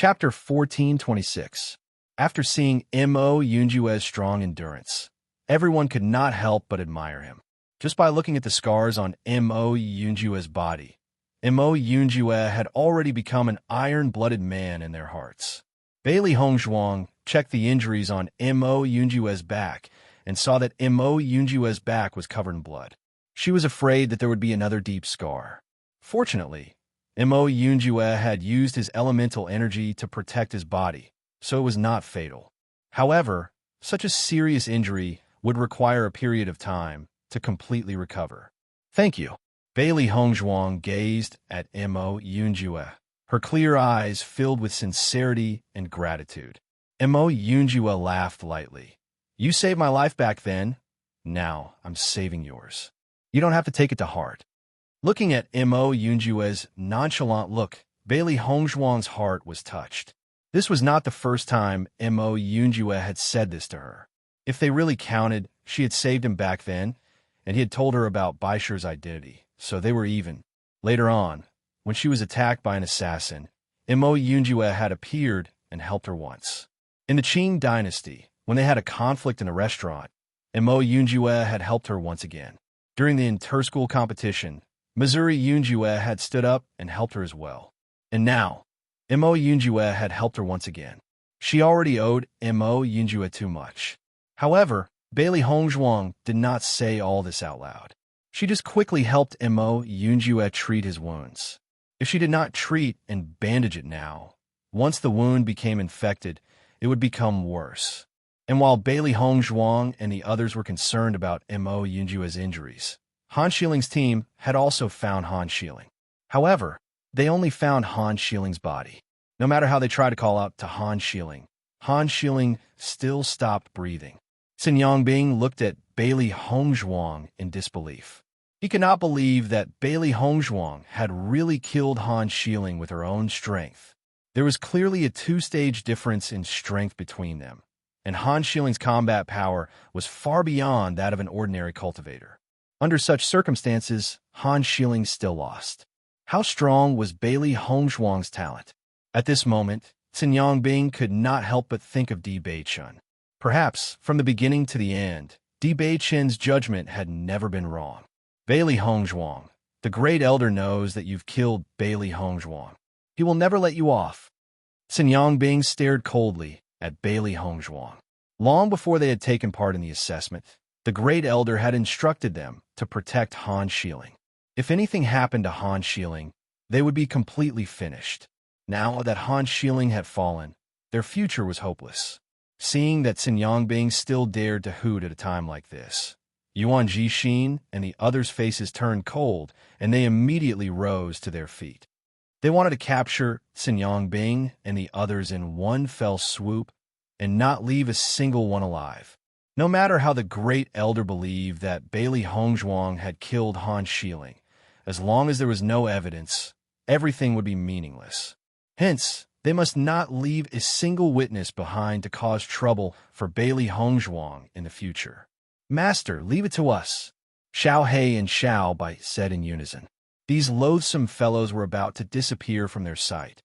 Chapter 1426. After seeing Mo Yunjue's strong endurance, everyone could not help but admire him. Just by looking at the scars on Mo Yunjue's body, Mo Yunjue had already become an iron-blooded man in their hearts. Bailey Hongzhuang checked the injuries on Mo Yunjue's back and saw that Mo Yunjue's back was covered in blood. She was afraid that there would be another deep scar. Fortunately, Mo Yunjue had used his elemental energy to protect his body, so it was not fatal. However, such a serious injury would require a period of time to completely recover. "Thank you." Bailey Hongzhuang gazed at Mo Yunjue, her clear eyes filled with sincerity and gratitude. Mo Yunjue laughed lightly. "You saved my life back then. Now I'm saving yours. You don't have to take it to heart." Looking at Mo Yunjue's nonchalant look, Bailey Hongzhuang's heart was touched. This was not the first time Mo Yunjue had said this to her. If they really counted, she had saved him back then, and he had told her about Baisher's identity, so they were even. Later on, when she was attacked by an assassin, Mo Yunjue had appeared and helped her once. In the Qing dynasty, when they had a conflict in a restaurant, Mo Yunjue had helped her once again. During the inter-school competition, Missouri Yunjue had stood up and helped her as well. And now, Mo Yunjue had helped her once again. She already owed Mo Yunjue too much. However, Bailey Hongzhuang did not say all this out loud. She just quickly helped Mo Yunjue treat his wounds. If she did not treat and bandage it now, once the wound became infected, it would become worse. And while Bailey Hongzhuang and the others were concerned about Mo Yunjue's injuries, Han Shiling's team had also found Han Shiling. However, they only found Han Shiling's body. No matter how they tried to call out to Han Shiling still stopped breathing. Xin Yongbing looked at Bailey Hongzhuang in disbelief. He could not believe that Bailey Hongzhuang had really killed Han Shiling with her own strength. There was clearly a two-stage difference in strength between them, and Han Shiling's combat power was far beyond that of an ordinary cultivator. Under such circumstances, Han Shiling still lost. How strong was Bailey Hongzhuang's talent? At this moment, Xin Yongbing could not help but think of Di Beichen. Perhaps, from the beginning to the end, Di Beichen's judgment had never been wrong. Bailey Hongzhuang, the great elder knows that you've killed Bailey Hongzhuang. He will never let you off. Xin Yongbing stared coldly at Bailey Hongzhuang. Long before they had taken part in the assessment, the great elder had instructed them to protect Han Shiling. If anything happened to Han Shiling, they would be completely finished. Now that Han Shiling had fallen, their future was hopeless. Seeing that Xin Yongbing still dared to hoot at a time like this, Yuan Jixin and the others' faces turned cold, and they immediately rose to their feet. They wanted to capture Xin Yongbing and the others in one fell swoop and not leave a single one alive. No matter how the great elder believed that Bailey Hongzhuang had killed Han Shiling, as long as there was no evidence, everything would be meaningless. Hence, they must not leave a single witness behind to cause trouble for Bailey Hongzhuang in the future. "Master, leave it to us," Xiao He and Xiao Bai said in unison. These loathsome fellows were about to disappear from their sight.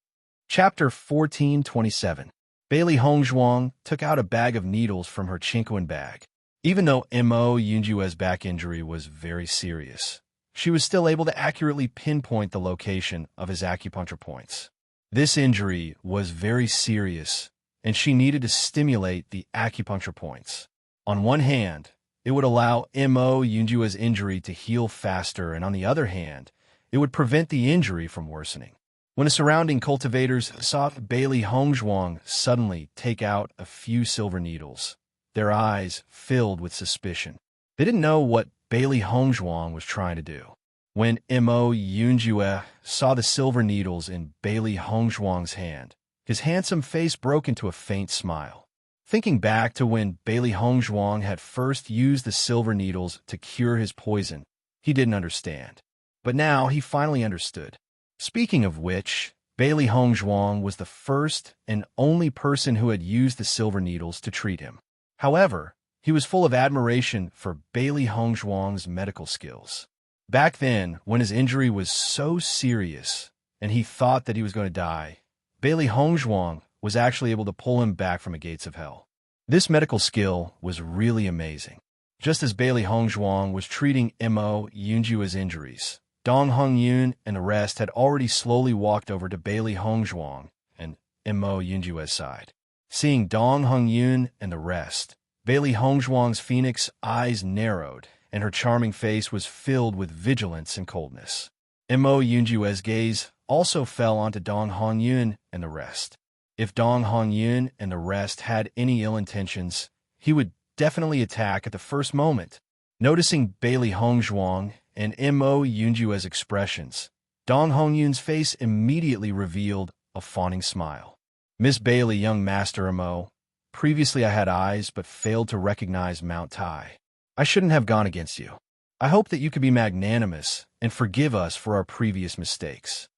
Chapter 1427. Bailey Hongzhuang took out a bag of needles from her Chinquan bag. Even though Mo Yunjue's back injury was very serious, she was still able to accurately pinpoint the location of his acupuncture points. This injury was very serious, and she needed to stimulate the acupuncture points. On one hand, it would allow Mo Yunjue's injury to heal faster, and on the other hand, it would prevent the injury from worsening. When the surrounding cultivators saw Bailey Hongzhuang suddenly take out a few silver needles, their eyes filled with suspicion. They didn't know what Bailey Hongzhuang was trying to do. When Mo Yunjue saw the silver needles in Bailey Hongzhuang's hand, his handsome face broke into a faint smile. Thinking back to when Bailey Hongzhuang had first used the silver needles to cure his poison, he didn't understand. But now he finally understood. Speaking of which, Bailey Hongzhuang was the first and only person who had used the silver needles to treat him. However, he was full of admiration for Bailey Hongzhuang's medical skills. Back then, when his injury was so serious and he thought that he was going to die, Bailey Hongzhuang was actually able to pull him back from the gates of hell. This medical skill was really amazing. Just as Bailey Hongzhuang was treating Mo Yunjua's injuries, Dong Hongyun and the rest had already slowly walked over to Bailey Hongzhuang and Mo Yunjua's side. Seeing Dong Hongyun and the rest, Bailey Hongzhuang's phoenix eyes narrowed, and her charming face was filled with vigilance and coldness. Mo Yunjua's gaze also fell onto Dong Hongyun and the rest. If Dong Hongyun and the rest had any ill intentions, he would definitely attack at the first moment. Noticing Bailey Hongzhuang and Mo Yunjua's expressions, Dong Hongyun's face immediately revealed a fawning smile. Miss Bailey, young Master Mo, previously I had eyes but failed to recognize Mount Tai. I shouldn't have gone against you. I hope that you could be magnanimous and forgive us for our previous mistakes.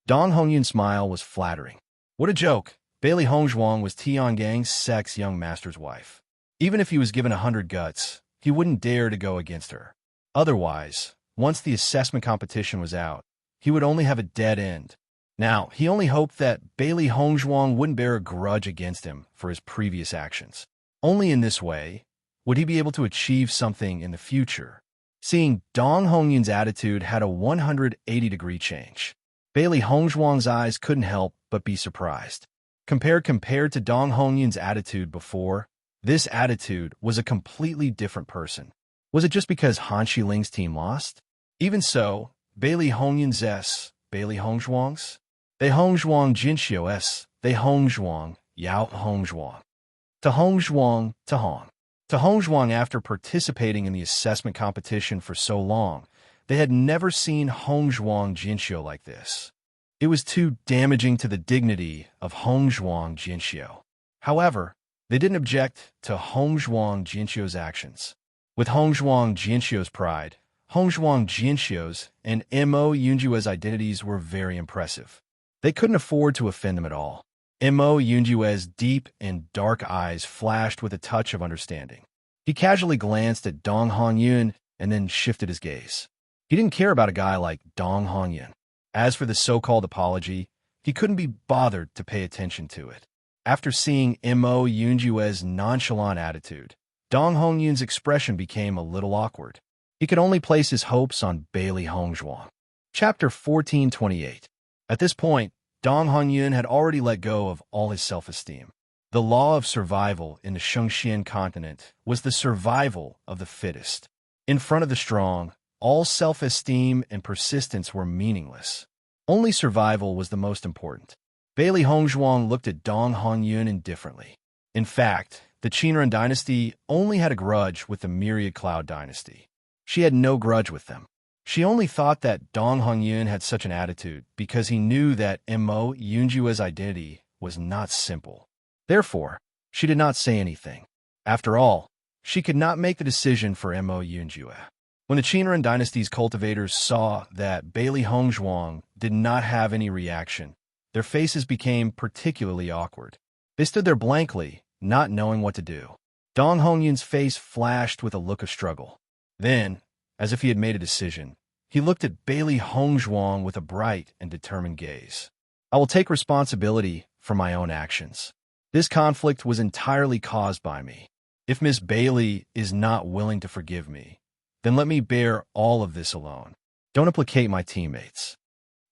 Dong Hongyun's smile was flattering. What a joke! Bailey Hongzhuang was Tiangang's sex young master's wife. Even if he was given 100 guts, he wouldn't dare to go against her. Otherwise, once the assessment competition was out, he would only have a dead end. Now, he only hoped that Bailey Hongzhuang wouldn't bear a grudge against him for his previous actions. Only in this way would he be able to achieve something in the future. Seeing Dong Hongyun's attitude had a 180-degree change. Bailey Hongzhuang's eyes couldn't help but be surprised. Compared to Dong Hongyun's attitude before, this attitude was a completely different person. Was it just because Han Shiling's team lost? Even so, Bailey Hongyun's Bailey Hongzhuang's? They Hongzhuang Jinxiu S. They Hongzhuang Yao Hongzhuang. To Hongzhuang to Hong. To Hongzhuang, after participating in the assessment competition for so long, they had never seen Hongzhuang Jinxiu like this. It was too damaging to the dignity of Hongzhuang Jinxiu. However, they didn't object to Hongzhuang Jinxiu's actions. With Hongzhuang Jinxiu's pride, Hongzhuang Jinxiu's and Mo Yunjua's identities were very impressive. They couldn't afford to offend them at all. Mo Yunjua's deep and dark eyes flashed with a touch of understanding. He casually glanced at Dong Hongyun and then shifted his gaze. He didn't care about a guy like Dong Hongyun. As for the so-called apology, he couldn't be bothered to pay attention to it. After seeing Mo Yunjua's nonchalant attitude, Dong Hongyun's expression became a little awkward. He could only place his hopes on Bailey Hongzhuang. Chapter 1428. At this point, Dong Hongyun had already let go of all his self-esteem. The law of survival in the Shengxian continent was the survival of the fittest. In front of the strong, all self-esteem and persistence were meaningless. Only survival was the most important. Bailey Hongzhuang looked at Dong Hongyun indifferently. In fact, the Qinren dynasty only had a grudge with the Myriad Cloud dynasty. She had no grudge with them. She only thought that Dong Hongyun had such an attitude because he knew that Mo Yunjua's identity was not simple. Therefore, she did not say anything. After all, she could not make the decision for Mo Yunjua. When the Qinren dynasty's cultivators saw that Bailey Hongzhuang did not have any reaction, their faces became particularly awkward. They stood there blankly, not knowing what to do. Dong Hongyun's face flashed with a look of struggle. Then, as if he had made a decision, he looked at Bailey Hongzhuang with a bright and determined gaze. I will take responsibility for my own actions. This conflict was entirely caused by me. If Miss Bailey is not willing to forgive me, then let me bear all of this alone. Don't implicate my teammates.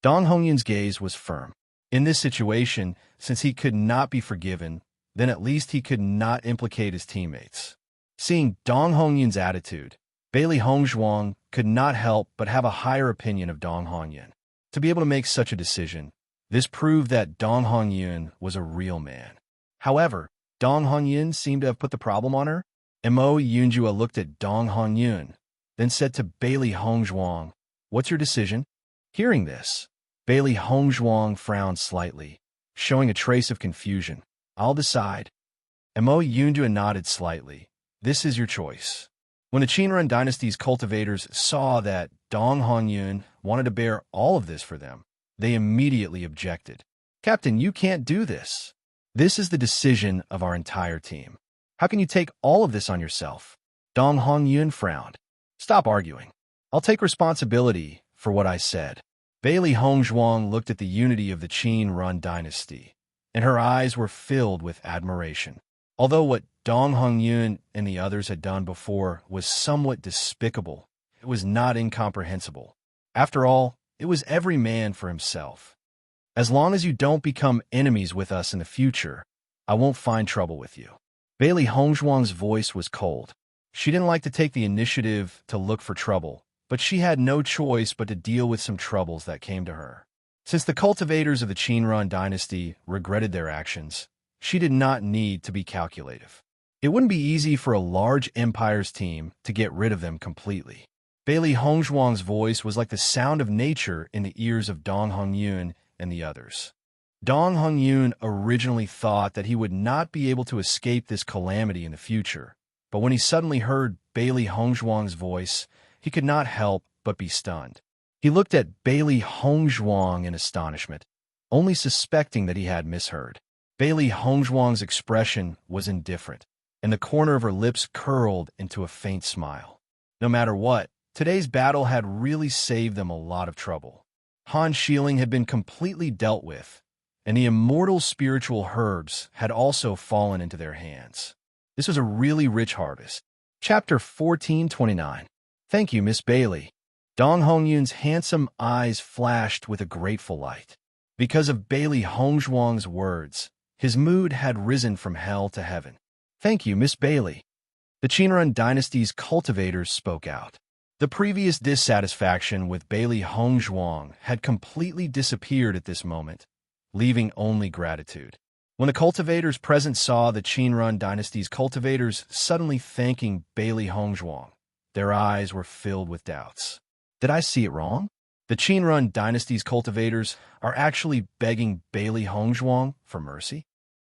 Dong Hongyun's gaze was firm. In this situation, since he could not be forgiven, then at least he could not implicate his teammates. Seeing Dong Hongyun's attitude, Bailey Hongzhuang could not help but have a higher opinion of Dong Hongyun. To be able to make such a decision, this proved that Dong Hongyun was a real man. However, Dong Hongyun seemed to have put the problem on her. Mo Yunjua looked at Dong Hongyun, then said to Bailey Hongzhuang, "What's your decision?" Hearing this, Bailey Hongzhuang frowned slightly, showing a trace of confusion. "I'll decide." Mo Yunjua nodded slightly. "This is your choice." When the Qinren dynasty's cultivators saw that Dong Hongyun wanted to bear all of this for them, they immediately objected. "Captain, you can't do this. This is the decision of our entire team. How can you take all of this on yourself?" Dong Hongyun frowned. "Stop arguing. I'll take responsibility for what I said." Bailey Hongzhuang looked at the unity of the Qin-run dynasty, and her eyes were filled with admiration. Although what Dong Hong-yun and the others had done before was somewhat despicable, it was not incomprehensible. After all, it was every man for himself. As long as you don't become enemies with us in the future, I won't find trouble with you. Bailey Hongzhuang's voice was cold. She didn't like to take the initiative to look for trouble, but she had no choice but to deal with some troubles that came to her. Since the cultivators of the Qinran dynasty regretted their actions, she did not need to be calculative. It wouldn't be easy for a large empire's team to get rid of them completely. Bailey Hongzhuang's voice was like the sound of nature in the ears of Dong Hongyun and the others. Dong Hongyun originally thought that he would not be able to escape this calamity in the future, but when he suddenly heard Bailey Hongzhuang's voice, he could not help but be stunned. He looked at Bailey Hongzhuang in astonishment, only suspecting that he had misheard. Bailey Hongzhuang's expression was indifferent, and the corner of her lips curled into a faint smile. No matter what, today's battle had really saved them a lot of trouble. Han Shieling had been completely dealt with, and the immortal spiritual herbs had also fallen into their hands. This was a really rich harvest. Chapter 1429. Thank you, Miss Bailey. Dong Hongyun's handsome eyes flashed with a grateful light. Because of Bailey Hongzhuang's words, his mood had risen from hell to heaven. Thank you, Miss Bailey. The Qinran dynasty's cultivators spoke out. The previous dissatisfaction with Bailey Hongzhuang had completely disappeared at this moment, leaving only gratitude. When the cultivators present saw the Qinran dynasty's cultivators suddenly thanking Bailey Hongzhuang, their eyes were filled with doubts. Did I see it wrong? The Qinran dynasty's cultivators are actually begging Bailey Hongzhuang for mercy?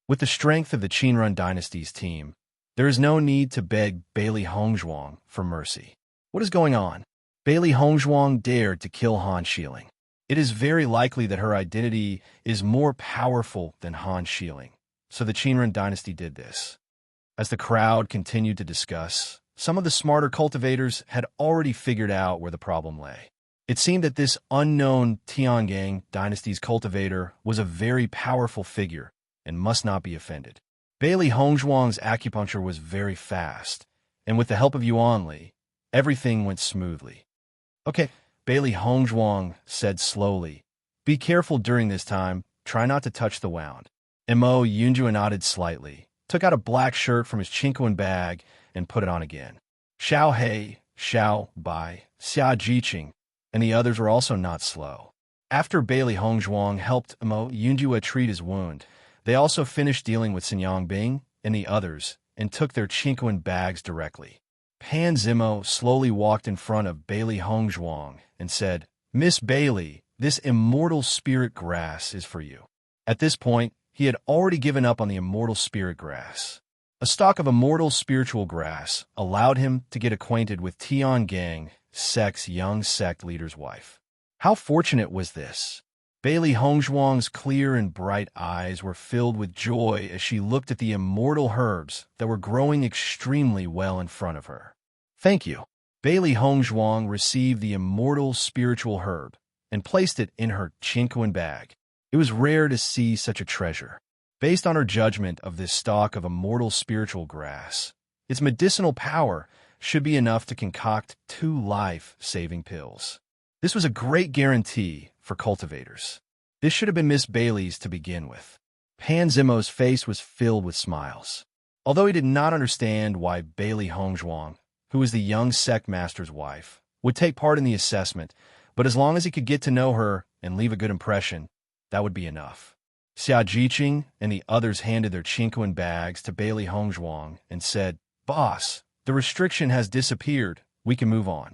With the strength of the Qinran dynasty's team, there is no need to beg Bailey Hongzhuang for mercy. What is going on? Bailey Hongzhuang dared to kill Han Shieling. It is very likely that her identity is more powerful than Han Shieling, so the Qinran dynasty did this. As the crowd continued to discuss, some of the smarter cultivators had already figured out where the problem lay. It seemed that this unknown Tiangang dynasty's cultivator was a very powerful figure and must not be offended. Bailey Hongzhuang's acupuncture was very fast, and with the help of Yuanli, everything went smoothly. Okay, Bailey Hongzhuang said slowly. Be careful during this time. Try not to touch the wound. Mo Yunjua nodded slightly, took out a black shirt from his chinquin bag, and put it on again. Xiao Hei, Xiao Bai, Xia Jiqing, and the others were also not slow. After Bailey Hongzhuang helped Mo Yunjua treat his wound, they also finished dealing with Xinyang Bing and the others and took their chinquin bags directly. Pan Zimo slowly walked in front of Bailey Hongzhuang and said, Miss Bailey, this immortal spirit grass is for you. At this point, he had already given up on the immortal spirit grass. A stalk of immortal spiritual grass allowed him to get acquainted with Tiangang sect's young sect leader's wife. How fortunate was this? Bailey Hongzhuang's clear and bright eyes were filled with joy as she looked at the immortal herbs that were growing extremely well in front of her. Thank you. Bailey Hongzhuang received the immortal spiritual herb and placed it in her chinquin bag. It was rare to see such a treasure. Based on her judgment of this stalk of immortal spiritual grass, its medicinal power should be enough to concoct 2 life-saving pills. This was a great guarantee for cultivators. This should have been Miss Bailey's to begin with. Pan Zimo's face was filled with smiles. Although he did not understand why Bailey Hongzhuang, who was the young sect master's wife, would take part in the assessment, but as long as he could get to know her and leave a good impression, that would be enough. Xia Jiqing and the others handed their chinquin bags to Bailey Hongzhuang and said, Boss, the restriction has disappeared. We can move on.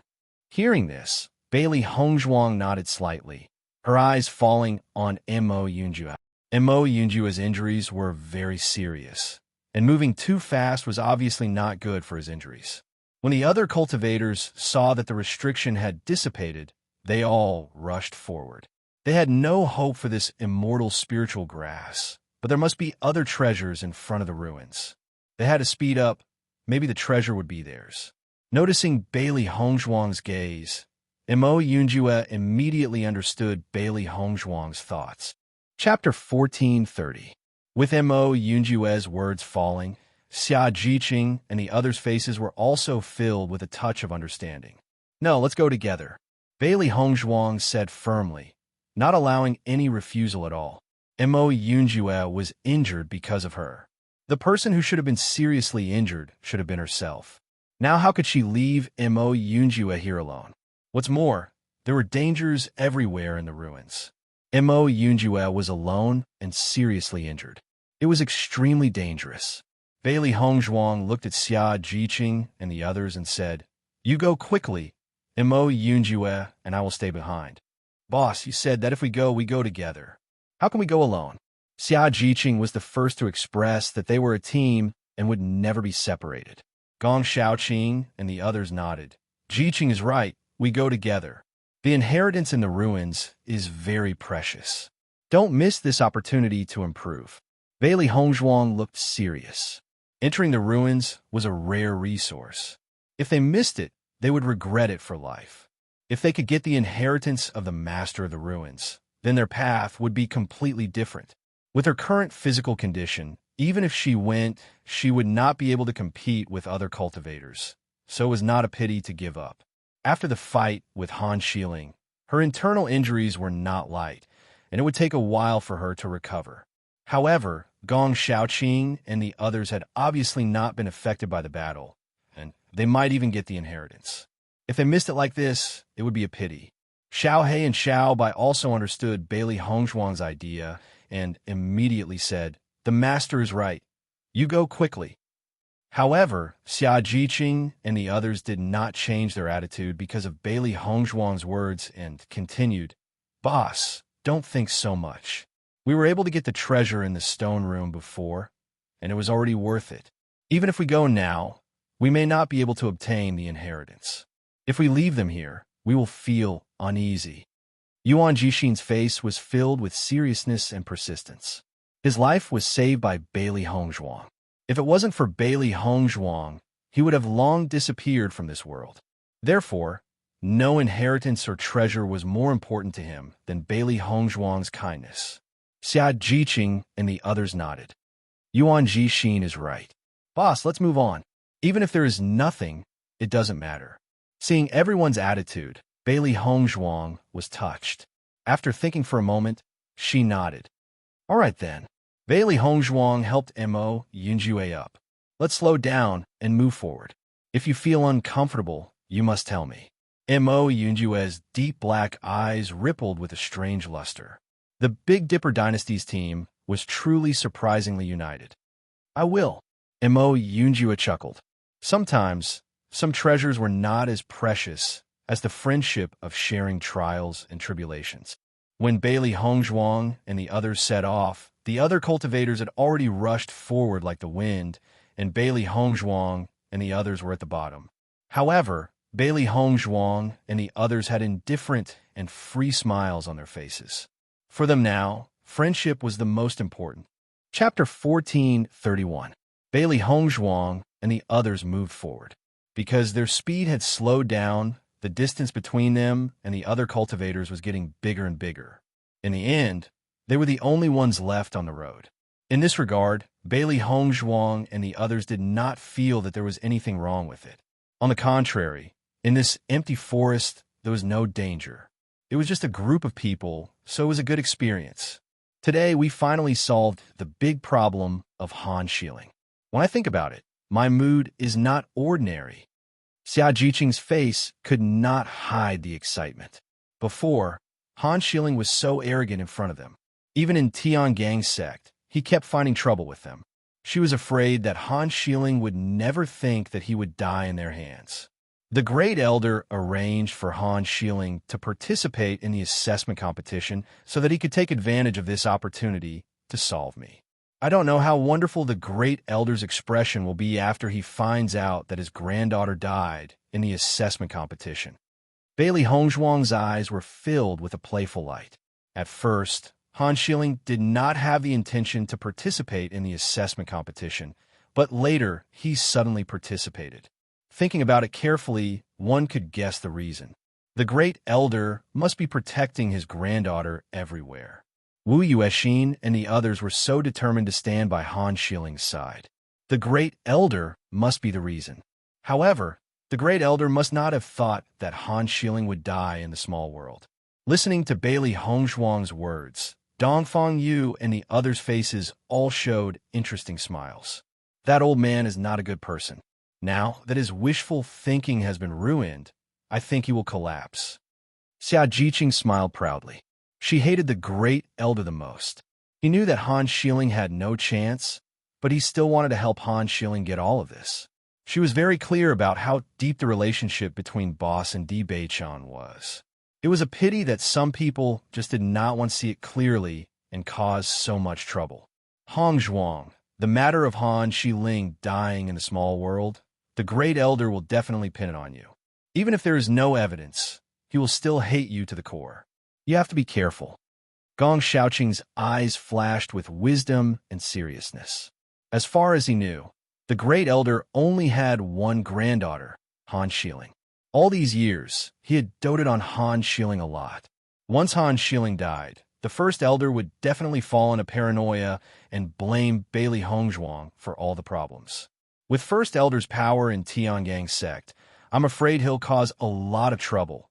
Hearing this, Bailey Hongzhuang nodded slightly, her eyes falling on Mo Yunjua. Mo Yunjua's injuries were very serious, and moving too fast was obviously not good for his injuries. When the other cultivators saw that the restriction had dissipated, they all rushed forward. They had no hope for this immortal spiritual grass, but there must be other treasures in front of the ruins. They had to speed up. Maybe the treasure would be theirs. Noticing Bailey Hongzhuang's gaze, Mo Yunjua immediately understood Bailey Hongzhuang's thoughts. Chapter 1430. With Mo Yunjue's words falling, Xia Jiqing and the others' faces were also filled with a touch of understanding. No, let's go together, Bailey Hongzhuang said firmly, not allowing any refusal at all. Mo Yunjue was injured because of her. The person who should have been seriously injured should have been herself. Now how could she leave Mo Yunjue here alone? What's more, there were dangers everywhere in the ruins. Mo Yunjue was alone and seriously injured. It was extremely dangerous. Bailey Hongzhuang looked at Xia Jiqing and the others and said, "You go quickly, Mo Yunjue, and I will stay behind." "Boss, you said that if we go together. How can we go alone?" Xia Jiqing was the first to express that they were a team and would never be separated. Gong Shaoqing and the others nodded. "Jiqing is right, we go together. The inheritance in the ruins is very precious. Don't miss this opportunity to improve." Bailey Hongzhuang looked serious. Entering the ruins was a rare resource. If they missed it, they would regret it for life. If they could get the inheritance of the master of the ruins, then their path would be completely different. With her current physical condition, even if she went, she would not be able to compete with other cultivators, so it was not a pity to give up. After the fight with Han Xiling, her internal injuries were not light, and it would take a while for her to recover. However, Gong Shaoqing and the others had obviously not been affected by the battle, and they might even get the inheritance. If they missed it like this, it would be a pity. Xiao He and Xiao Bai also understood Bailey Hongzhuang's idea and immediately said, "The master is right. You go quickly." However, Xia Jiqing and the others did not change their attitude because of Bailey Hongzhuang's words and continued, "Boss, don't think so much. We were able to get the treasure in the stone room before, and it was already worth it. Even if we go now, we may not be able to obtain the inheritance. If we leave them here, we will feel uneasy." Yuan Jixin's face was filled with seriousness and persistence. His life was saved by Bailey Hongzhuang. If it wasn't for Bailey Hongzhuang, he would have long disappeared from this world. Therefore, no inheritance or treasure was more important to him than Bailey Hongzhuang's kindness. Xia Jiqing and the others nodded. Yuan Jixin is right. "Boss, let's move on. Even if there is nothing, it doesn't matter." Seeing everyone's attitude, Bailey Hongzhuang was touched. After thinking for a moment, she nodded. "All right then." Bailey Hongzhuang helped Mo Yunjue up. "Let's slow down and move forward. If you feel uncomfortable, you must tell me." Mo Yunjue's deep black eyes rippled with a strange luster. The Big Dipper Dynasty's team was truly surprisingly united. "I will." Mo Yunjue chuckled. Sometimes, some treasures were not as precious as the friendship of sharing trials and tribulations. When Bailey Hongzhuang and the others set off, the other cultivators had already rushed forward like the wind, and Bailey Hongzhuang and the others were at the bottom. However, Bailey Hongzhuang and the others had indifferent and free smiles on their faces. For them now, friendship was the most important. Chapter 14:31. Bailey Hongzhuang and the others moved forward. Because their speed had slowed down, the distance between them and the other cultivators was getting bigger and bigger. In the end, they were the only ones left on the road. In this regard, Bailey Hongzhuang and the others did not feel that there was anything wrong with it. On the contrary, in this empty forest, there was no danger. It was just a group of people, so it was a good experience. Today, we finally solved the big problem of Han Xiling. When I think about it, my mood is not ordinary. Xia Jiqing's face could not hide the excitement. Before, Han Xiling was so arrogant in front of them. Even in Tiangang's sect, he kept finding trouble with them. She was afraid that Han Xiling would never think that he would die in their hands. The Great Elder arranged for Han Xiling to participate in the assessment competition so that he could take advantage of this opportunity to solve me. I don't know how wonderful the Great Elder's expression will be after he finds out that his granddaughter died in the assessment competition. Bailey Hongzhuang's eyes were filled with a playful light. At first, Han Xiling did not have the intention to participate in the assessment competition, but later he suddenly participated. Thinking about it carefully, one could guess the reason. The Great Elder must be protecting his granddaughter everywhere. Wu Yuexin and the others were so determined to stand by Han Shiling's side. The Great Elder must be the reason. However, the Great Elder must not have thought that Han Shiling would die in the small world. Listening to Bailey Hongzhuang's words, Dongfang Yu and the others' faces all showed interesting smiles. That old man is not a good person. Now that his wishful thinking has been ruined, I think he will collapse. Xia Jiqing smiled proudly. She hated the Great Elder the most. He knew that Han Shiling had no chance, but he still wanted to help Han Shiling get all of this. She was very clear about how deep the relationship between Boss and Di Beichan was. It was a pity that some people just did not want to see it clearly and caused so much trouble. Hongzhuang, the matter of Han Shiling dying in the small world, the Great Elder will definitely pin it on you. Even if there is no evidence, he will still hate you to the core. You have to be careful. Gong Shaoqing's eyes flashed with wisdom and seriousness. As far as he knew, the Great Elder only had one granddaughter, Han Shiling. All these years, he had doted on Han Shiling a lot. Once Han Shiling died, the First Elder would definitely fall into paranoia and blame Bailey Hongzhuang for all the problems. With First Elder's power in Tiangang sect, I'm afraid he'll cause a lot of trouble.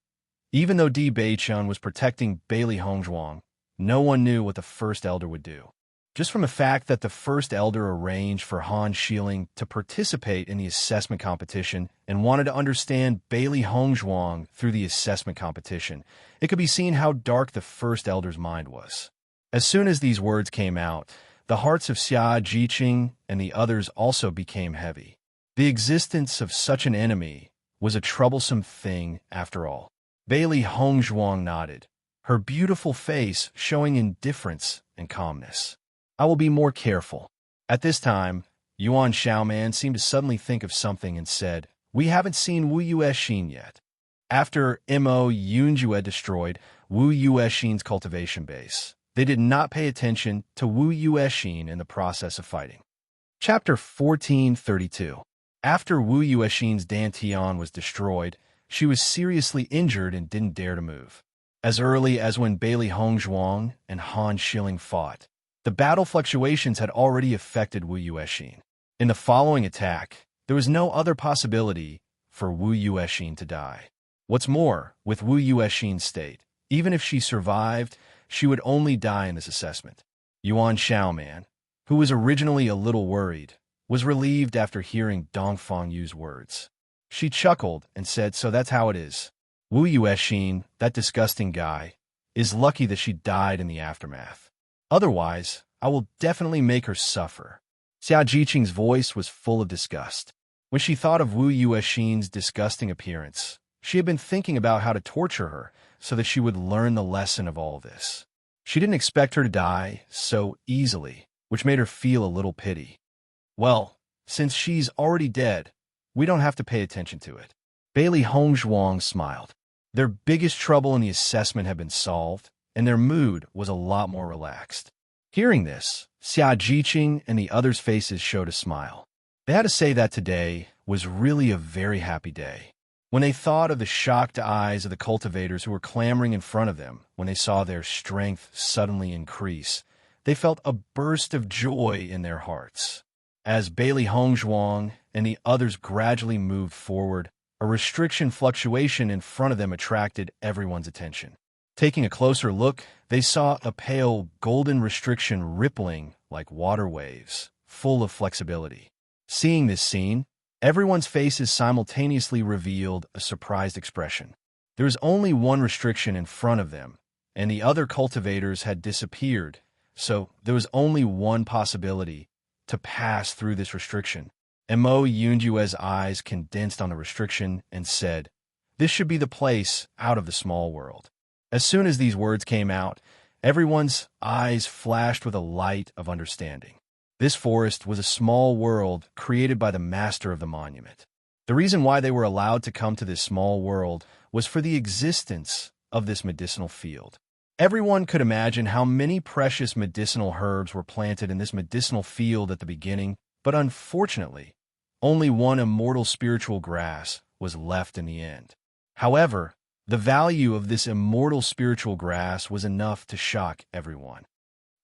Even though Di Beichan was protecting Bailey Hongzhuang, no one knew what the First Elder would do. Just from the fact that the First Elder arranged for Han Shiling to participate in the assessment competition and wanted to understand Bailey Hongzhuang through the assessment competition, it could be seen how dark the First Elder's mind was. As soon as these words came out, the hearts of Xia Jiqing and the others also became heavy. The existence of such an enemy was a troublesome thing after all. Bailey Hongzhuang nodded, her beautiful face showing indifference and calmness. I will be more careful. At this time, Yuan Xiaoman seemed to suddenly think of something and said, "We haven't seen Wu Yuexin yet." After Mo Yunjue destroyed Wu Yuexin's cultivation base, they did not pay attention to Wu Yuexin in the process of fighting. Chapter 1432. After Wu Yuexin's Dantian was destroyed, she was seriously injured and didn't dare to move. As early as when Bailey Hongzhuang and Han Shiling fought, the battle fluctuations had already affected Wu Yuexin. In the following attack, there was no other possibility for Wu Yuexin to die. What's more, with Wu Yuexin's state, even if she survived, she would only die in this assessment. Yuan Xiaoman, who was originally a little worried, was relieved after hearing Dongfang Yu's words. She chuckled and said, "So that's how it is. Wu Yuexin, that disgusting guy, is lucky that she died in the aftermath. Otherwise, I will definitely make her suffer." Xia Jiqing's voice was full of disgust. When she thought of Wu Yuexin's disgusting appearance, she had been thinking about how to torture her so that she would learn the lesson of all this. She didn't expect her to die so easily, which made her feel a little pity. Well, since she's already dead, we don't have to pay attention to it. Bailey Hongzhuang smiled. Their biggest trouble in the assessment had been solved, and their mood was a lot more relaxed. Hearing this, Xia Jiqing and the others' faces showed a smile. They had to say that today was really a very happy day. When they thought of the shocked eyes of the cultivators who were clamoring in front of them when they saw their strength suddenly increase, they felt a burst of joy in their hearts. As Bailey Hongzhuang and the others gradually moved forward, a restriction fluctuation in front of them attracted everyone's attention. Taking a closer look, they saw a pale golden restriction rippling like water waves, full of flexibility. Seeing this scene, everyone's faces simultaneously revealed a surprised expression. There was only one restriction in front of them, and the other cultivators had disappeared, so there was only one possibility to pass through this restriction. Mo Yunjue's eyes condensed on the restriction and said, "This should be the place out of the small world." As soon as these words came out, everyone's eyes flashed with a light of understanding. This forest was a small world created by the master of the monument. The reason why they were allowed to come to this small world was for the existence of this medicinal field. Everyone could imagine how many precious medicinal herbs were planted in this medicinal field at the beginning, but unfortunately, only one immortal spiritual grass was left in the end. However, the value of this immortal spiritual grass was enough to shock everyone.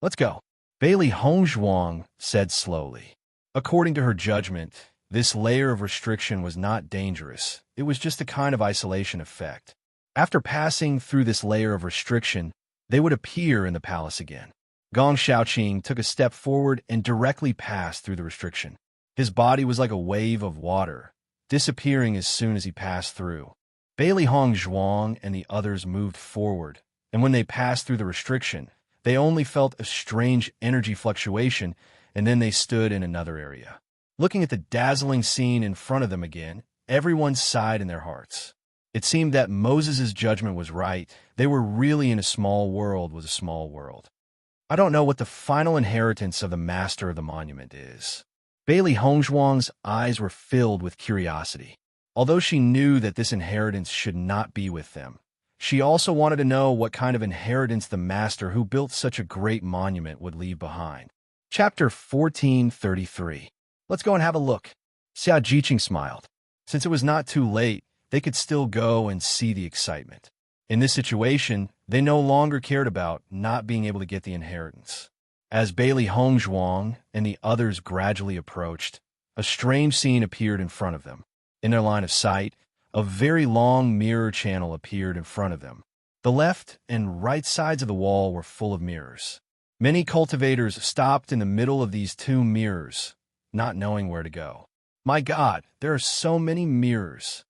Let's go. Bailey Hongzhuang said slowly. According to her judgment, this layer of restriction was not dangerous. It was just a kind of isolation effect. After passing through this layer of restriction, they would appear in the palace again. Gong Xiaoqing took a step forward and directly passed through the restriction. His body was like a wave of water, disappearing as soon as he passed through. Bailey Hongzhuang and the others moved forward, and when they passed through the restriction, they only felt a strange energy fluctuation, and then they stood in another area. Looking at the dazzling scene in front of them again, everyone sighed in their hearts. It seemed that Moses' judgment was right. They were really in a small world with a small world. I don't know what the final inheritance of the master of the monument is. Bailey Hongzhuang's eyes were filled with curiosity. Although she knew that this inheritance should not be with them, she also wanted to know what kind of inheritance the master who built such a great monument would leave behind. Chapter 1433. Let's go and have a look. Xia Jiqing smiled. Since it was not too late, they could still go and see the excitement. In this situation, they no longer cared about not being able to get the inheritance. As Bailey Hongzhuang and the others gradually approached, a strange scene appeared in front of them. In their line of sight, a very long mirror channel appeared in front of them. The left and right sides of the wall were full of mirrors. Many cultivators stopped in the middle of these two mirrors, not knowing where to go. My God, there are so many mirrors.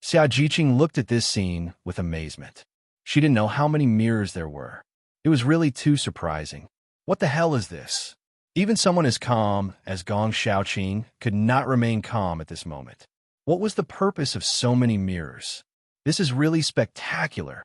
Xia Jiqing looked at this scene with amazement. She didn't know how many mirrors there were. It was really too surprising. What the hell is this? Even someone as calm as Gong Xiaoqing could not remain calm at this moment. What was the purpose of so many mirrors? This is really spectacular.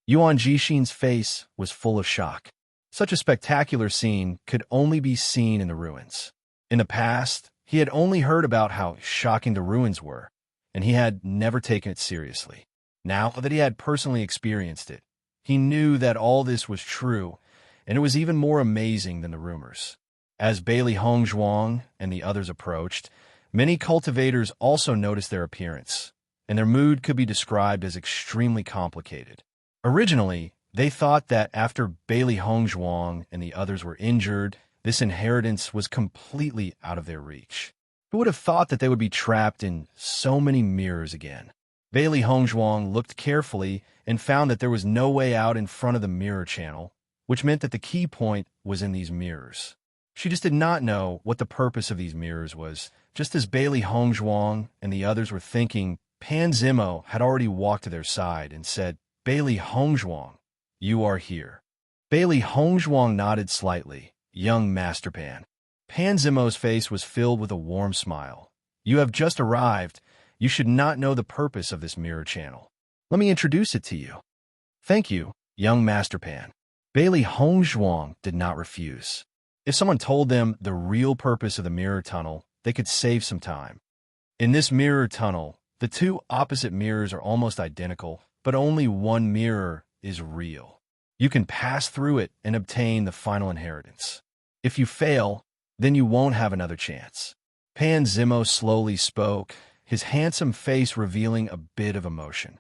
Yuan Jixin's face was full of shock. Such a spectacular scene could only be seen in the ruins. In the past, he had only heard about how shocking the ruins were, and he had never taken it seriously. Now that he had personally experienced it, he knew that all this was true, and it was even more amazing than the rumors. As Bailey Hongzhuang and the others approached, many cultivators also noticed their appearance, and their mood could be described as extremely complicated. Originally, they thought that after Bailey Hongzhuang and the others were injured, this inheritance was completely out of their reach. Who would have thought that they would be trapped in so many mirrors again? Bailey Hongzhuang looked carefully and found that there was no way out in front of the mirror channel, which meant that the key point was in these mirrors. She just did not know what the purpose of these mirrors was. Just as Bailey Hongzhuang and the others were thinking, Pan Zimo had already walked to their side and said, "Bailey Hongzhuang, you are here." Bailey Hongzhuang nodded slightly. Young Master Pan. Pan Zimo's face was filled with a warm smile. "You have just arrived. You should not know the purpose of this mirror channel. Let me introduce it to you." "Thank you, young Master Pan." Bailey Hongzhuang did not refuse. If someone told them the real purpose of the mirror tunnel, they could save some time. In this mirror tunnel, the two opposite mirrors are almost identical, but only one mirror is real. You can pass through it and obtain the final inheritance. If you fail, then you won't have another chance. Pan Zimo slowly spoke, his handsome face revealing a bit of emotion.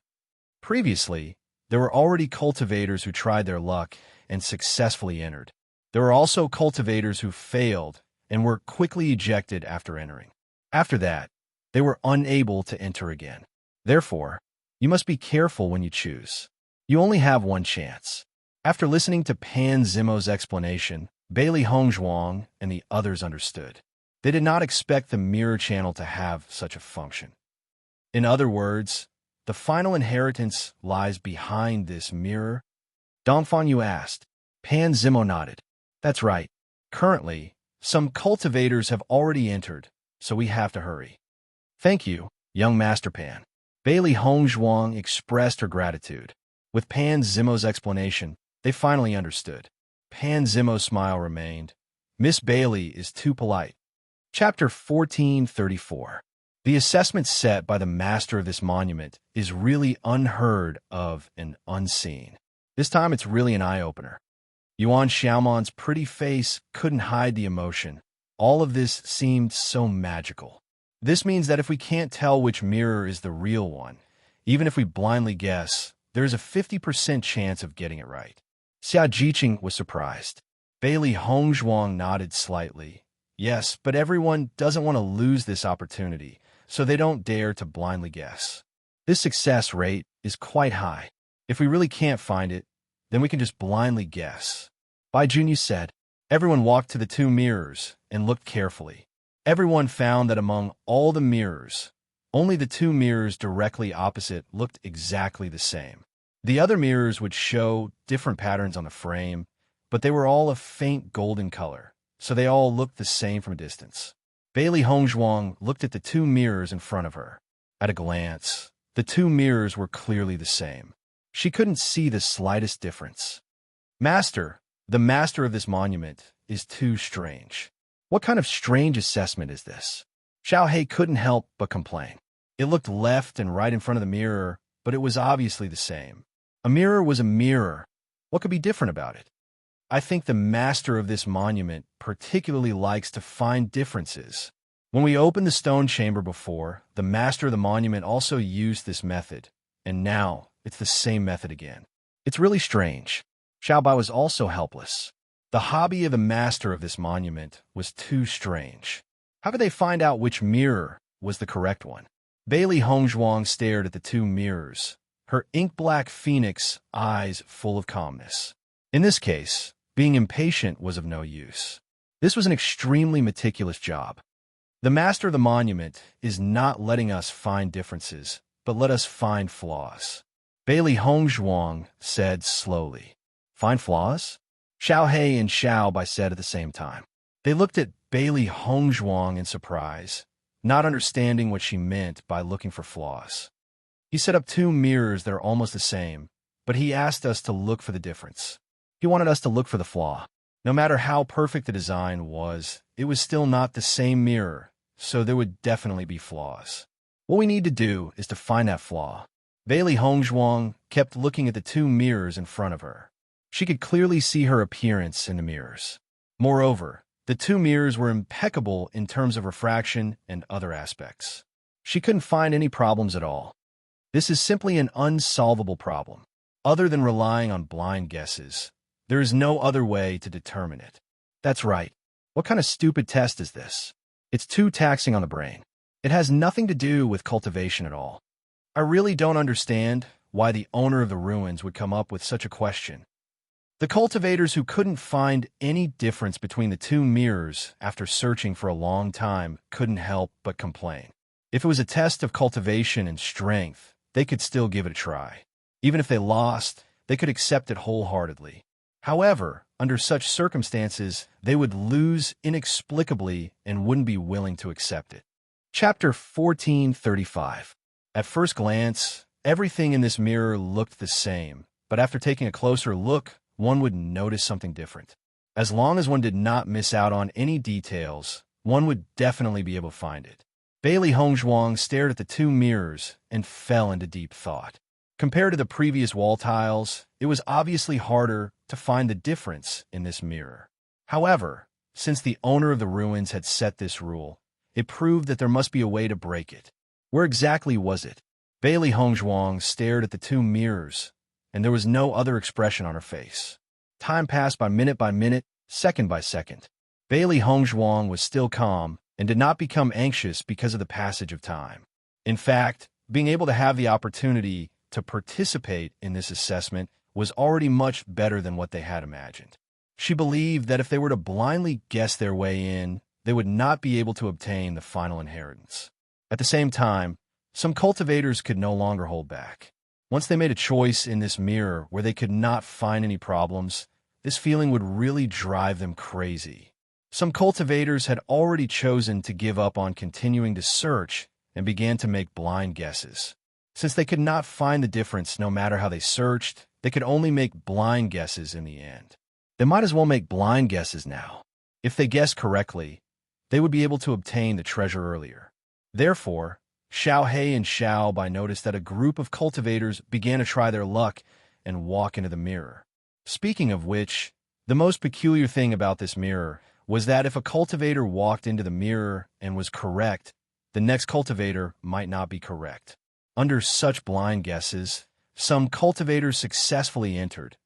Previously, there were already cultivators who tried their luck and successfully entered. There were also cultivators who failed and were quickly ejected after entering. After that, they were unable to enter again. Therefore, you must be careful when you choose. You only have one chance. After listening to Pan Zimo's explanation, Bailey Hongzhuang and the others understood. They did not expect the mirror channel to have such a function. In other words, the final inheritance lies behind this mirror. Dongfang Yu asked. Pan Zimo nodded. That's right. Currently, some cultivators have already entered, so we have to hurry. Thank you, young Master Pan. Bailey Hongzhuang expressed her gratitude. With Pan Zimo's explanation, they finally understood. Pan Zimo's smile remained. Miss Bailey is too polite. Chapter 1434. The assessment set by the master of this monument is really unheard of and unseen. This time it's really an eye-opener. Yuan Xiaomon's pretty face couldn't hide the emotion. All of this seemed so magical. This means that if we can't tell which mirror is the real one, even if we blindly guess, there's a 50% chance of getting it right. Xia Jiqing was surprised. Bailey Hongzhuang nodded slightly. Yes, but everyone doesn't want to lose this opportunity, so they don't dare to blindly guess. This success rate is quite high. If we really can't find it, then we can just blindly guess. Bai Junyu said. Everyone walked to the two mirrors and looked carefully. Everyone found that among all the mirrors, only the two mirrors directly opposite looked exactly the same. The other mirrors would show different patterns on the frame, but they were all a faint golden color, so they all looked the same from a distance. Bailey Hongzhuang looked at the two mirrors in front of her. At a glance, the two mirrors were clearly the same. She couldn't see the slightest difference. Master, the master of this monument, is too strange. What kind of strange assessment is this? Xiao Hei couldn't help but complain. It looked left and right in front of the mirror, but it was obviously the same. A mirror was a mirror. What could be different about it? I think the master of this monument particularly likes to find differences. When we opened the stone chamber before, the master of the monument also used this method, and now it's the same method again. It's really strange. Xiao Bai was also helpless. The hobby of the master of this monument was too strange. How could they find out which mirror was the correct one? Bailey Hongzhuang stared at the two mirrors, her ink-black phoenix eyes full of calmness. In this case, being impatient was of no use. This was an extremely meticulous job. The master of the monument is not letting us find differences, but let us find flaws. Bailey Hongzhuang said slowly. Find flaws? Xiao Hei and Xiao Bai said at the same time. They looked at Bailey Hongzhuang in surprise, not understanding what she meant by looking for flaws. He set up two mirrors that are almost the same, but he asked us to look for the difference. He wanted us to look for the flaw. No matter how perfect the design was, it was still not the same mirror, so there would definitely be flaws. What we need to do is to find that flaw. Bailey Hongzhuang kept looking at the two mirrors in front of her. She could clearly see her appearance in the mirrors. Moreover, the two mirrors were impeccable in terms of refraction and other aspects. She couldn't find any problems at all. This is simply an unsolvable problem. Other than relying on blind guesses, there is no other way to determine it. That's right. What kind of stupid test is this? It's too taxing on the brain. It has nothing to do with cultivation at all. I really don't understand why the owner of the ruins would come up with such a question. The cultivators who couldn't find any difference between the two mirrors after searching for a long time couldn't help but complain. If it was a test of cultivation and strength, they could still give it a try. Even if they lost, they could accept it wholeheartedly. However, under such circumstances, they would lose inexplicably and wouldn't be willing to accept it. Chapter 1435. At first glance, everything in this mirror looked the same, but after taking a closer look, one would notice something different. As long as one did not miss out on any details, one would definitely be able to find it. Bailey Hongzhuang stared at the two mirrors and fell into deep thought. Compared to the previous wall tiles, it was obviously harder to find the difference in this mirror. However, since the owner of the ruins had set this rule, it proved that there must be a way to break it. Where exactly was it? Bailey Hongzhuang stared at the two mirrors, and there was no other expression on her face. Time passed by minute, second by second. Bailey Hongzhuang was still calm and did not become anxious because of the passage of time. In fact, being able to have the opportunity to participate in this assessment was already much better than what they had imagined. She believed that if they were to blindly guess their way in, they would not be able to obtain the final inheritance. At the same time, some cultivators could no longer hold back. Once they made a choice in this mirror where they could not find any problems, this feeling would really drive them crazy. Some cultivators had already chosen to give up on continuing to search and began to make blind guesses. Since they could not find the difference no matter how they searched, they could only make blind guesses in the end. They might as well make blind guesses now. If they guessed correctly, they would be able to obtain the treasure earlier. Therefore, Xiao Hei and Xiao Bai noticed that a group of cultivators began to try their luck and walk into the mirror. Speaking of which, the most peculiar thing about this mirror was that if a cultivator walked into the mirror and was correct, the next cultivator might not be correct. Under such blind guesses, some cultivators successfully entered,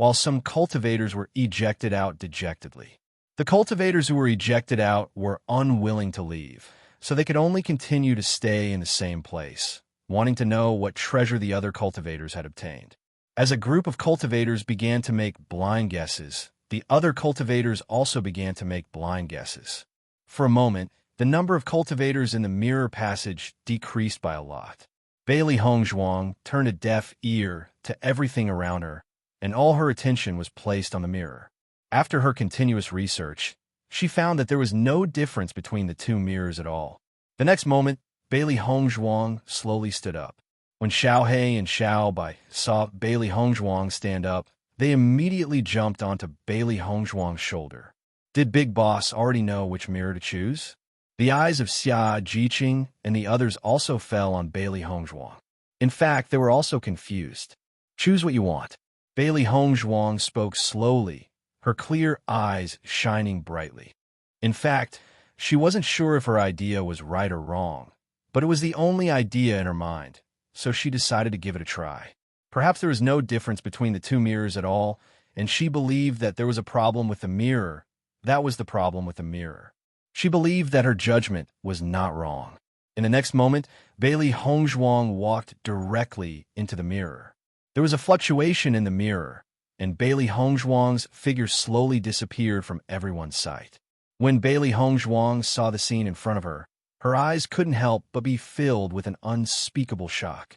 while some cultivators were ejected out dejectedly. The cultivators who were ejected out were unwilling to leave, so they could only continue to stay in the same place, wanting to know what treasure the other cultivators had obtained. As a group of cultivators began to make blind guesses, the other cultivators also began to make blind guesses. For a moment, the number of cultivators in the mirror passage decreased by a lot. Bailey Hongzhuang turned a deaf ear to everything around her, and all her attention was placed on the mirror. After her continuous research, she found that there was no difference between the two mirrors at all. The next moment, Bailey Hongzhuang slowly stood up. When Xiaohe and Xiaobai saw Bailey Hongzhuang stand up, they immediately jumped onto Bailey Hongzhuang's shoulder. Did Big Boss already know which mirror to choose? The eyes of Xia Jiqing and the others also fell on Bailey Hongzhuang. In fact, they were also confused. Choose what you want. Bailey Hongzhuang spoke slowly, her clear eyes shining brightly. In fact, she wasn't sure if her idea was right or wrong, but it was the only idea in her mind, so she decided to give it a try. Perhaps there was no difference between the two mirrors at all, and she believed that there was a problem with the mirror. That was the problem with the mirror. She believed that her judgment was not wrong. In the next moment, Bailey Hongzhuang walked directly into the mirror. There was a fluctuation in the mirror, and Bailey Hongzhuang's figure slowly disappeared from everyone's sight. When Bailey Hongzhuang saw the scene in front of her, her eyes couldn't help but be filled with an unspeakable shock.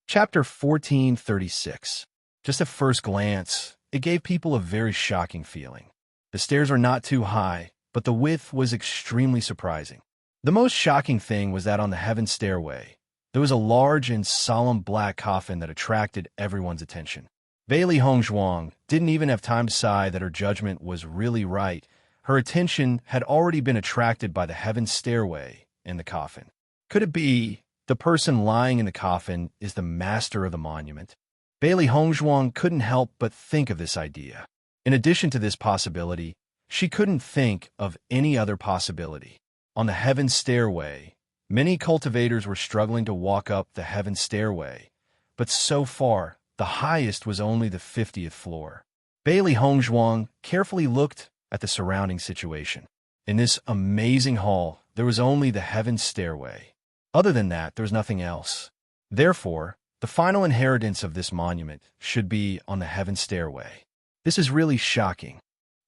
Chapter 1436. Just at first glance, it gave people a very shocking feeling. The stairs were not too high, but the width was extremely surprising. The most shocking thing was that on the heaven stairway, there was a large and solemn black coffin that attracted everyone's attention. Bailey Hongzhuang didn't even have time to sigh that her judgment was really right. Her attention had already been attracted by the heaven stairway and the coffin. Could it be the person lying in the coffin is the master of the monument? Bailey Hongzhuang couldn't help but think of this idea. In addition to this possibility, she couldn't think of any other possibility. On the heaven stairway, many cultivators were struggling to walk up the heaven stairway, but so far, the highest was only the 50th floor. Bailey Hongzhuang carefully looked at the surrounding situation. In this amazing hall, there was only the heaven stairway. Other than that, there was nothing else. Therefore, the final inheritance of this monument should be on the heaven stairway. This is really shocking.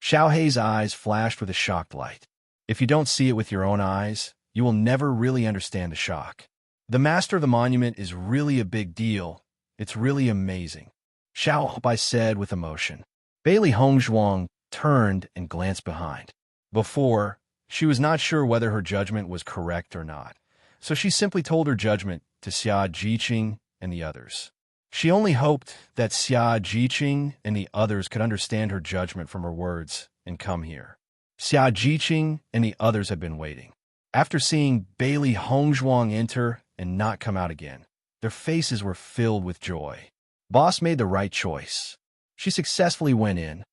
Xiaohei's eyes flashed with a shocked light. If you don't see it with your own eyes, you will never really understand the shock. The master of the monument is really a big deal. It's really amazing, Xiaobai said with emotion. Bailey Hongzhuang turned and glanced behind. Before, she was not sure whether her judgment was correct or not, so she simply told her judgment to Xia Jiqing and the others. She only hoped that Xia Jiqing and the others could understand her judgment from her words and come here. Xia Jiqing and the others had been waiting. After seeing Bailey Hongzhuang enter and not come out again, their faces were filled with joy. Boss made the right choice. She successfully went in.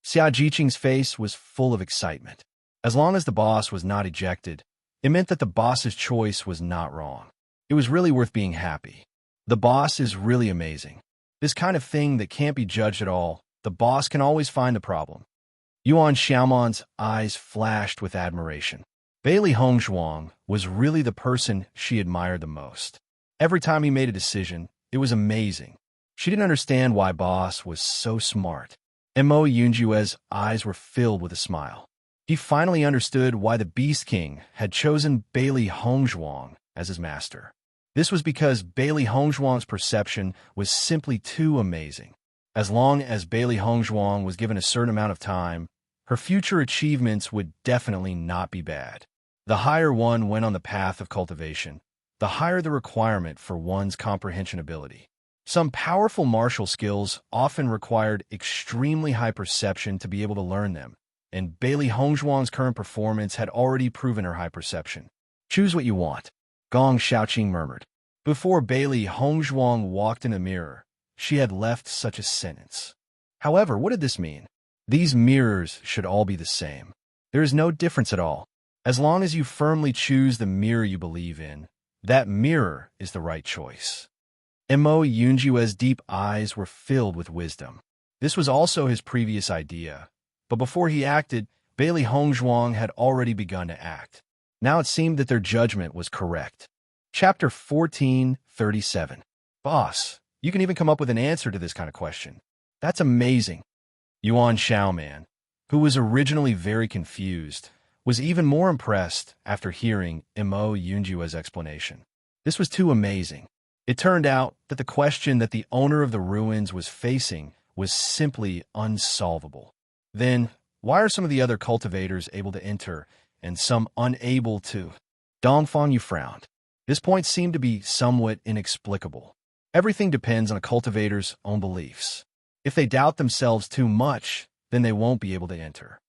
Xia Jiqing's face was full of excitement. As long as the boss was not ejected, it meant that the boss's choice was not wrong. It was really worth being happy. The boss is really amazing. This kind of thing that can't be judged at all, the boss can always find the problem. Yuan Xiaoman's eyes flashed with admiration. Bailey Hongzhuang was really the person she admired the most. Every time he made a decision, it was amazing. She didn't understand why boss was so smart. Mo Yunjue's eyes were filled with a smile. He finally understood why the Beast King had chosen Bailey Hongzhuang as his master. This was because Bailey Hongzhuang's perception was simply too amazing. As long as Bailey Hongzhuang was given a certain amount of time, her future achievements would definitely not be bad. The higher one went on the path of cultivation, the higher the requirement for one's comprehension ability. Some powerful martial skills often required extremely high perception to be able to learn them, and Bailey Hongzhuang's current performance had already proven her high perception. Choose what you want, Gong Xiaoqing murmured. Before Bailey Hongzhuang walked in the mirror, she had left such a sentence. However, what did this mean? These mirrors should all be the same. There is no difference at all. As long as you firmly choose the mirror you believe in, that mirror is the right choice. Mo Yunjue's deep eyes were filled with wisdom. This was also his previous idea, but before he acted, Bailey Hongzhuang had already begun to act. Now it seemed that their judgment was correct. Chapter 1437. Boss, you can even come up with an answer to this kind of question. That's amazing. Yuan Xiaoman, who was originally very confused, was even more impressed after hearing Mo Yunjue's explanation. This was too amazing. It turned out that the question that the owner of the ruins was facing was simply unsolvable. Then, why are some of the other cultivators able to enter and some unable to? Dongfang Yu frowned. This point seemed to be somewhat inexplicable. Everything depends on a cultivator's own beliefs. If they doubt themselves too much, then they won't be able to enter.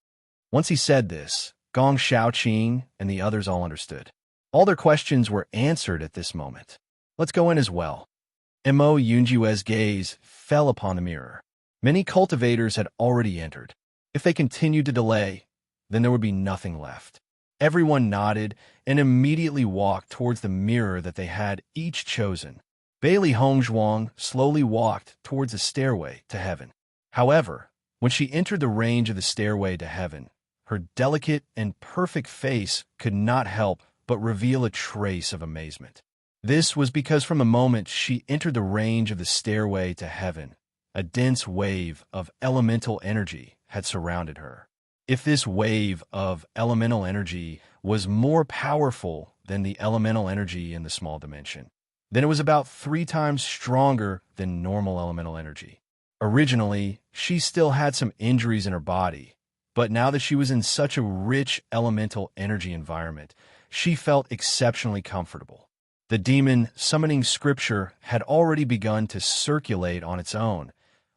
Once he said this, Gong Xiaoqing and the others all understood. All their questions were answered at this moment. Let's go in as well. Mo Yunjue's gaze fell upon the mirror. Many cultivators had already entered. If they continued to delay, then there would be nothing left. Everyone nodded and immediately walked towards the mirror that they had each chosen. Bailey Hongzhuang slowly walked towards the stairway to heaven. However, when she entered the range of the stairway to heaven, her delicate and perfect face could not help but reveal a trace of amazement. This was because from the moment she entered the range of the stairway to heaven, a dense wave of elemental energy had surrounded her. If this wave of elemental energy was more powerful than the elemental energy in the small dimension, then it was about 3 times stronger than normal elemental energy. Originally, she still had some injuries in her body, but now that she was in such a rich elemental energy environment, she felt exceptionally comfortable. The demon summoning scripture had already begun to circulate on its own,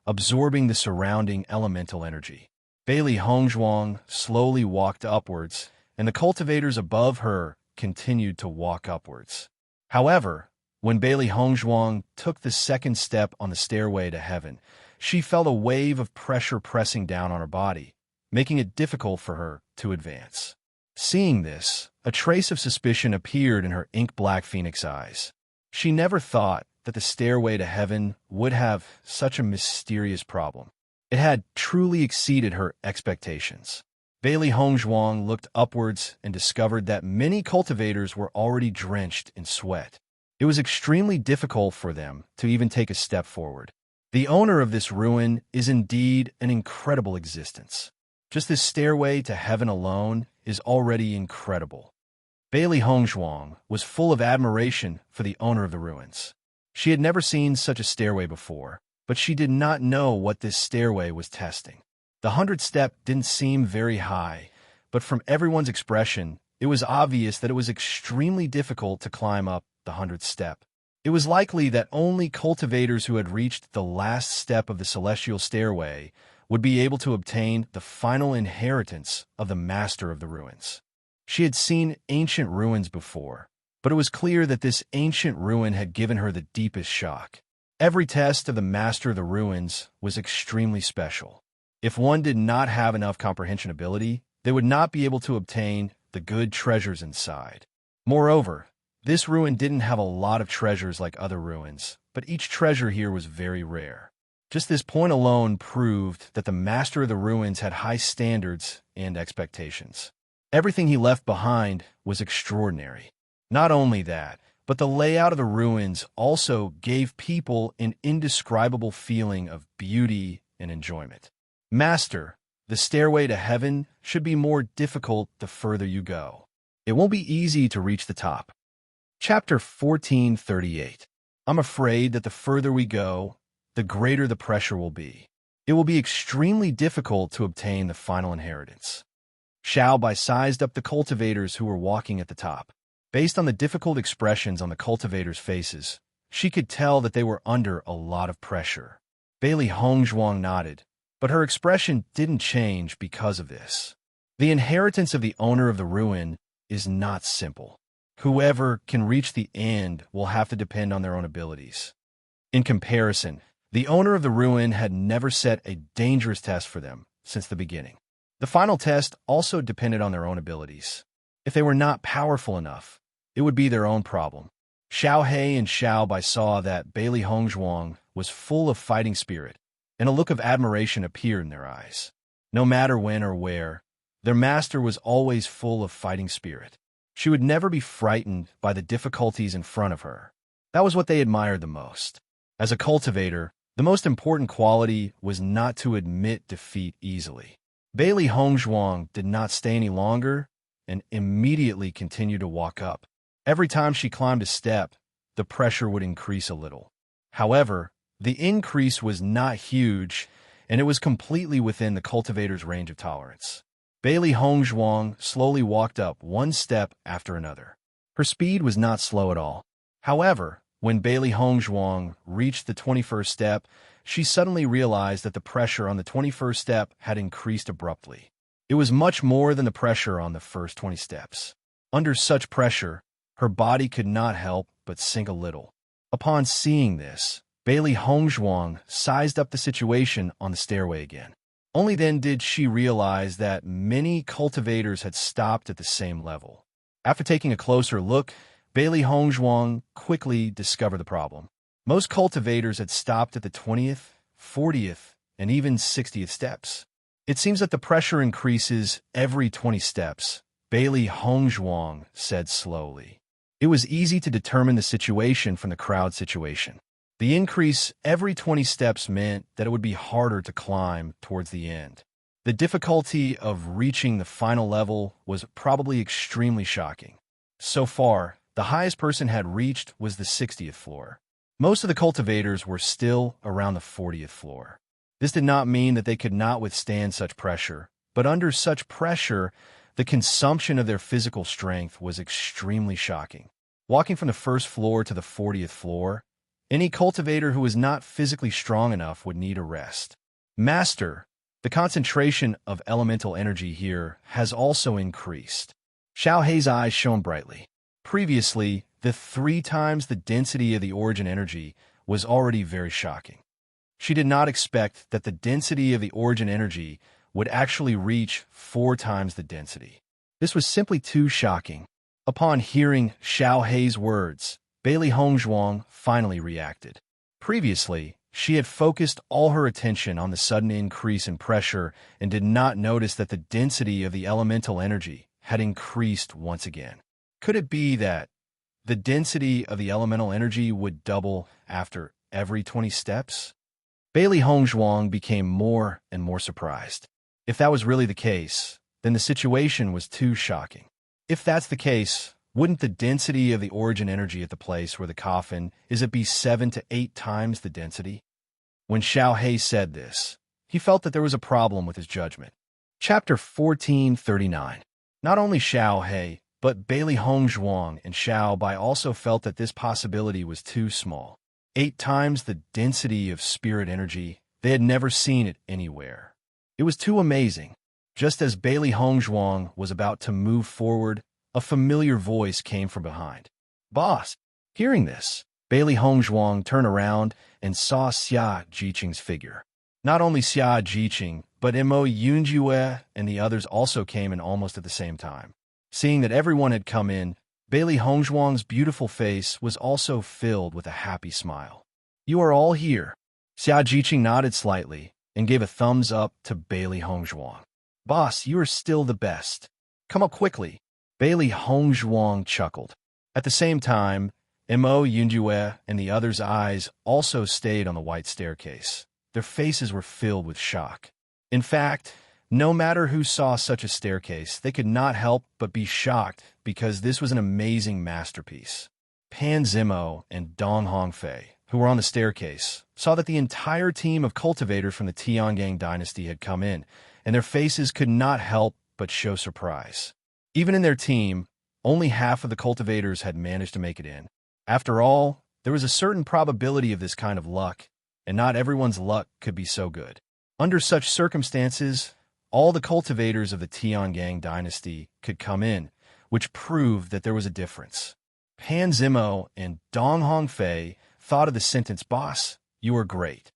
absorbing the surrounding elemental energy. Bailey Hongzhuang slowly walked upwards, and the cultivators above her continued to walk upwards. However, when Bailey Hongzhuang took the second step on the stairway to heaven, she felt a wave of pressure pressing down on her body, making it difficult for her to advance. Seeing this, a trace of suspicion appeared in her ink-black phoenix eyes. She never thought that the stairway to heaven would have such a mysterious problem. It had truly exceeded her expectations. Bailey Hongzhuang looked upwards and discovered that many cultivators were already drenched in sweat. It was extremely difficult for them to even take a step forward. The owner of this ruin is indeed an incredible existence. Just this stairway to heaven alone is already incredible. Bailey Hongzhuang was full of admiration for the owner of the ruins. She had never seen such a stairway before, but she did not know what this stairway was testing. The 100th step didn't seem very high, but from everyone's expression, it was obvious that it was extremely difficult to climb up the 100th step. It was likely that only cultivators who had reached the last step of the celestial stairway would be able to obtain the final inheritance of the master of the ruins. She had seen ancient ruins before, but it was clear that this ancient ruin had given her the deepest shock. Every test of the master of the ruins was extremely special. If one did not have enough comprehension ability, they would not be able to obtain the good treasures inside. Moreover, this ruin didn't have a lot of treasures like other ruins, but each treasure here was very rare. Just this point alone proved that the master of the ruins had high standards and expectations. Everything he left behind was extraordinary. Not only that, but the layout of the ruins also gave people an indescribable feeling of beauty and enjoyment. Master, the stairway to heaven should be more difficult the further you go. It won't be easy to reach the top. Chapter 1438. I'm afraid that the further we go, the greater the pressure will be. It will be extremely difficult to obtain the final inheritance. Xiaobai sized up the cultivators who were walking at the top. Based on the difficult expressions on the cultivators' faces, she could tell that they were under a lot of pressure. Bailey Hongzhuang nodded, but her expression didn't change because of this. The inheritance of the owner of the ruin is not simple. Whoever can reach the end will have to depend on their own abilities. In comparison, the owner of the ruin had never set a dangerous test for them since the beginning. The final test also depended on their own abilities. If they were not powerful enough, it would be their own problem. Xiao He and Xiao Bai saw that Bailey Hongzhuang was full of fighting spirit, and a look of admiration appeared in their eyes. No matter when or where, their master was always full of fighting spirit. She would never be frightened by the difficulties in front of her. That was what they admired the most. As a cultivator, the most important quality was not to admit defeat easily. Bailey Hongzhuang did not stay any longer and immediately continued to walk up. Every time she climbed a step, the pressure would increase a little. However, the increase was not huge, and it was completely within the cultivator's range of tolerance. Bailey Hongzhuang slowly walked up one step after another. Her speed was not slow at all. However, when Bailey Hongzhuang reached the 21st step, she suddenly realized that the pressure on the 21st step had increased abruptly. It was much more than the pressure on the first 20 steps. Under such pressure, her body could not help but sink a little. Upon seeing this, Bailey Hongzhuang sized up the situation on the stairway again. Only then did she realize that many cultivators had stopped at the same level. After taking a closer look, Bailey Hongzhuang quickly discovered the problem. Most cultivators had stopped at the 20th, 40th, and even 60th steps. It seems that the pressure increases every 20 steps, Bailey Hongzhuang said slowly. It was easy to determine the situation from the crowd situation. The increase every 20 steps meant that it would be harder to climb towards the end. The difficulty of reaching the final level was probably extremely shocking. So far, the highest person had reached was the 60th floor. Most of the cultivators were still around the 40th floor. This did not mean that they could not withstand such pressure, but under such pressure, the consumption of their physical strength was extremely shocking. Walking from the first floor to the 40th floor, any cultivator who was not physically strong enough would need a rest. Master, the concentration of elemental energy here has also increased. Xiao Hei's eyes shone brightly. Previously, the 3 times the density of the origin energy was already very shocking. She did not expect that the density of the origin energy would actually reach 4 times the density. This was simply too shocking. Upon hearing Xiao Hei's words, Bailey Hongzhuang finally reacted. Previously, she had focused all her attention on the sudden increase in pressure and did not notice that the density of the elemental energy had increased once again. Could it be that the density of the elemental energy would double after every 20 steps? Bailey Hongzhuang became more and more surprised. If that was really the case, then the situation was too shocking. If that's the case, wouldn't the density of the origin energy at the place where the coffin is be 7 to 8 times the density? When Xiao Hei said this, he felt that there was a problem with his judgment. Chapter 1439. Not only Xiao Hei, but Bailey Hongzhuang and Xiao Bai also felt that this possibility was too small. 8 times the density of spirit energy, they had never seen it anywhere. It was too amazing. Just as Bailey Hongzhuang was about to move forward, a familiar voice came from behind. Boss! Hearing this, Bailey Hongzhuang turned around and saw Xia Jiqing's figure. Not only Xia Jiqing, but Mo Yunjue and the others also came in almost at the same time. Seeing that everyone had come in, Bailey Hongzhuang's beautiful face was also filled with a happy smile. You are all here. Xia Jiqing nodded slightly and gave a thumbs up to Bailey Hongzhuang. Boss, you are still the best. Come up quickly. Bailey Hongzhuang chuckled. At the same time, Mo Yunjue and the others' eyes also stayed on the white staircase. Their faces were filled with shock. In fact, no matter who saw such a staircase, they could not help but be shocked because this was an amazing masterpiece. Pan Zimo and Dong Hongfei, who were on the staircase, saw that the entire team of cultivators from the Tiangang dynasty had come in, and their faces could not help but show surprise. Even in their team, only half of the cultivators had managed to make it in. After all, there was a certain probability of this kind of luck, and not everyone's luck could be so good. Under such circumstances, all the cultivators of the Tiangang dynasty could come in, which proved that there was a difference. Pan Zimo and Dong Hongfei thought of the sentence, Boss, you are great.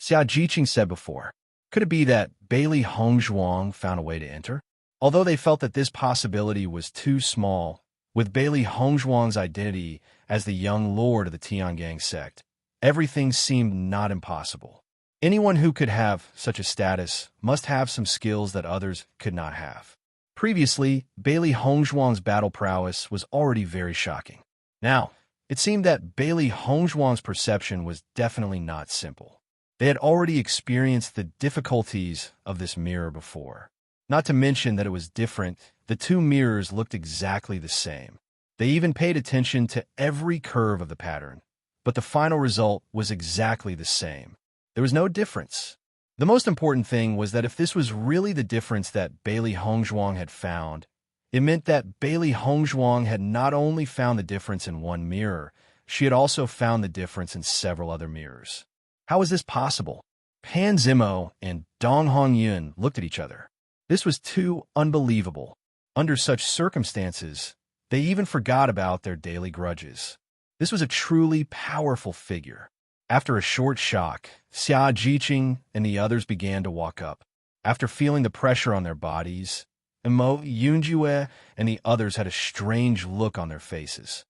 Xia Jiqing said before. Could it be that Bailey Hongzhuang found a way to enter? Although they felt that this possibility was too small, with Bailey Hongzhuang's identity as the young lord of the Tiangang sect, everything seemed not impossible. Anyone who could have such a status must have some skills that others could not have. Previously, Bailey Hongzhuang's battle prowess was already very shocking. Now, it seemed that Bailey Hongzhuang's perception was definitely not simple. They had already experienced the difficulties of this mirror before. Not to mention that it was different, the two mirrors looked exactly the same. They even paid attention to every curve of the pattern, but the final result was exactly the same. There was no difference. The most important thing was that if this was really the difference that Bailey Hongzhuang had found, it meant that Bailey Hongzhuang had not only found the difference in one mirror, she had also found the difference in several other mirrors. How was this possible? Pan Zimo and Dong Hongyun looked at each other. This was too unbelievable. Under such circumstances, they even forgot about their daily grudges. This was a truly powerful figure. After a short shock, Xia Jiqing and the others began to walk up. After feeling the pressure on their bodies, Mo Yunjue and the others had a strange look on their faces.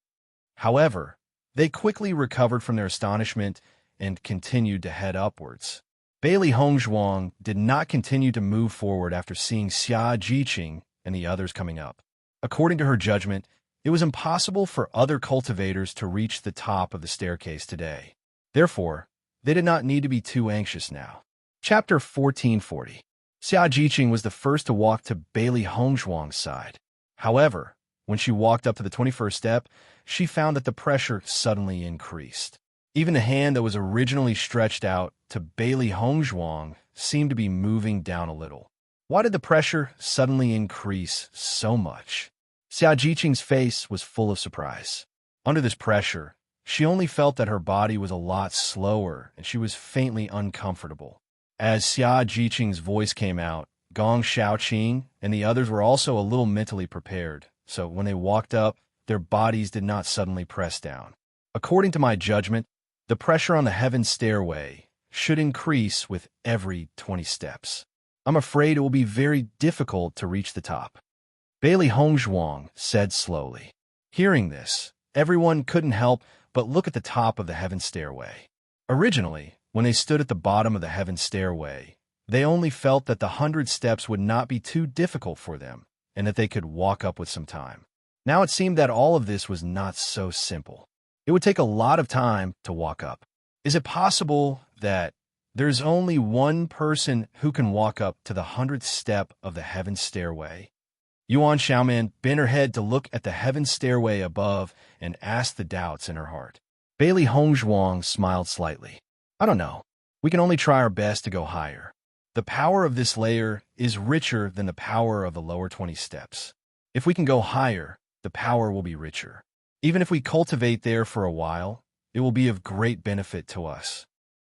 However, they quickly recovered from their astonishment and continued to head upwards. Bailey Hongzhuang did not continue to move forward after seeing Xia Jiqing and the others coming up. According to her judgment, it was impossible for other cultivators to reach the top of the staircase today. Therefore, they did not need to be too anxious now. Chapter 1440. Xia Jiqing was the first to walk to Bailey Hongzhuang's side. However, when she walked up to the 21st step, she found that the pressure suddenly increased. Even the hand that was originally stretched out to Bailey Hongzhuang seemed to be moving down a little. Why did the pressure suddenly increase so much? Xia Jiqing's face was full of surprise. Under this pressure, she only felt that her body was a lot slower and she was faintly uncomfortable. As Xia Jiqing's voice came out, Gong Shaoqing and the others were also a little mentally prepared, so when they walked up, their bodies did not suddenly press down. According to my judgment, the pressure on the heaven stairway should increase with every 20 steps. I'm afraid it will be very difficult to reach the top. Bailey Hongzhuang said slowly. Hearing this, everyone couldn't help but look at the top of the heaven stairway. Originally, when they stood at the bottom of the heaven stairway, they only felt that the 100 steps would not be too difficult for them and that they could walk up with some time. Now it seemed that all of this was not so simple. It would take a lot of time to walk up. Is it possible that there's only one person who can walk up to the 100th step of the heaven stairway? Yuan Xiaoman bent her head to look at the heaven stairway above and asked the doubts in her heart. Bailey Hongzhuang smiled slightly. I don't know. We can only try our best to go higher. The power of this layer is richer than the power of the lower 20 steps. If we can go higher, the power will be richer. Even if we cultivate there for a while, it will be of great benefit to us.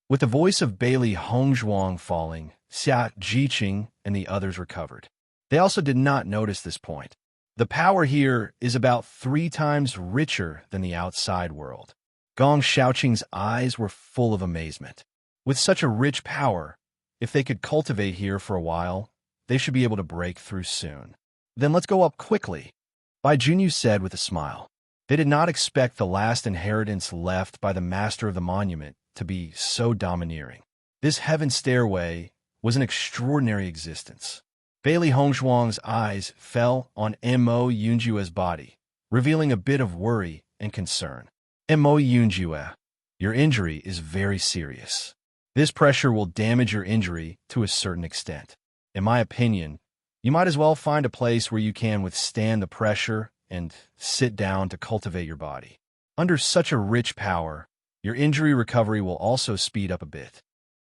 With the voice of Bailey Hongzhuang falling, Xia Jiqing and the others recovered. They also did not notice this point. The power here is about 3 times richer than the outside world. Gong Shaoqing's eyes were full of amazement. With such a rich power, if they could cultivate here for a while, they should be able to break through soon. Then let's go up quickly, Bai Junyu said with a smile. They did not expect the last inheritance left by the master of the monument to be so domineering. This heaven stairway was an extraordinary existence. Bailey Hongzhuang's eyes fell on Mo Yunjue's body, revealing a bit of worry and concern. Mo Yunjue, your injury is very serious. This pressure will damage your injury to a certain extent. In my opinion, you might as well find a place where you can withstand the pressure and sit down to cultivate your body. Under such a rich power, your injury recovery will also speed up a bit.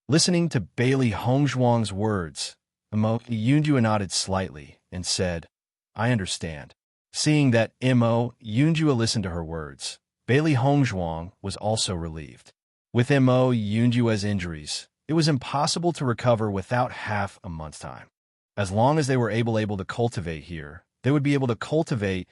Listening to Bailey Hongzhuang's words, Mo Yunjue nodded slightly and said, I understand. Seeing that Mo Yunjue listened to her words, Bailey Hongzhuang was also relieved. With Mo Yunjue's injuries, it was impossible to recover without half a month's time. As long as they were able to cultivate here, they would be able to cultivate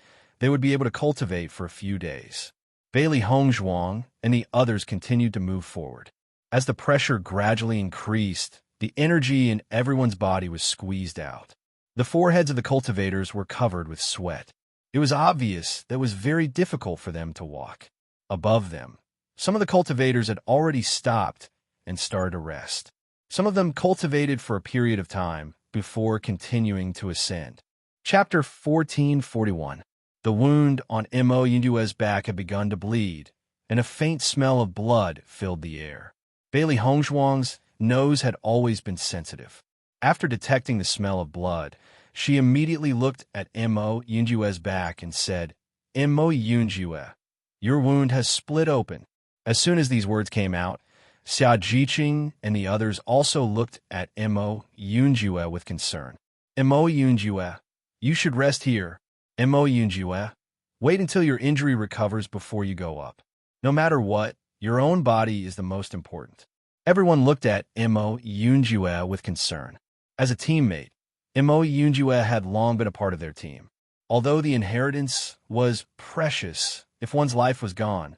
for a few days. Bailey Hongzhuang and the others continued to move forward. As the pressure gradually increased, the energy in everyone's body was squeezed out. The foreheads of the cultivators were covered with sweat. It was obvious that it was very difficult for them to walk. Above them, some of the cultivators had already stopped and started to rest. Some of them cultivated for a period of time before continuing to ascend. Chapter 1441. The wound on Mo Yunjue's back had begun to bleed, and a faint smell of blood filled the air. Bailey Hongzhuang's nose had always been sensitive. After detecting the smell of blood, she immediately looked at Mo Yunjue's back and said, "Mo Yunjue, your wound has split open." As soon as these words came out, Xia Jiqing and the others also looked at Mo Yunjue with concern. "Mo Yunjue, you should rest here. Mo Yunjue, wait until your injury recovers before you go up. No matter what, your own body is the most important." Everyone looked at Mo Yunjue with concern. As a teammate, Mo Yunjue had long been a part of their team. Although the inheritance was precious, if one's life was gone,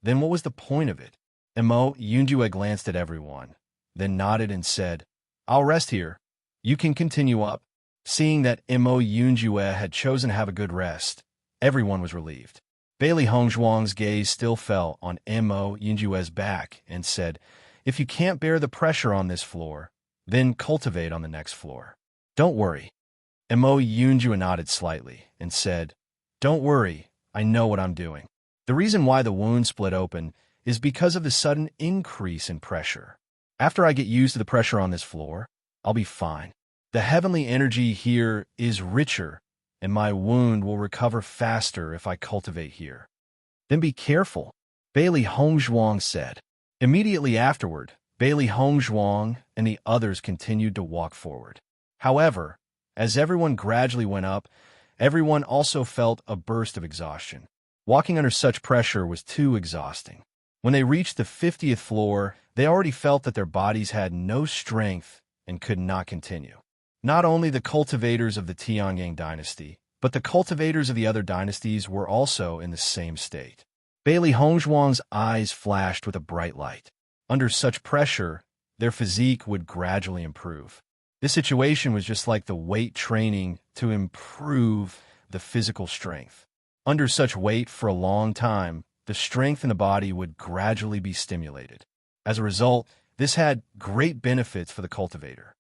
then what was the point of it? Mo Yunjue glanced at everyone, then nodded and said, "I'll rest here. You can continue up." Seeing that Mo Yunjue had chosen to have a good rest, everyone was relieved. Bailey Hongzhuang's gaze still fell on Mo Yunjue's back and said, "If you can't bear the pressure on this floor, then cultivate on the next floor. Don't worry." Mo Yunjue nodded slightly and said, "Don't worry, I know what I'm doing. The reason why the wound split open is because of the sudden increase in pressure. After I get used to the pressure on this floor, I'll be fine. The heavenly energy here is richer, and my wound will recover faster if I cultivate here." "Then be careful," Bailey Hongzhuang said. Immediately afterward, Bailey Hongzhuang and the others continued to walk forward. However, as everyone gradually went up, everyone also felt a burst of exhaustion. Walking under such pressure was too exhausting. When they reached the 50th floor, they already felt that their bodies had no strength and could not continue. Not only the cultivators of the Tianyang dynasty, but the cultivators of the other dynasties were also in the same state. Bailey Hongzhuang's eyes flashed with a bright light. Under such pressure, their physique would gradually improve. This situation was just like the weight training to improve the physical strength. Under such weight for a long time, the strength in the body would gradually be stimulated. As a result, this had great benefits for the cultivator.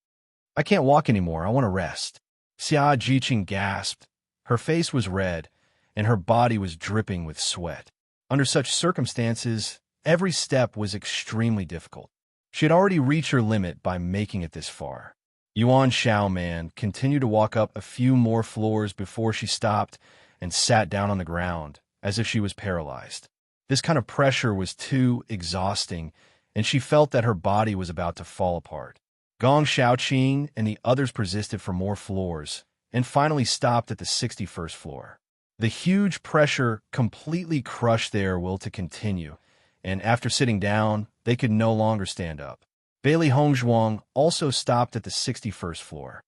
"I can't walk anymore. I want to rest." Xia Jiqing gasped. Her face was red, and her body was dripping with sweat. Under such circumstances, every step was extremely difficult. She had already reached her limit by making it this far. Yuan Xiaoman continued to walk up a few more floors before she stopped and sat down on the ground, as if she was paralyzed. This kind of pressure was too exhausting, and she felt that her body was about to fall apart. Gong Xiaoqing and the others persisted for more floors, and finally stopped at the 61st floor. The huge pressure completely crushed their will to continue, and after sitting down, they could no longer stand up. Bailey Hongzhuang also stopped at the 61st floor.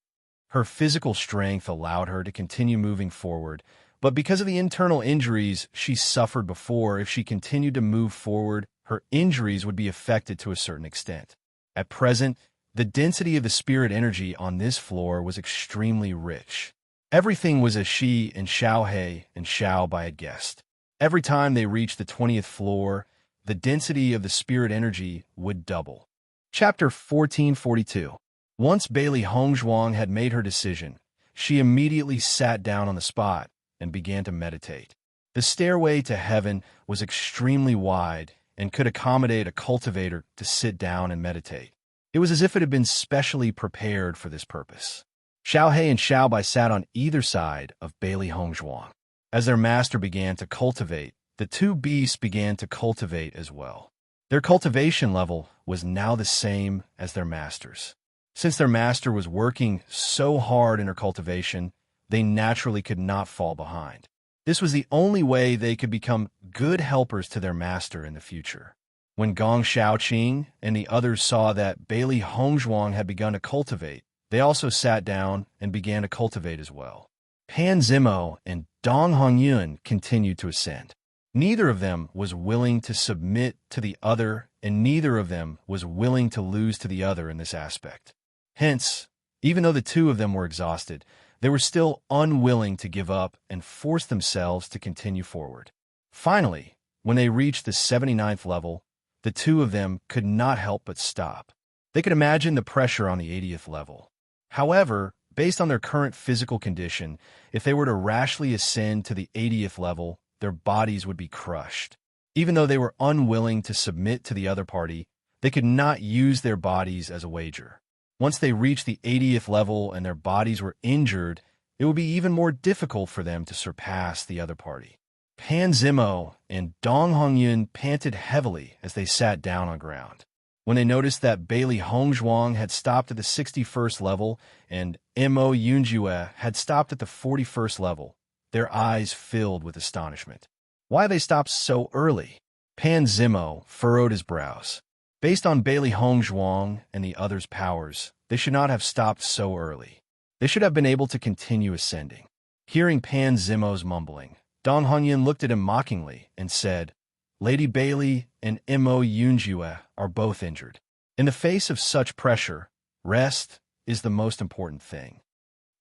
Her physical strength allowed her to continue moving forward, but because of the internal injuries she suffered before, if she continued to move forward, her injuries would be affected to a certain extent. At present, the density of the spirit energy on this floor was extremely rich. Everything was as she and Xiaohe and Xiaobai had guessed. Every time they reached the 20th floor, the density of the spirit energy would double. Chapter 1442. Once Bailey Hongzhuang had made her decision, she immediately sat down on the spot and began to meditate. The stairway to heaven was extremely wide and could accommodate a cultivator to sit down and meditate. It was as if it had been specially prepared for this purpose. Xiaohe and Xiaobai sat on either side of Bailey Hongzhuang. As their master began to cultivate, the two beasts began to cultivate as well. Their cultivation level was now the same as their master's. Since their master was working so hard in her cultivation, they naturally could not fall behind. This was the only way they could become good helpers to their master in the future. When Gong Xiaoqing and the others saw that Bailey Hongzhuang had begun to cultivate, they also sat down and began to cultivate as well. Pan Zimo and Dong Hongyun continued to ascend. Neither of them was willing to submit to the other, and neither of them was willing to lose to the other in this aspect. Hence, even though the two of them were exhausted, they were still unwilling to give up and force themselves to continue forward. Finally, when they reached the 79th level, the two of them could not help but stop. They could imagine the pressure on the 80th level. However, based on their current physical condition, if they were to rashly ascend to the 80th level, their bodies would be crushed. Even though they were unwilling to submit to the other party, they could not use their bodies as a wager. Once they reached the 80th level and their bodies were injured, it would be even more difficult for them to surpass the other party. Pan Zimo and Dong Hongyun panted heavily as they sat down on ground. When they noticed that Bailey Hongzhuang had stopped at the 61st level and Mo Yunjue had stopped at the 41st level, their eyes filled with astonishment. Why they stopped so early? Pan Zimo furrowed his brows. Based on Bailey Hongzhuang and the others' powers, they should not have stopped so early. They should have been able to continue ascending. Hearing Pan Zimo's mumbling, Dong Hongyun looked at him mockingly and said, Lady Bailey and Mo Yunjue are both injured. In the face of such pressure, rest is the most important thing.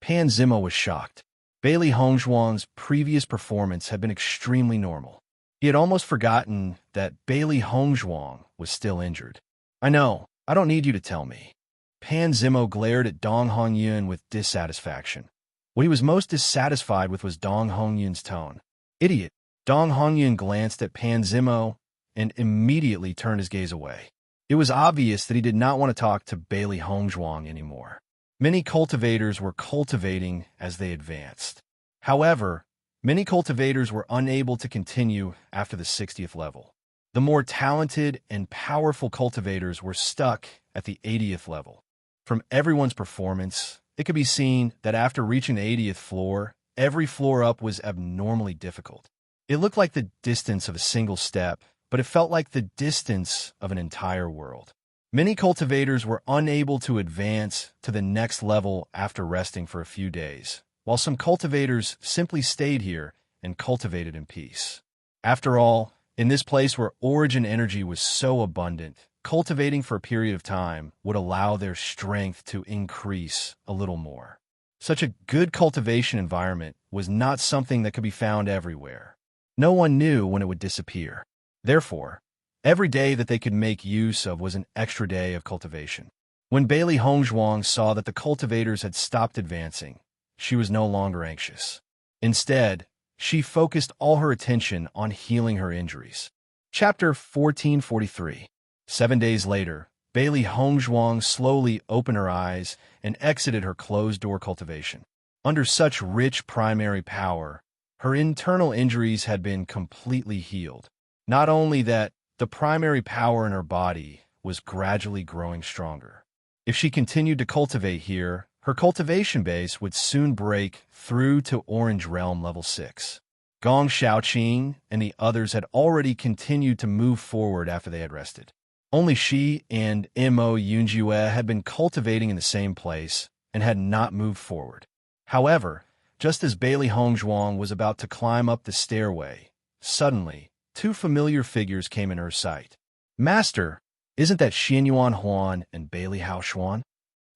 Pan Zimo was shocked. Bailey Hongzhuang's previous performance had been extremely normal. He had almost forgotten that Bailey Hongzhuang was still injured. I know, I don't need you to tell me. Pan Zimo glared at Dong Hongyun with dissatisfaction. What he was most dissatisfied with was Dong Hongyun's tone. Idiot. Dong Hongyun glanced at Pan Zimo and immediately turned his gaze away. It was obvious that he did not want to talk to Bailey Hongzhuang anymore. Many cultivators were cultivating as they advanced. However, many cultivators were unable to continue after the 60th level. The more talented and powerful cultivators were stuck at the 80th level. From everyone's performance, it could be seen that after reaching the 80th floor, every floor up was abnormally difficult. It looked like the distance of a single step, but it felt like the distance of an entire world. Many cultivators were unable to advance to the next level after resting for a few days, while some cultivators simply stayed here and cultivated in peace. After all, in this place where origin energy was so abundant, cultivating for a period of time would allow their strength to increase a little more. Such a good cultivation environment was not something that could be found everywhere. No one knew when it would disappear. Therefore, every day that they could make use of was an extra day of cultivation. When Bailey Hongzhuang saw that the cultivators had stopped advancing, she was no longer anxious. Instead, she focused all her attention on healing her injuries. Chapter 1443. 7 days later, Bailey Hongzhuang slowly opened her eyes and exited her closed-door cultivation. Under such rich primary power, her internal injuries had been completely healed. Not only that, the primary power in her body was gradually growing stronger. If she continued to cultivate here, her cultivation base would soon break through to Orange Realm Level 6. Gong Shaoqing and the others had already continued to move forward after they had rested. Only she and Mo Yunjue had been cultivating in the same place and had not moved forward. However, just as Bailey Hongzhuang was about to climb up the stairway, suddenly, two familiar figures came in her sight. Master, isn't that Xianyuan Huan and Bailey Haoshuan?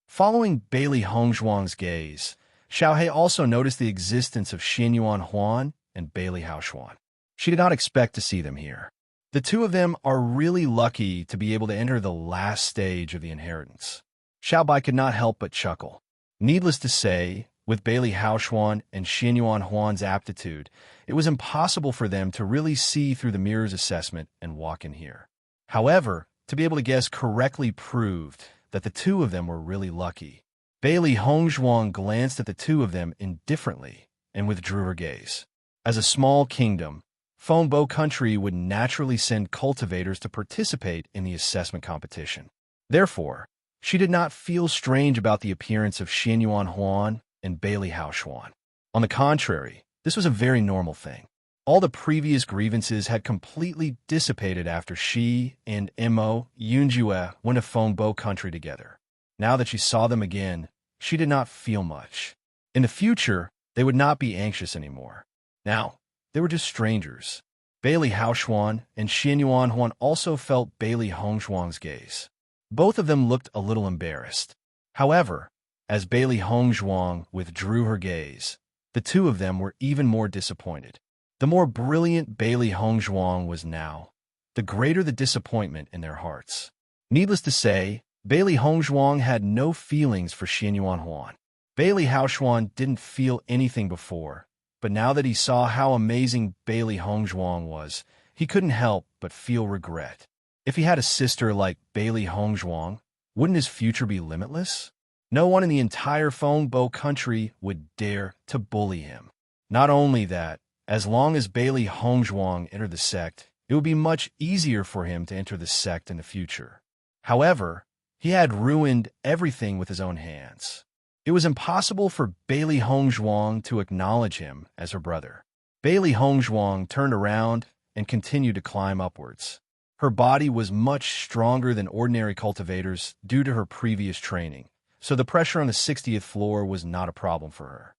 Following Bailey Hongzhuang's gaze, Xiaohe also noticed the existence of Xianyuan Huan and Bailey Haoshuan. She did not expect to see them here. The two of them are really lucky to be able to enter the last stage of the inheritance. Xiaobai could not help but chuckle. Needless to say, with Bailey Haoshuan and Xianyuan Huan's aptitude, it was impossible for them to really see through the mirror's assessment and walk in here. However, to be able to guess correctly proved that the two of them were really lucky. Bailey Hongzhuang glanced at the two of them indifferently and withdrew her gaze. As a small kingdom, Fengbo country would naturally send cultivators to participate in the assessment competition. Therefore, she did not feel strange about the appearance of Xianyuan Huan and Bailey Haoshuan. On the contrary, this was a very normal thing. All the previous grievances had completely dissipated after she and Mo Yunjue went to Fengbo country together. Now that she saw them again, she did not feel much. In the future, they would not be anxious anymore. Now, they were just strangers. Bailey Haoshuan and Xianyuan Huan also felt Bailey Hongzhuang's gaze. Both of them looked a little embarrassed. However, as Bailey Hongzhuang withdrew her gaze, the two of them were even more disappointed. The more brilliant Bailey Hongzhuang was now, the greater the disappointment in their hearts. Needless to say, Bailey Hongzhuang had no feelings for Xianyuan Huan. Bailey Haoshuan didn't feel anything before, but now that he saw how amazing Bailey Hongzhuang was, he couldn't help but feel regret. If he had a sister like Bailey Hongzhuang, wouldn't his future be limitless? No one in the entire Fengbo country would dare to bully him. Not only that, as long as Bailey Hongzhuang entered the sect, it would be much easier for him to enter the sect in the future. However, he had ruined everything with his own hands. It was impossible for Bailey Hongzhuang to acknowledge him as her brother. Bailey Hongzhuang turned around and continued to climb upwards. Her body was much stronger than ordinary cultivators due to her previous training, so the pressure on the 60th floor was not a problem for her.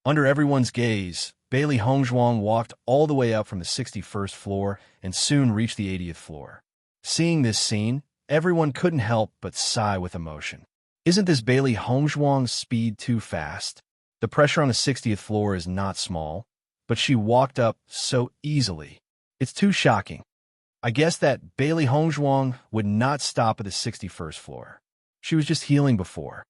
Under everyone's gaze, Bailey Hongzhuang walked all the way up from the 61st floor and soon reached the 80th floor. Seeing this scene, everyone couldn't help but sigh with emotion. Isn't this Bailey Hongzhuang's speed too fast? The pressure on the 60th floor is not small, but she walked up so easily. It's too shocking. I guess that Bailey Hongzhuang would not stop at the 61st floor. She was just healing before.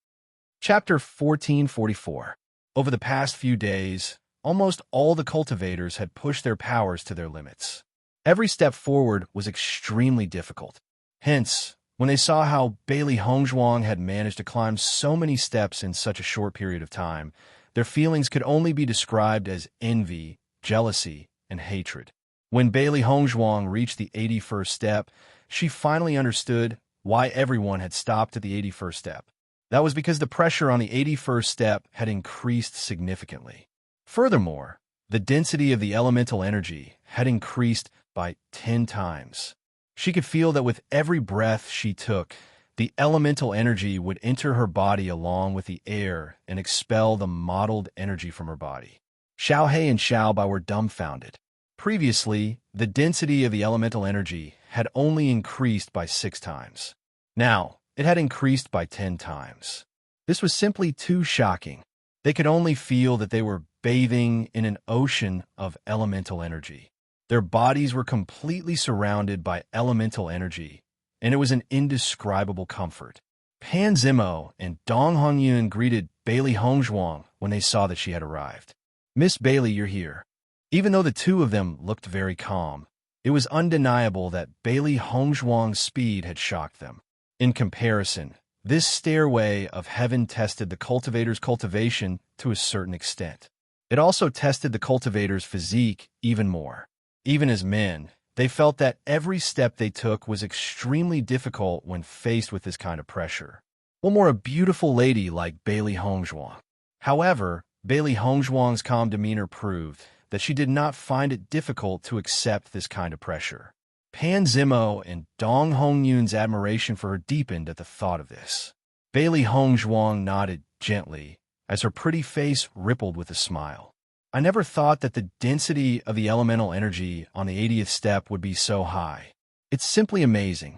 Chapter 1444. Over the past few days, almost all the cultivators had pushed their powers to their limits. Every step forward was extremely difficult. Hence, when they saw how Bailey Hongzhuang had managed to climb so many steps in such a short period of time, their feelings could only be described as envy, jealousy, and hatred. When Bailey Hongzhuang reached the 81st step, she finally understood why everyone had stopped at the 81st step. That was because the pressure on the 81st step had increased significantly. Furthermore, the density of the elemental energy had increased by 10 times. She could feel that with every breath she took, the elemental energy would enter her body along with the air and expel the mottled energy from her body. Xiao He and Xiao Bai were dumbfounded. Previously, the density of the elemental energy had only increased by 6 times. Now, it had increased by 10 times. This was simply too shocking. They could only feel that they were bathing in an ocean of elemental energy. Their bodies were completely surrounded by elemental energy, and it was an indescribable comfort. Pan Zimo and Dong Hongyun greeted Bailey Hongzhuang when they saw that she had arrived. "Miss Bailey, you're here." Even though the two of them looked very calm, it was undeniable that Bailey Hongzhuang's speed had shocked them. In comparison, this stairway of heaven tested the cultivator's cultivation to a certain extent. It also tested the cultivator's physique even more. Even as men, they felt that every step they took was extremely difficult when faced with this kind of pressure. What more a beautiful lady like Bailey Hongzhuang? However, Bailey Hongzhuang's calm demeanor proved that she did not find it difficult to accept this kind of pressure. Pan Zimo and Dong Hongyun's admiration for her deepened at the thought of this. Bailey Hongzhuang nodded gently as her pretty face rippled with a smile. "I never thought that the density of the elemental energy on the 80th step would be so high. It's simply amazing."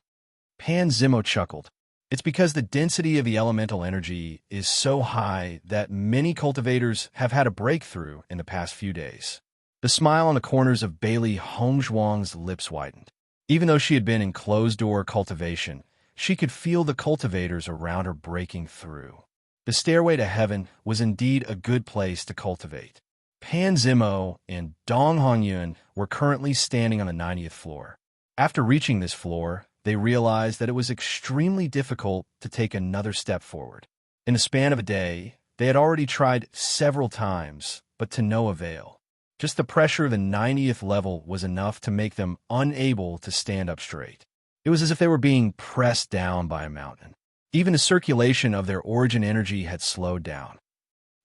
Pan Zimo chuckled. "It's because the density of the elemental energy is so high that many cultivators have had a breakthrough in the past few days." The smile on the corners of Bailey Hongzhuang's lips widened. Even though she had been in closed-door cultivation, she could feel the cultivators around her breaking through. The stairway to heaven was indeed a good place to cultivate. Pan Zimo and Dong Hongyun were currently standing on the 90th floor. After reaching this floor, they realized that it was extremely difficult to take another step forward. In the span of a day, they had already tried several times, but to no avail. Just the pressure of the 90th level was enough to make them unable to stand up straight. It was as if they were being pressed down by a mountain. Even the circulation of their origin energy had slowed down.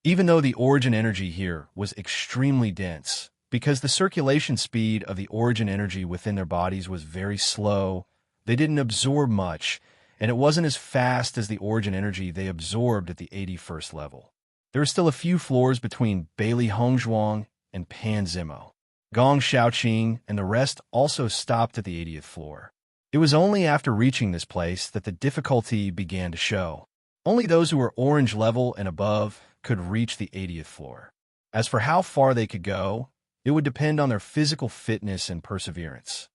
Even though the origin energy here was extremely dense, because the circulation speed of the origin energy within their bodies was very slow, they didn't absorb much, and it wasn't as fast as the origin energy they absorbed at the 81st level. There were still a few floors between Bailey Hongzhuang and Pan Zimo. Gong Xiaoqing and the rest also stopped at the 80th floor. It was only after reaching this place that the difficulty began to show. Only those who were orange level and above could reach the 80th floor. As for how far they could go, it would depend on their physical fitness and perseverance.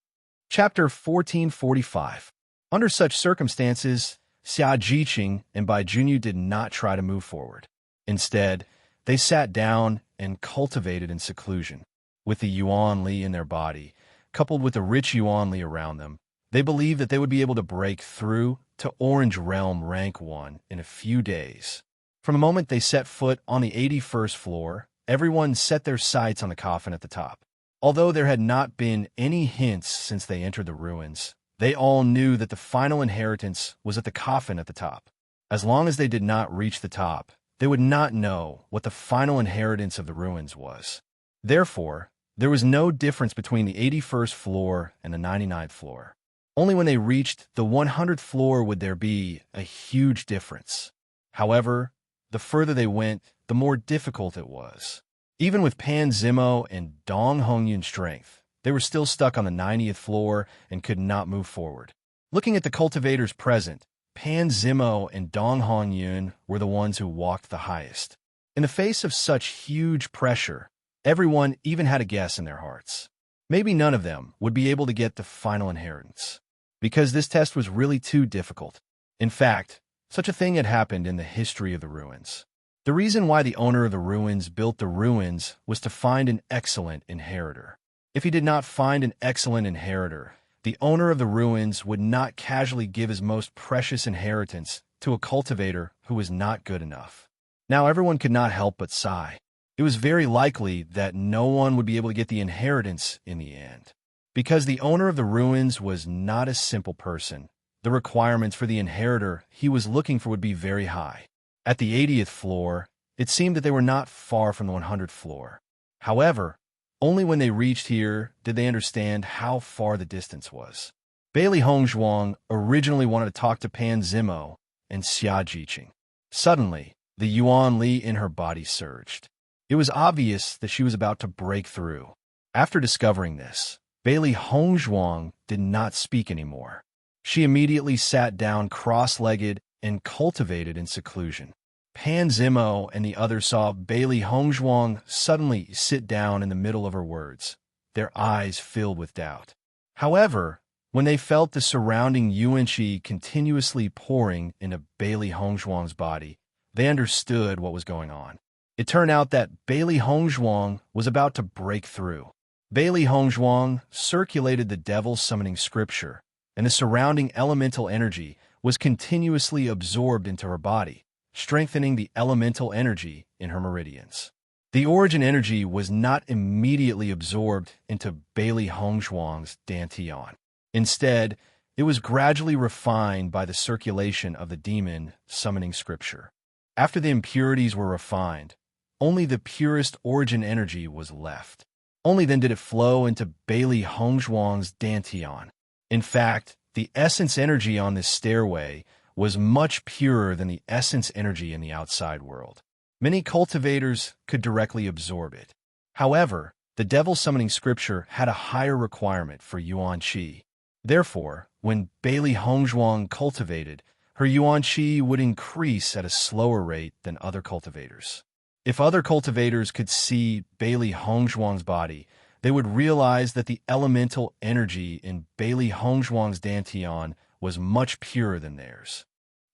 Chapter 1445. Under such circumstances, Xia Jiqing and Bai Junyu did not try to move forward. Instead, they sat down and cultivated in seclusion. With the Yuan Li in their body, coupled with the rich Yuan Li around them, they believed that they would be able to break through to Orange Realm Rank 1 in a few days. From the moment they set foot on the 81st floor, everyone set their sights on the coffin at the top. Although there had not been any hints since they entered the ruins, they all knew that the final inheritance was at the coffin at the top. As long as they did not reach the top, they would not know what the final inheritance of the ruins was. Therefore, there was no difference between the 81st floor and the 99th floor. Only when they reached the 100th floor would there be a huge difference. However, the further they went, the more difficult it was. Even with Pan Zimo and Dong Hongyun's strength, they were still stuck on the 90th floor and could not move forward. Looking at the cultivators present, Pan Zimo and Dong Hongyun were the ones who walked the highest. In the face of such huge pressure, everyone even had a guess in their hearts. Maybe none of them would be able to get the final inheritance, because this test was really too difficult. In fact, such a thing had happened in the history of the ruins. The reason why the owner of the ruins built the ruins was to find an excellent inheritor. If he did not find an excellent inheritor, the owner of the ruins would not casually give his most precious inheritance to a cultivator who was not good enough. Now everyone could not help but sigh. It was very likely that no one would be able to get the inheritance in the end. Because the owner of the ruins was not a simple person, the requirements for the inheritor he was looking for would be very high. At the 80th floor, it seemed that they were not far from the 100th floor. However, only when they reached here did they understand how far the distance was. Bailey Hongzhuang originally wanted to talk to Pan Zimo and Xia Jiqing. Suddenly, the Yuan Li in her body surged. It was obvious that she was about to break through. After discovering this, Bailey Hongzhuang did not speak anymore. She immediately sat down cross-legged and cultivated in seclusion. Pan Zimo and the others saw Bailey Hongzhuang suddenly sit down in the middle of her words, their eyes filled with doubt. However, when they felt the surrounding yuan-qi continuously pouring into Bailey Hongzhuang's body, they understood what was going on. It turned out that Bailey Hongzhuang was about to break through. Bailey Hongzhuang circulated the devil summoning scripture, and the surrounding elemental energy was continuously absorbed into her body, strengthening the elemental energy in her meridians. The origin energy was not immediately absorbed into Bailey Hongzhuang's dantian. Instead, it was gradually refined by the circulation of the demon summoning scripture. After the impurities were refined, only the purest origin energy was left. Only then did it flow into Bailey Hongzhuang's dantian. In fact, the essence energy on this stairway was much purer than the essence energy in the outside world. Many cultivators could directly absorb it. However, the devil summoning scripture had a higher requirement for yuan qi. Therefore, when Bailey Hongzhuang cultivated, her yuan qi would increase at a slower rate than other cultivators. If other cultivators could see Bailey Hongzhuang's body, they would realize that the elemental energy in Bailey Hongzhuang's dantian was much purer than theirs.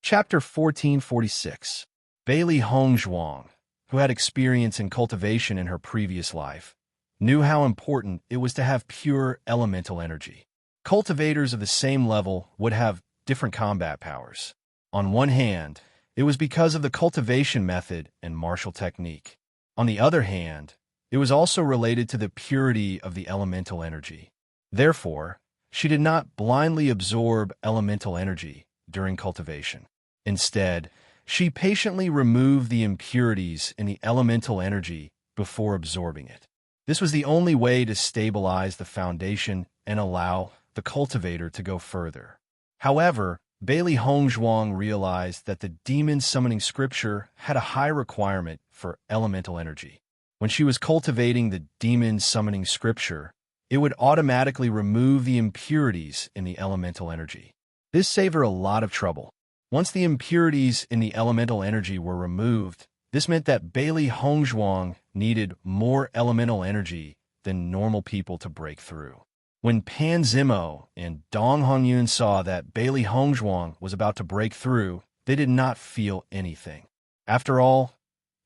Chapter 1446. Bailey Hongzhuang, who had experience in cultivation in her previous life, knew how important it was to have pure elemental energy. Cultivators of the same level would have different combat powers. On one hand, it was because of the cultivation method and martial technique. On the other hand, it was also related to the purity of the elemental energy. Therefore, she did not blindly absorb elemental energy during cultivation. Instead, she patiently removed the impurities in the elemental energy before absorbing it. This was the only way to stabilize the foundation and allow the cultivator to go further. However, Bailey Hongzhuang realized that the demon summoning scripture had a high requirement for elemental energy. When she was cultivating the demon summoning scripture, it would automatically remove the impurities in the elemental energy. This saved her a lot of trouble. Once the impurities in the elemental energy were removed, this meant that Bailey Hongzhuang needed more elemental energy than normal people to break through. When Pan Zimo and Dong Hongyun saw that Bailey Hongzhuang was about to break through, they did not feel anything. After all,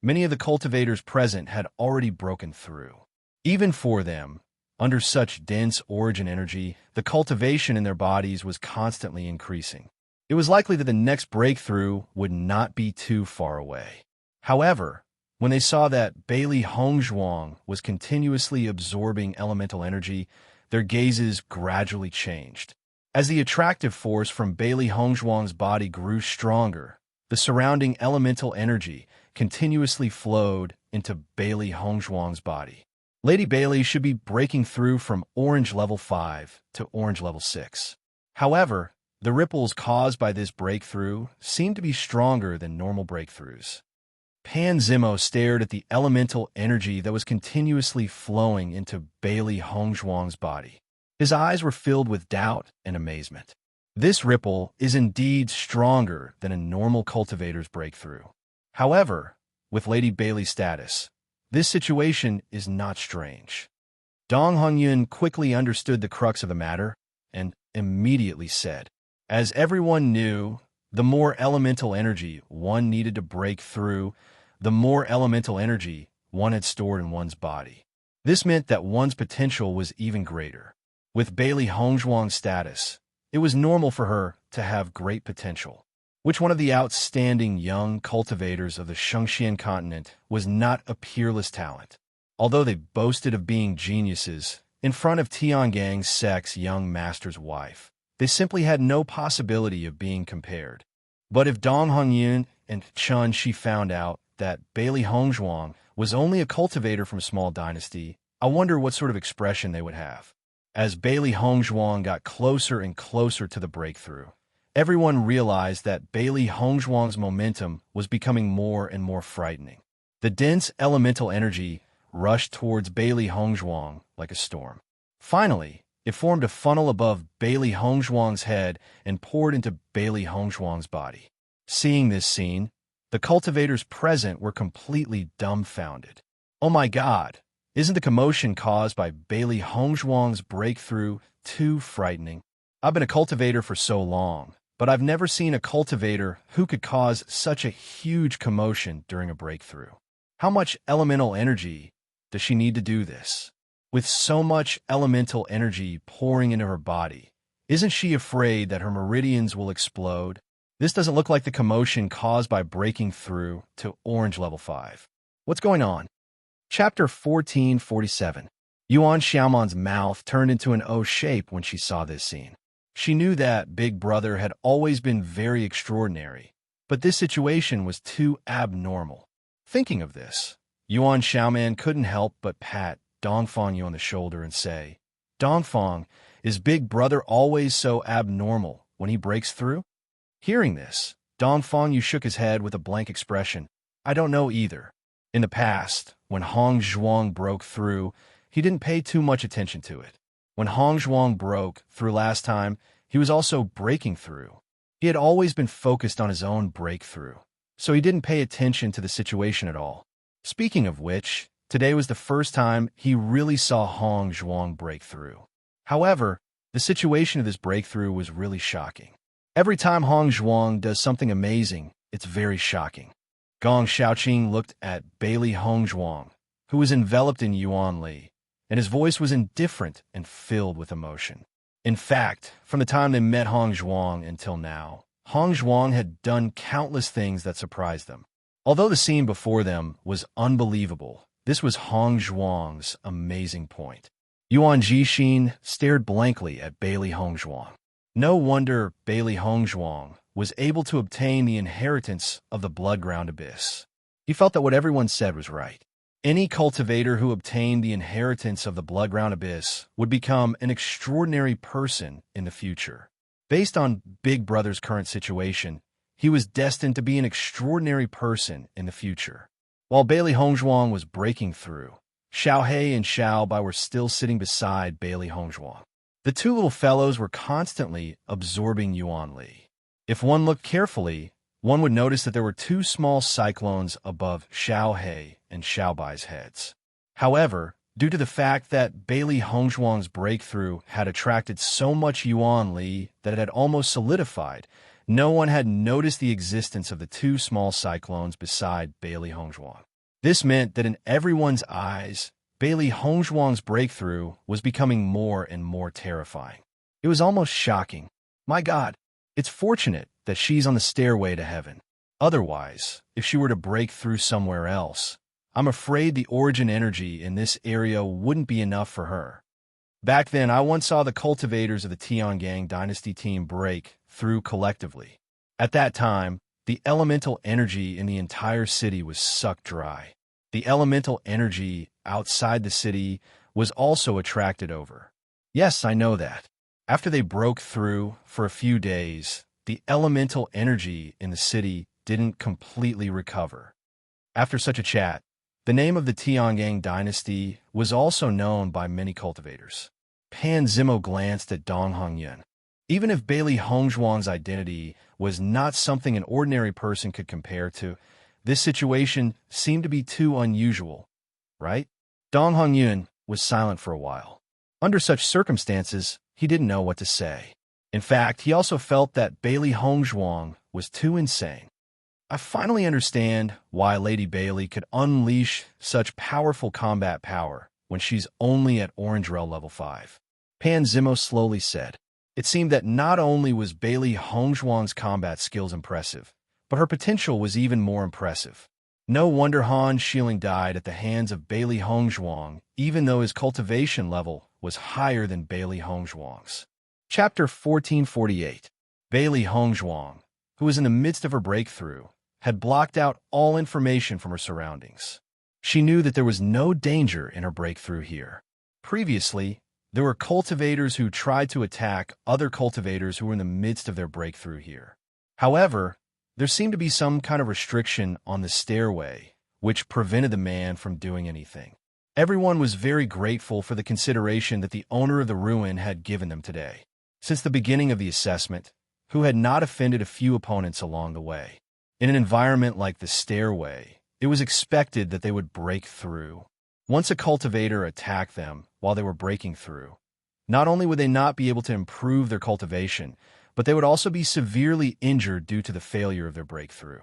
many of the cultivators present had already broken through. Even for them, under such dense origin energy, the cultivation in their bodies was constantly increasing. It was likely that the next breakthrough would not be too far away. However, when they saw that Bailey Hongzhuang was continuously absorbing elemental energy, their gazes gradually changed. As the attractive force from Bailey Hongzhuang's body grew stronger, the surrounding elemental energy continuously flowed into Bailey Hongzhuang's body. Lady Bailey should be breaking through from Orange Level 5 to Orange Level 6. However, the ripples caused by this breakthrough seemed to be stronger than normal breakthroughs. Pan Zimo stared at the elemental energy that was continuously flowing into Bailey Hongzhuang's body. His eyes were filled with doubt and amazement. This ripple is indeed stronger than a normal cultivator's breakthrough. However, with Lady Bailey's status, this situation is not strange. Dong Hongyun quickly understood the crux of the matter and immediately said, as everyone knew, the more elemental energy one needed to break through, the more elemental energy one had stored in one's body. This meant that one's potential was even greater. With Bailey Hongzhuang's status, it was normal for her to have great potential. Which one of the outstanding young cultivators of the Shengxian continent was not a peerless talent? Although they boasted of being geniuses, in front of Tiangang's sect's young master's wife, they simply had no possibility of being compared. But if Dong Hongyun and Chun Shi found out that Bailey Hongzhuang was only a cultivator from a small dynasty, I wonder what sort of expression they would have. As Bailey Hongzhuang got closer and closer to the breakthrough, everyone realized that Bailey Hongzhuang's momentum was becoming more and more frightening. The dense elemental energy rushed towards Bailey Hongzhuang like a storm. Finally, it formed a funnel above Bailey Hongzhuang's head and poured into Bailey Hongzhuang's body. Seeing this scene, the cultivators present were completely dumbfounded. Oh my God, isn't the commotion caused by Bailey Hongzhuang's breakthrough too frightening? I've been a cultivator for so long, but I've never seen a cultivator who could cause such a huge commotion during a breakthrough. How much elemental energy does she need to do this? With so much elemental energy pouring into her body, isn't she afraid that her meridians will explode? This doesn't look like the commotion caused by breaking through to Orange Level 5. What's going on? Chapter 1447. Yuan Xiaoman's mouth turned into an O shape when she saw this scene. She knew that Big Brother had always been very extraordinary, but this situation was too abnormal. Thinking of this, Yuan Xiaoman couldn't help but pat Dongfang Yu on the shoulder and say, Dongfang, is Big Brother always so abnormal when he breaks through? Hearing this, Dongfang Yu shook his head with a blank expression. I don't know either. In the past, when Hong Zhuang broke through, he didn't pay too much attention to it. When Hong Zhuang broke through last time, he was also breaking through. He had always been focused on his own breakthrough, so he didn't pay attention to the situation at all. Speaking of which, today was the first time he really saw Hong Zhuang break through. However, the situation of this breakthrough was really shocking. Every time Hong Zhuang does something amazing, it's very shocking. Gong Xiaoqing looked at Bailey Hongzhuang, who was enveloped in Yuan Li, and his voice was indifferent and filled with emotion. In fact, from the time they met Hong Zhuang until now, Hong Zhuang had done countless things that surprised them. Although the scene before them was unbelievable, this was Hong Zhuang's amazing point. Yuan Jixin stared blankly at Bailey Hongzhuang. No wonder Bailey Hongzhuang was able to obtain the inheritance of the blood-ground abyss. He felt that what everyone said was right. Any cultivator who obtained the inheritance of the blood-ground abyss would become an extraordinary person in the future. Based on Big Brother's current situation, he was destined to be an extraordinary person in the future. While Bailey Hongzhuang was breaking through, Xiao He and Xiao Bai were still sitting beside Bailey Hongzhuang. The two little fellows were constantly absorbing Yuan Li. If one looked carefully, one would notice that there were two small cyclones above Xiao He and Xiao Bai's heads. However, Due to the fact that Bailey Hongzhuang's breakthrough had attracted so much Yuan Li that it had almost solidified, no one had noticed the existence of the two small cyclones beside Bailey Hongzhuang. This meant that in everyone's eyes, Bailey Hongzhuang's breakthrough was becoming more and more terrifying. It was almost shocking. My God, it's fortunate that she's on the stairway to heaven. Otherwise, if she were to break through somewhere else, I'm afraid the origin energy in this area wouldn't be enough for her. Back then, I once saw the cultivators of the Tiangang dynasty team break through collectively. At that time, the elemental energy in the entire city was sucked dry. The elemental energy outside the city was also attracted over. Yes, I know that. After they broke through for a few days, the elemental energy in the city didn't completely recover. After such a chat, the name of the Tiangang dynasty was also known by many cultivators. Pan Zimo glanced at Dong Hongyun. Even if Bailey Hongzhuang's identity was not something an ordinary person could compare to, this situation seemed to be too unusual, right? Dong Hongyun was silent for a while. Under such circumstances, he didn't know what to say. In fact, he also felt that Bailey Hongzhuang was too insane. I finally understand why Lady Bailey could unleash such powerful combat power when she's only at Orange Rel level 5. Pan Zimo slowly said. It seemed that not only was Bailey Hongzhuang's combat skills impressive, but her potential was even more impressive. No wonder Han Xiling died at the hands of Bailey Hongzhuang, even though his cultivation level was higher than Bailey Hongzhuang's. Chapter 1448. Bailey Hongzhuang, who was in the midst of her breakthrough, had blocked out all information from her surroundings. She knew that there was no danger in her breakthrough here. Previously, there were cultivators who tried to attack other cultivators who were in the midst of their breakthrough here. However, there seemed to be some kind of restriction on the stairway, which prevented the man from doing anything. Everyone was very grateful for the consideration that the owner of the ruin had given them today. Since the beginning of the assessment, who had not offended a few opponents along the way. In an environment like the stairway, it was expected that they would break through. Once a cultivator attacked them while they were breaking through, not only would they not be able to improve their cultivation, but they would also be severely injured due to the failure of their breakthrough.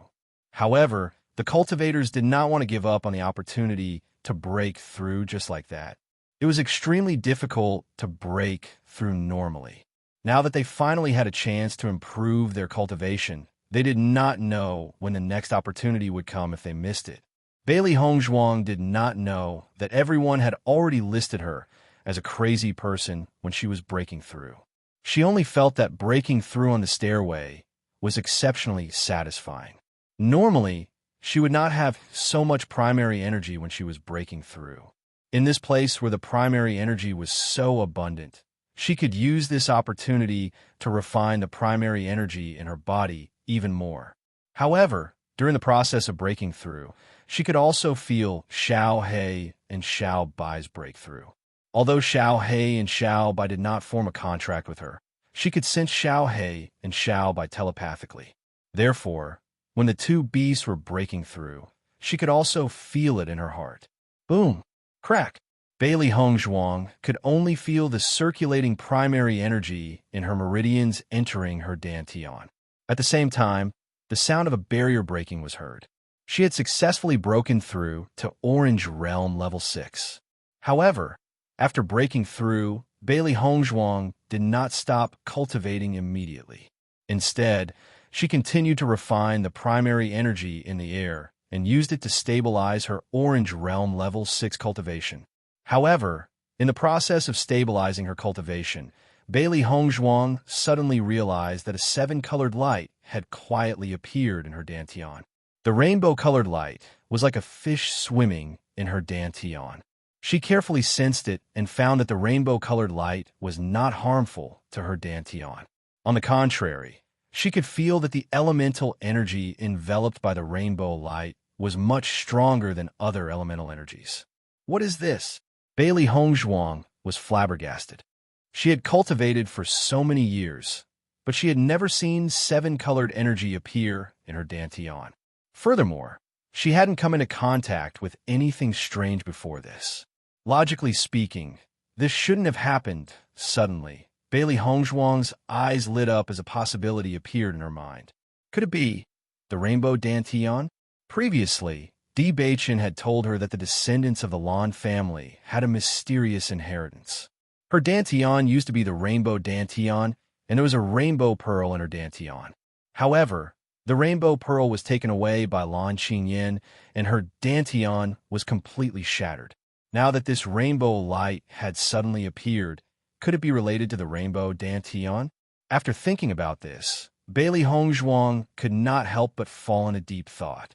However, the cultivators did not want to give up on the opportunity to break through just like that. It was extremely difficult to break through normally. Now that they finally had a chance to improve their cultivation, they did not know when the next opportunity would come if they missed it. Bailey Hongzhuang did not know that everyone had already listed her as a crazy person when she was breaking through. She only felt that breaking through on the stairway was exceptionally satisfying. Normally, she would not have so much primary energy when she was breaking through. In this place where the primary energy was so abundant, she could use this opportunity to refine the primary energy in her body even more. However, during the process of breaking through, she could also feel Xiao He and Xiao Bai's breakthrough. Although Xiao He and Xiao Bai did not form a contract with her, she could sense Xiao He and Xiao Bai telepathically. Therefore, when the two beasts were breaking through, she could also feel it in her heart. Boom! Crack! Bailey Hongzhuang could only feel the circulating primary energy in her meridians entering her dantian. At the same time, the sound of a barrier breaking was heard. She had successfully broken through to Orange Realm level 6. However, after breaking through, Bailey Hongzhuang did not stop cultivating immediately. Instead, she continued to refine the primary energy in the air and used it to stabilize her Orange Realm level 6 cultivation. However, in the process of stabilizing her cultivation, Bailey Hongzhuang suddenly realized that a 7-colored light had quietly appeared in her dantian. The rainbow-colored light was like a fish swimming in her dantian. She carefully sensed it and found that the rainbow-colored light was not harmful to her dantian. On the contrary, she could feel that the elemental energy enveloped by the rainbow light was much stronger than other elemental energies. What is this? Bailey Hongzhuang was flabbergasted. She had cultivated for so many years, but she had never seen 7-colored energy appear in her dantian. Furthermore, she hadn't come into contact with anything strange before this. Logically speaking, this shouldn't have happened suddenly. Bailey Hongzhuang's eyes lit up as a possibility appeared in her mind. Could it be the rainbow dantian? Previously, Di Beichen had told her that the descendants of the Lan family had a mysterious inheritance. Her dantian used to be the rainbow dantian, and there was a rainbow pearl in her dantian. However, the rainbow pearl was taken away by Lan Qingyin, and her dantian was completely shattered. Now that this rainbow light had suddenly appeared, could it be related to the rainbow dantian? After thinking about this, Bailey Hongzhuang could not help but fall in a deep thought.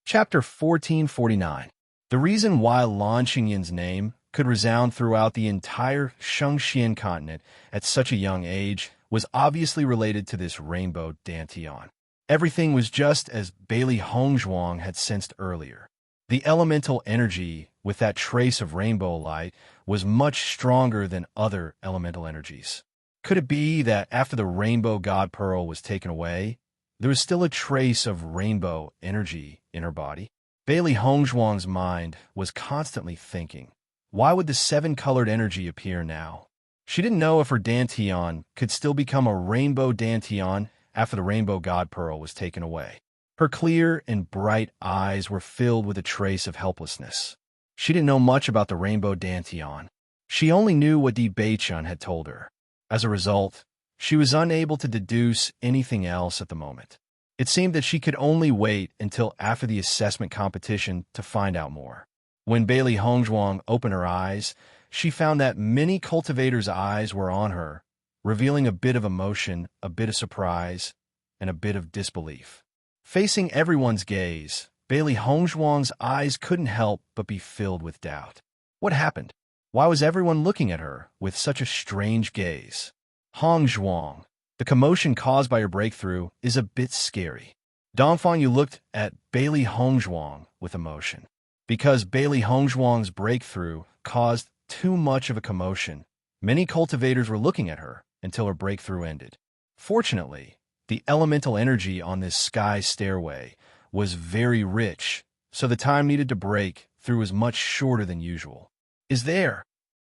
Chapter 1449. The reason why Lan Qingyin's name could resound throughout the entire Shengxian continent at such a young age was obviously related to this rainbow dantian. Everything was just as Bailey Hongzhuang had sensed earlier. The elemental energy with that trace of rainbow light was much stronger than other elemental energies. Could it be that after the rainbow god pearl was taken away, there was still a trace of rainbow energy in her body? Bailey Hongzhuang's mind was constantly thinking, why would the seven-colored energy appear now? She didn't know if her dantian could still become a rainbow dantian after the rainbow god pearl was taken away. Her clear and bright eyes were filled with a trace of helplessness. She didn't know much about the rainbow dantian. She only knew what Di Beichen had told her. As a result, she was unable to deduce anything else at the moment. It seemed that she could only wait until after the assessment competition to find out more. When Bailey Hongzhuang opened her eyes, she found that many cultivators' eyes were on her, revealing a bit of emotion, a bit of surprise, and a bit of disbelief. Facing everyone's gaze, Bailey Hongzhuang's eyes couldn't help but be filled with doubt. What happened? Why was everyone looking at her with such a strange gaze? Hongzhuang, the commotion caused by your breakthrough is a bit scary. Dongfang Yu looked at Bailey Hongzhuang with emotion. Because Bailey Hongzhuang's breakthrough caused too much of a commotion, many cultivators were looking at her until her breakthrough ended. Fortunately, the elemental energy on this sky stairway was very rich, so the time needed to break through was much shorter than usual. Is there?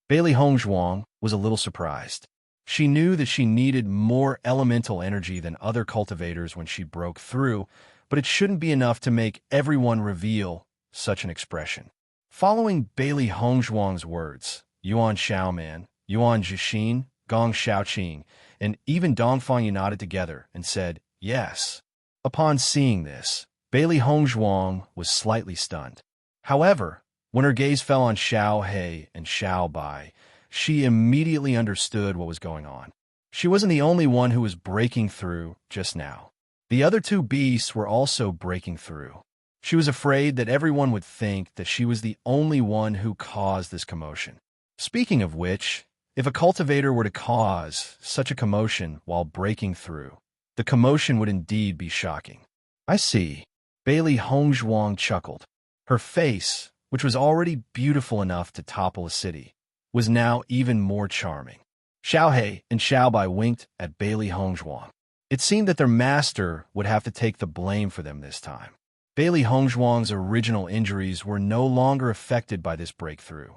Bailey Hongzhuang was a little surprised. She knew that she needed more elemental energy than other cultivators when she broke through, but it shouldn't be enough to make everyone reveal such an expression. Following Bailey Hongzhuang's words, Yuan Xiaoman, Yuan Zhixin, Gong Xiaoqing, and even Dongfang Yu nodded together and said, yes. Upon seeing this, Bailey Hongzhuang was slightly stunned. However, when her gaze fell on Xiao He and Xiao Bai, she immediately understood what was going on. She wasn't the only one who was breaking through just now. The other two beasts were also breaking through. She was afraid that everyone would think that she was the only one who caused this commotion. Speaking of which, if a cultivator were to cause such a commotion while breaking through, the commotion would indeed be shocking. I see. Bailey Hongzhuang chuckled. Her face, which was already beautiful enough to topple a city, was now even more charming. Xiao He and Xiao Bai winked at Bailey Hongzhuang. It seemed that their master would have to take the blame for them this time. Bailey Hongzhuang's original injuries were no longer affected by this breakthrough.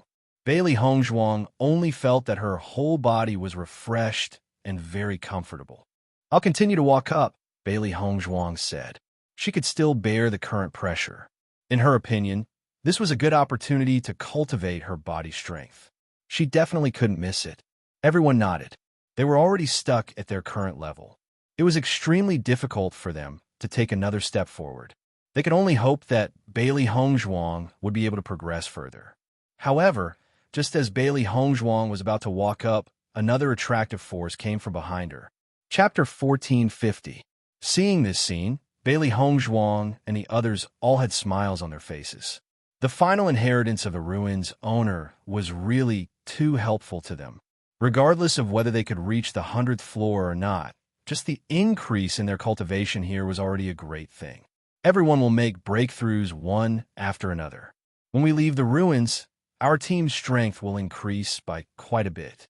Bailey Hongzhuang only felt that her whole body was refreshed and very comfortable. I'll continue to walk up, Bailey Hongzhuang said. She could still bear the current pressure. In her opinion, this was a good opportunity to cultivate her body strength. She definitely couldn't miss it. Everyone nodded. They were already stuck at their current level. It was extremely difficult for them to take another step forward. They could only hope that Bailey Hongzhuang would be able to progress further. However, just as Bailey Hongzhuang was about to walk up, another attractive force came from behind her. Chapter 1450. Seeing this scene, Bailey Hongzhuang and the others all had smiles on their faces. The final inheritance of the ruins' owner was really too helpful to them. Regardless of whether they could reach the 100th floor or not, just the increase in their cultivation here was already a great thing. Everyone will make breakthroughs one after another. When we leave the ruins, our team's strength will increase by quite a bit.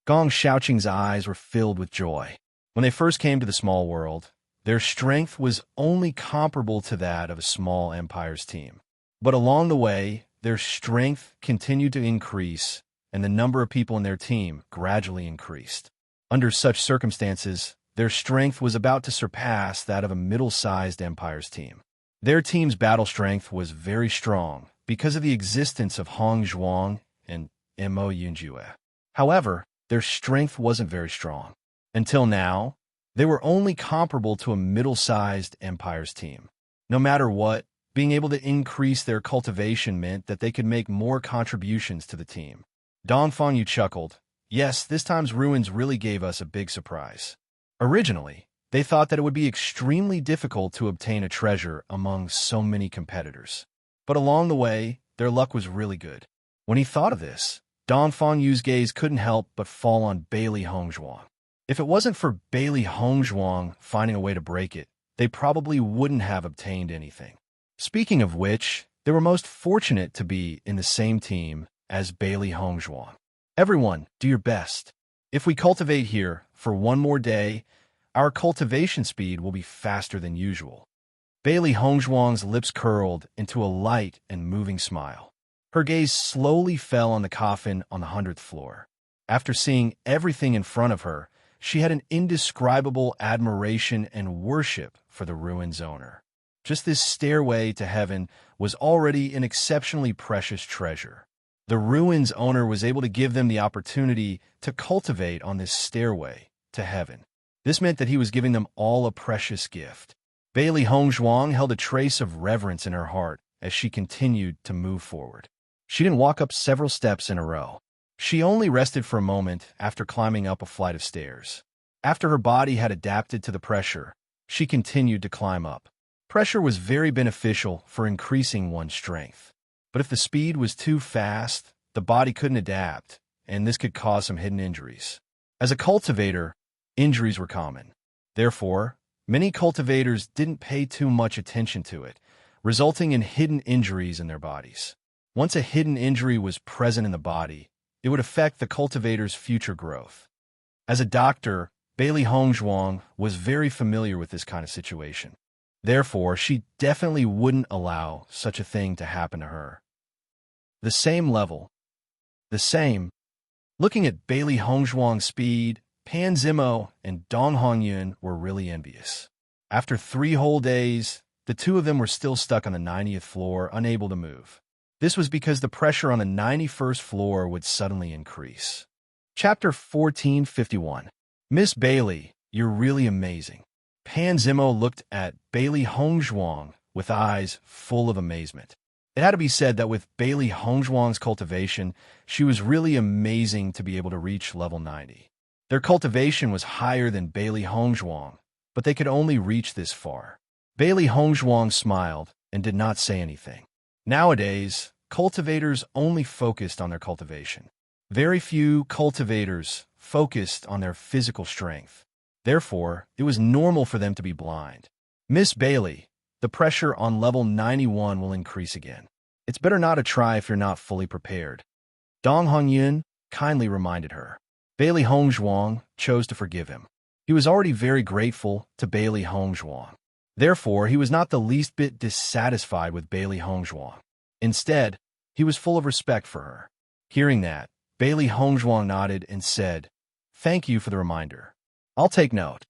Gong Xiaoqing's eyes were filled with joy. When they first came to the small world, their strength was only comparable to that of a small empire's team. But along the way, their strength continued to increase, and the number of people in their team gradually increased. Under such circumstances, their strength was about to surpass that of a middle-sized empire's team. Their team's battle strength was very strong because of the existence of Hong Zhuang and Mo Yunjue. However, their strength wasn't very strong. Until now, they were only comparable to a middle-sized empire's team. No matter what, being able to increase their cultivation meant that they could make more contributions to the team. Dong Fengyu chuckled. Yes, this time's ruins really gave us a big surprise. Originally, they thought that it would be extremely difficult to obtain a treasure among so many competitors. But along the way, their luck was really good. When he thought of this, Dong Fengyu's gaze couldn't help but fall on Bailey Hongzhuang. If it wasn't for Bailey Hongzhuang finding a way to break it, they probably wouldn't have obtained anything. Speaking of which, they were most fortunate to be in the same team as Bailey Hongzhuang. Everyone, do your best. If we cultivate here for one more day, our cultivation speed will be faster than usual. Bailey Hongzhuang's lips curled into a light and moving smile. Her gaze slowly fell on the coffin on the 100th floor. After seeing everything in front of her, she had an indescribable admiration and worship for the ruin's owner. Just this stairway to heaven was already an exceptionally precious treasure. The ruin's owner was able to give them the opportunity to cultivate on this stairway to heaven. This meant that he was giving them all a precious gift. Bailey Hongzhuang held a trace of reverence in her heart as she continued to move forward. She didn't walk up several steps in a row. She only rested for a moment after climbing up a flight of stairs. After her body had adapted to the pressure, she continued to climb up. Pressure was very beneficial for increasing one's strength. But if the speed was too fast, the body couldn't adapt, and this could cause some hidden injuries. As a cultivator, injuries were common. Therefore, many cultivators didn't pay too much attention to it, resulting in hidden injuries in their bodies. Once a hidden injury was present in the body, it would affect the cultivator's future growth. As a doctor, Bailey Hongzhuang was very familiar with this kind of situation. Therefore, she definitely wouldn't allow such a thing to happen to her. The same level. The same. Looking at Bailey Hongzhuang's speed, Pan Zimo and Dong Hongyun were really envious. After 3 whole days, the two of them were still stuck on the 90th floor, unable to move. This was because the pressure on the 91st floor would suddenly increase. Chapter 1451. Miss Bailey, you're really amazing. Pan Zimo looked at Bailey Hongzhuang with eyes full of amazement. It had to be said that with Bailey Hongzhuang's cultivation, she was really amazing to be able to reach level 90. Their cultivation was higher than Bailey Hongzhuang, but they could only reach this far. Bailey Hongzhuang smiled and did not say anything. Nowadays, cultivators only focused on their cultivation. Very few cultivators focused on their physical strength. Therefore, it was normal for them to be blind. Miss Bailey, the pressure on level 91 will increase again. It's better not to try if you're not fully prepared. Dong Hongyun kindly reminded her. Bailey Hongzhuang chose to forgive him. He was already very grateful to Bailey Hongzhuang. Therefore, he was not the least bit dissatisfied with Bailey Hongzhuang. Instead, he was full of respect for her. Hearing that, Bailey Hongzhuang nodded and said, "Thank you for the reminder. I'll take note."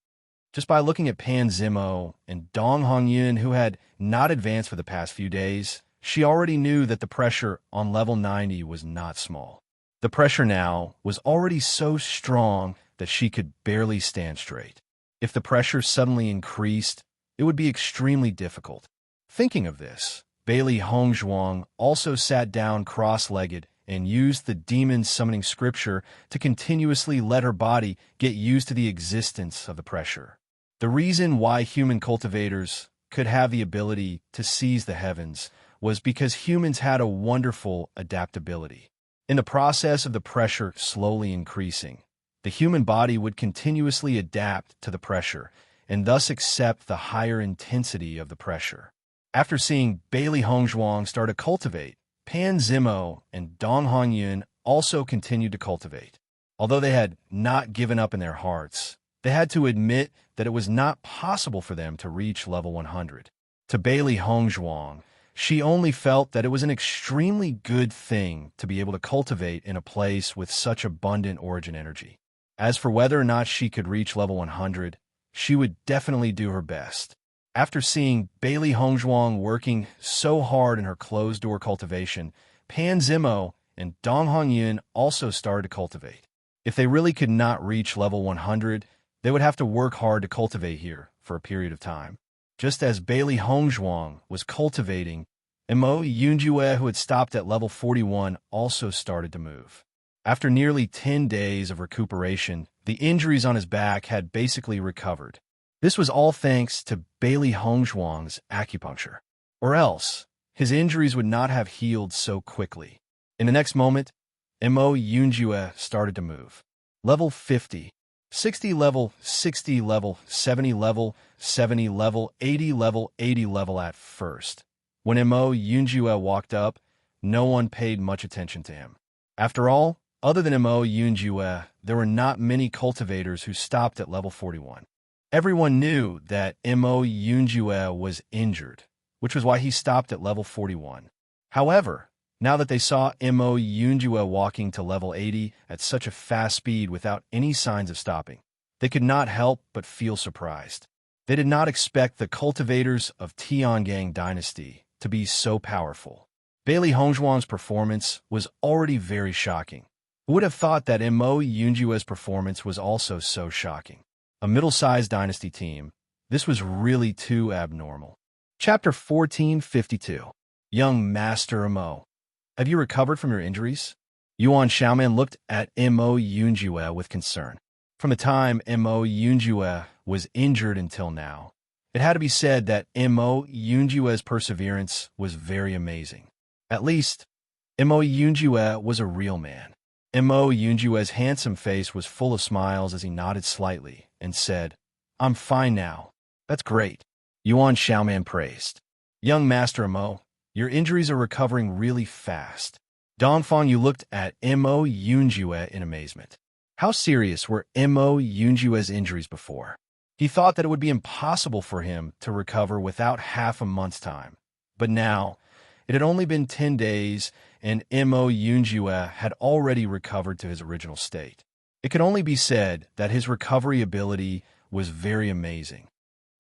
Just by looking at Pan Zimo and Dong Hongyun, who had not advanced for the past few days, she already knew that the pressure on level 90 was not small. The pressure now was already so strong that she could barely stand straight. If the pressure suddenly increased, it would be extremely difficult. Thinking of this, Bailey Hongzhuang also sat down cross-legged and used the demon summoning scripture to continuously let her body get used to the existence of the pressure. The reason why human cultivators could have the ability to seize the heavens was because humans had a wonderful adaptability. In the process of the pressure slowly increasing, the human body would continuously adapt to the pressure and thus accept the higher intensity of the pressure. After seeing Bailey Hongzhuang start to cultivate, Pan Zimo and Dong Hongyun also continued to cultivate. Although they had not given up in their hearts, they had to admit that it was not possible for them to reach level 100. To Bailey Hongzhuang, She only felt that it was an extremely good thing to be able to cultivate in a place with such abundant origin energy. As for whether or not she could reach level 100, she would definitely do her best. After seeing Bailey Hongzhuang working so hard in her closed-door cultivation, Pan Zimo and Dong Hongyun also started to cultivate. If they really could not reach level 100, they would have to work hard to cultivate here for a period of time. Just as Bailey Hongzhuang was cultivating, Mo Yunjue, who had stopped at level 41, also started to move. After nearly 10 days of recuperation, the injuries on his back had basically recovered. This was all thanks to Bailey Hongzhuang's acupuncture. Or else, his injuries would not have healed so quickly. In the next moment, Mo Yunjue started to move. Level 50, 60 level, 60 level, 70 level, 70 level, 80 level, 80 level at first. When Mo Yunjue walked up, no one paid much attention to him. After all, other than Mo Yunjue, there were not many cultivators who stopped at level 41. Everyone knew that Mo Yunjue was injured, which was why he stopped at level 41. However, now that they saw Mo Yunjue walking to level 80 at such a fast speed without any signs of stopping, they could not help but feel surprised. They did not expect the cultivators of Tiangang Dynasty to be so powerful. Bailey Hongzhuang's performance was already very shocking. Who would have thought that Mo Yunjue's performance was also so shocking? A middle-sized dynasty team, this was really too abnormal. Chapter 1452. Young Master Mo. Have you recovered from your injuries? Yuan Xiaoman looked at Mo Yunjue with concern. From the time Mo Yunjue was injured until now, it had to be said that Mo Yunjue's perseverance was very amazing. At least, Mo Yunjue was a real man. Mo Yunjue's handsome face was full of smiles as he nodded slightly and said, "I'm fine now." "That's great," Yuan Xiaoman praised. "Young Master Mo, your injuries are recovering really fast." Dongfang Yu looked at Mo Yunjue in amazement. How serious were Mo Yunjue's injuries before? He thought that it would be impossible for him to recover without half a month's time. But now, it had only been 10 days, and Mo Yunjue had already recovered to his original state. It could only be said that his recovery ability was very amazing.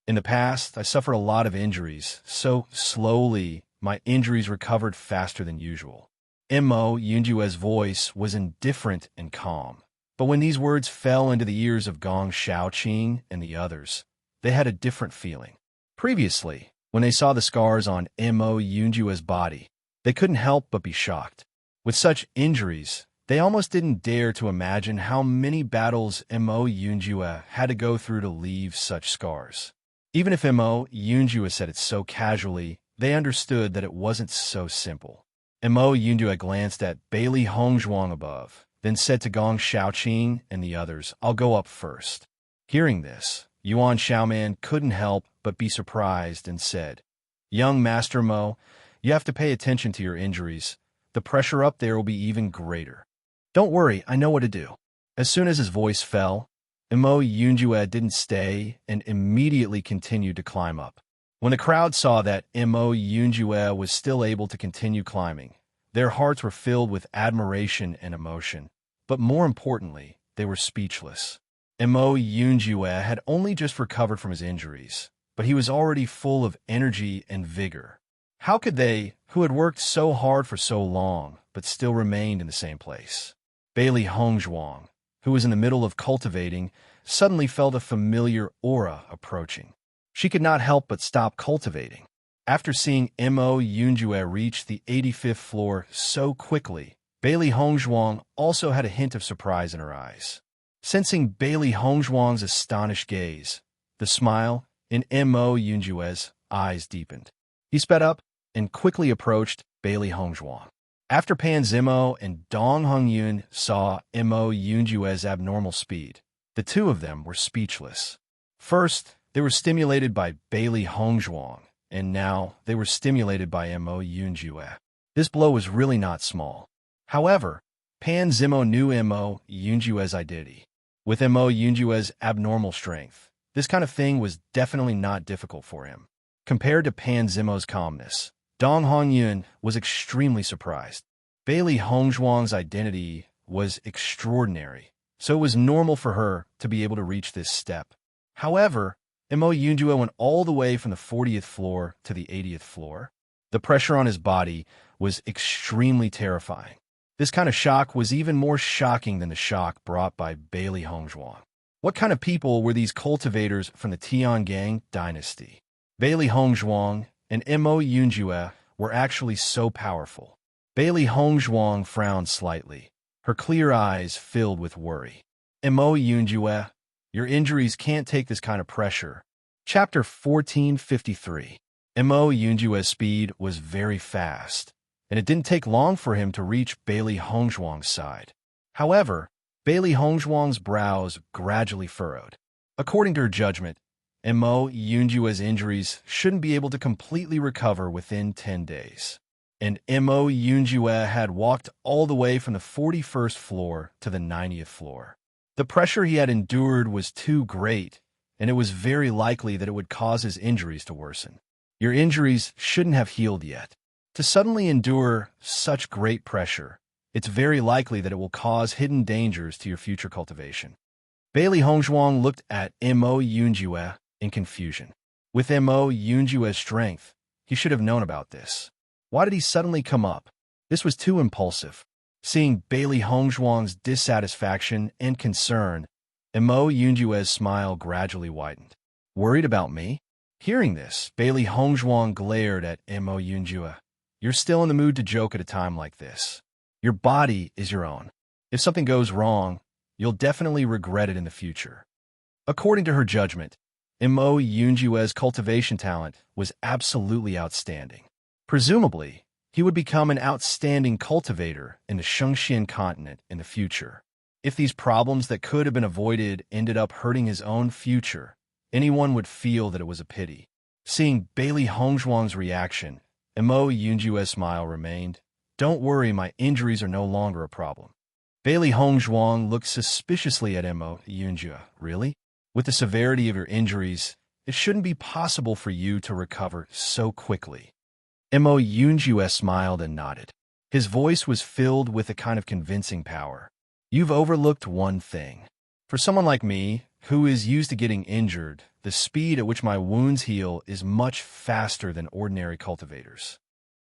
In the past, I suffered a lot of injuries, so slowly my injuries recovered faster than usual. Mo Yunjue's voice was indifferent and calm. But when these words fell into the ears of Gong Shaoqing and the others, they had a different feeling. Previously, when they saw the scars on Mo Yunjue's body, they couldn't help but be shocked. With such injuries, they almost didn't dare to imagine how many battles Mo Yunjue had to go through to leave such scars. Even if Mo Yunjue said it so casually, they understood that it wasn't so simple. Mo Yunjue glanced at Bailey Hongzhuang above, then said to Gong Shaoqing and the others, "I'll go up first." Hearing this, Yuan Xiaoman couldn't help but be surprised and said, "Young Master Mo, you have to pay attention to your injuries. The pressure up there will be even greater." "Don't worry, I know what to do." As soon as his voice fell, Mo Yunjue didn't stay and immediately continued to climb up. When the crowd saw that Mo Yunjue was still able to continue climbing, their hearts were filled with admiration and emotion, but more importantly, they were speechless. Mo Yunjue had only just recovered from his injuries, but he was already full of energy and vigor. How could they, who had worked so hard for so long, but still remained in the same place? Bailey Hongzhuang, who was in the middle of cultivating, suddenly felt a familiar aura approaching. She could not help but stop cultivating. After seeing Mo Yunjue reach the 85th floor so quickly, Bailey Hongzhuang also had a hint of surprise in her eyes. Sensing Bailey Hongzhuang's astonished gaze, the smile in Mo Yunjue's eyes deepened. He sped up and quickly approached Bailey Hongzhuang. After Pan Zimo and Dong Hongyun saw Mo Yunjue's abnormal speed, the two of them were speechless. First, they were stimulated by Bailey Hongzhuang, and now they were stimulated by Mo Yunjue. This blow was really not small. However, Pan Zimo knew Mo Yunjue's identity. With Mo Yunjue's abnormal strength, this kind of thing was definitely not difficult for him. Compared to Pan Zimo's calmness, Dong Hongyun was extremely surprised. Bailey Hongzhuang's identity was extraordinary, so it was normal for her to be able to reach this step. However, Mo Yunjue went all the way from the 40th floor to the 80th floor. The pressure on his body was extremely terrifying. This kind of shock was even more shocking than the shock brought by Bailey Hongzhuang. What kind of people were these cultivators from the Tiangang dynasty? Bailey Hongzhuang and Mo Yunjue were actually so powerful. Bailey Hongzhuang frowned slightly. Her clear eyes filled with worry. Mo Yunjue, your injuries can't take this kind of pressure. Chapter 1453. Mo Yunjue's speed was very fast, and it didn't take long for him to reach Bailey Hongzhuang's side. However, Bailey Hongzhuang's brows gradually furrowed. According to her judgment, Mo Yunjue's injuries shouldn't be able to completely recover within 10 days. And Mo Yunjue had walked all the way from the 41st floor to the 90th floor. The pressure he had endured was too great, and it was very likely that it would cause his injuries to worsen. Your injuries shouldn't have healed yet. To suddenly endure such great pressure, it's very likely that it will cause hidden dangers to your future cultivation. Bailey Hongzhuang looked at Mo Yunjue in confusion. With Mo Yunjue's strength, he should have known about this. Why did he suddenly come up? This was too impulsive. Seeing Bailey Hongzhuang's dissatisfaction and concern, Mo Yunjue's smile gradually widened. Worried about me? Hearing this, Bailey Hongzhuang glared at Mo Yunjue. You're still in the mood to joke at a time like this. Your body is your own. If something goes wrong, you'll definitely regret it in the future. According to her judgment, Mo Yunjue's cultivation talent was absolutely outstanding. Presumably, he would become an outstanding cultivator in the Shengxian continent in the future. If these problems that could have been avoided ended up hurting his own future, anyone would feel that it was a pity. Seeing Bailey Hongzhuang's reaction, Mo Yunjue's smile remained. Don't worry, my injuries are no longer a problem. Bailey Hongzhuang looked suspiciously at Mo Yunjue. Really? With the severity of your injuries, it shouldn't be possible for you to recover so quickly. Mo Yunjue smiled and nodded. His voice was filled with a kind of convincing power. You've overlooked one thing. For someone like me, who is used to getting injured, the speed at which my wounds heal is much faster than ordinary cultivators.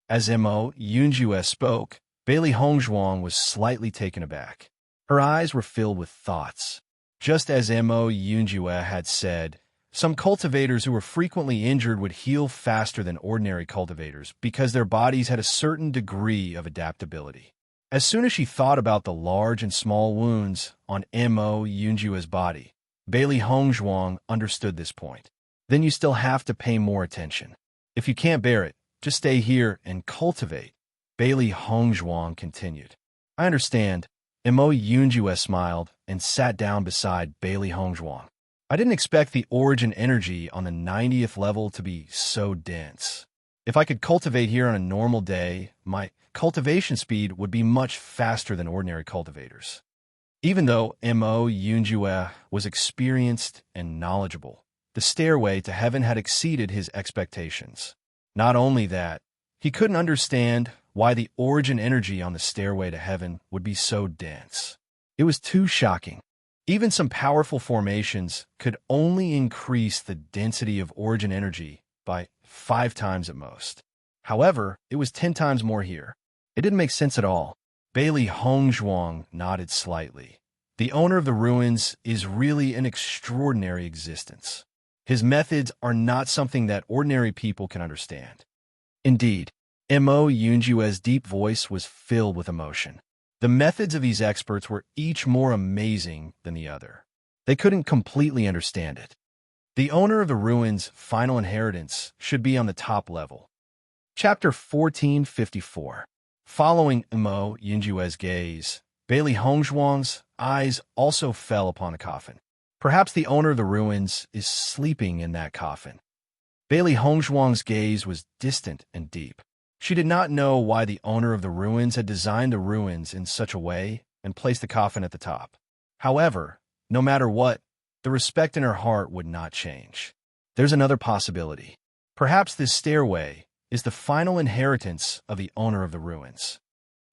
As Mo Yunjue spoke, Bailey Hongzhuang was slightly taken aback. Her eyes were filled with thoughts. Just as Mo Yunjue had said, some cultivators who were frequently injured would heal faster than ordinary cultivators because their bodies had a certain degree of adaptability. As soon as she thought about the large and small wounds on Mo Yunjue's body, Bailey Hongzhuang understood this point. Then you still have to pay more attention. If you can't bear it, just stay here and cultivate, Bailey Hongzhuang continued. I understand. Mo Yunjue smiled and sat down beside Bailey Hongzhuang. I didn't expect the origin energy on the 90th level to be so dense. If I could cultivate here on a normal day, my cultivation speed would be much faster than ordinary cultivators. Even though Mo Yunjue was experienced and knowledgeable, the stairway to heaven had exceeded his expectations. Not only that, he couldn't understand why the origin energy on the stairway to heaven would be so dense. It was too shocking. Even some powerful formations could only increase the density of origin energy by 5 times at most. However, it was 10 times more here. It didn't make sense at all. Bailey Hongzhuang nodded slightly. The owner of the ruins is really an extraordinary existence. His methods are not something that ordinary people can understand. Indeed, Mo Yunjue's deep voice was filled with emotion. The methods of these experts were each more amazing than the other. They couldn't completely understand it. The owner of the ruins' final inheritance should be on the top level. Chapter 1454. Following Mo Yunjue's gaze, Bailey Hongzhuang's eyes also fell upon the coffin. Perhaps the owner of the ruins is sleeping in that coffin. Bailey Hongzhuang's gaze was distant and deep. She did not know why the owner of the ruins had designed the ruins in such a way and placed the coffin at the top. However, no matter what, the respect in her heart would not change. There's another possibility. Perhaps this stairway is the final inheritance of the owner of the ruins.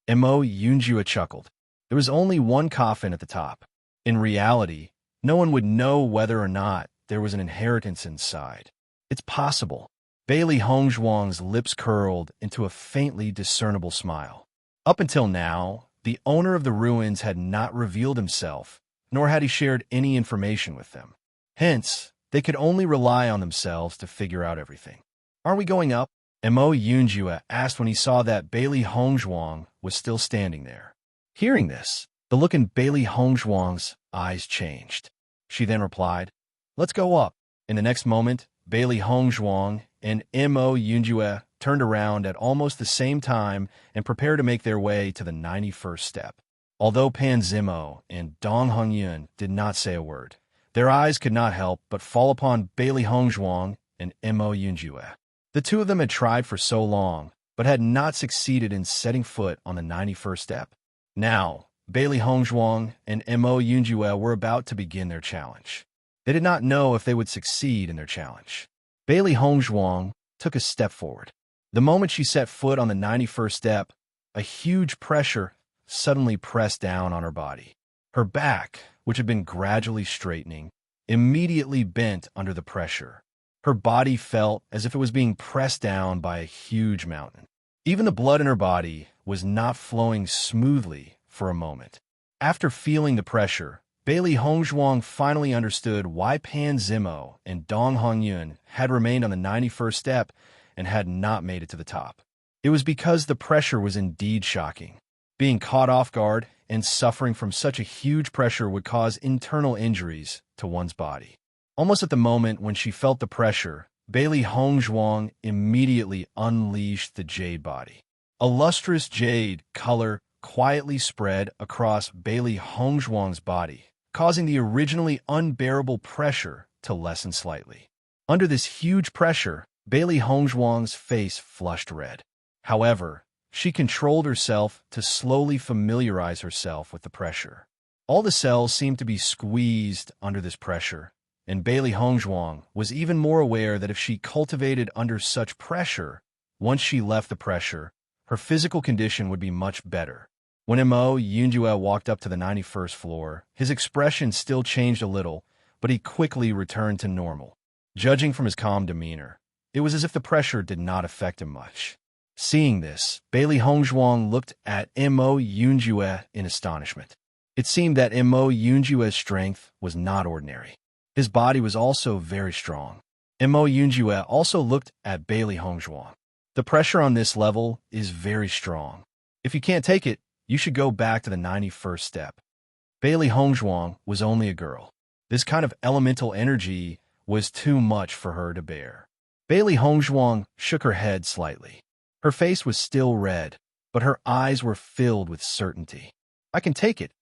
Mo Yunjue chuckled. There was only one coffin at the top. In reality, no one would know whether or not there was an inheritance inside. It's possible. Bailey Hongzhuang's lips curled into a faintly discernible smile. Up until now, the owner of the ruins had not revealed himself, nor had he shared any information with them. Hence, they could only rely on themselves to figure out everything. "Aren't we going up?" Mo Yunjue asked when he saw that Bailey Hongzhuang was still standing there. Hearing this, the look in Bailey Hongzhuang's eyes changed. She then replied, "Let's go up." In the next moment, Bailey Hongzhuang and Mo Yunjue turned around at almost the same time and prepared to make their way to the 91st step. Although Pan Zimo and Dong Hongyun did not say a word, their eyes could not help but fall upon Bailey Hongzhuang and Mo Yunjue. The two of them had tried for so long, but had not succeeded in setting foot on the 91st step. Now, Bailey Hongzhuang and Mo Yunjue were about to begin their challenge. They did not know if they would succeed in their challenge. Bailey Hongzhuang took a step forward. The moment she set foot on the 91st step, a huge pressure suddenly pressed down on her body. Her back, which had been gradually straightening, immediately bent under the pressure. Her body felt as if it was being pressed down by a huge mountain. Even the blood in her body was not flowing smoothly for a moment. After feeling the pressure, Bailey Hongzhuang finally understood why Pan Zimo and Dong Hongyun had remained on the 91st step and had not made it to the top. It was because the pressure was indeed shocking. Being caught off guard and suffering from such a huge pressure would cause internal injuries to one's body. Almost at the moment when she felt the pressure, Bailey Hongzhuang immediately unleashed the jade body. A lustrous jade color quietly spread across Bailey Hongzhuang's body, causing the originally unbearable pressure to lessen slightly. Under this huge pressure, Bailey Hongzhuang's face flushed red. However, she controlled herself to slowly familiarize herself with the pressure. All the cells seemed to be squeezed under this pressure, and Bailey Hongzhuang was even more aware that if she cultivated under such pressure, once she left the pressure, her physical condition would be much better. When Mo Yunjue walked up to the 91st floor, his expression still changed a little, but he quickly returned to normal. Judging from his calm demeanor, it was as if the pressure did not affect him much. Seeing this, Bailey Hongzhuang looked at Mo Yunjue in astonishment. It seemed that Mo Yunjue's strength was not ordinary. His body was also very strong. Mo Yunjue also looked at Bailey Hongzhuang. The pressure on this level is very strong. If you can't take it, you should go back to the 91st step. Bailey Hongzhuang was only a girl. This kind of elemental energy was too much for her to bear. Bailey Hongzhuang shook her head slightly. Her face was still red, but her eyes were filled with certainty. "I can take it."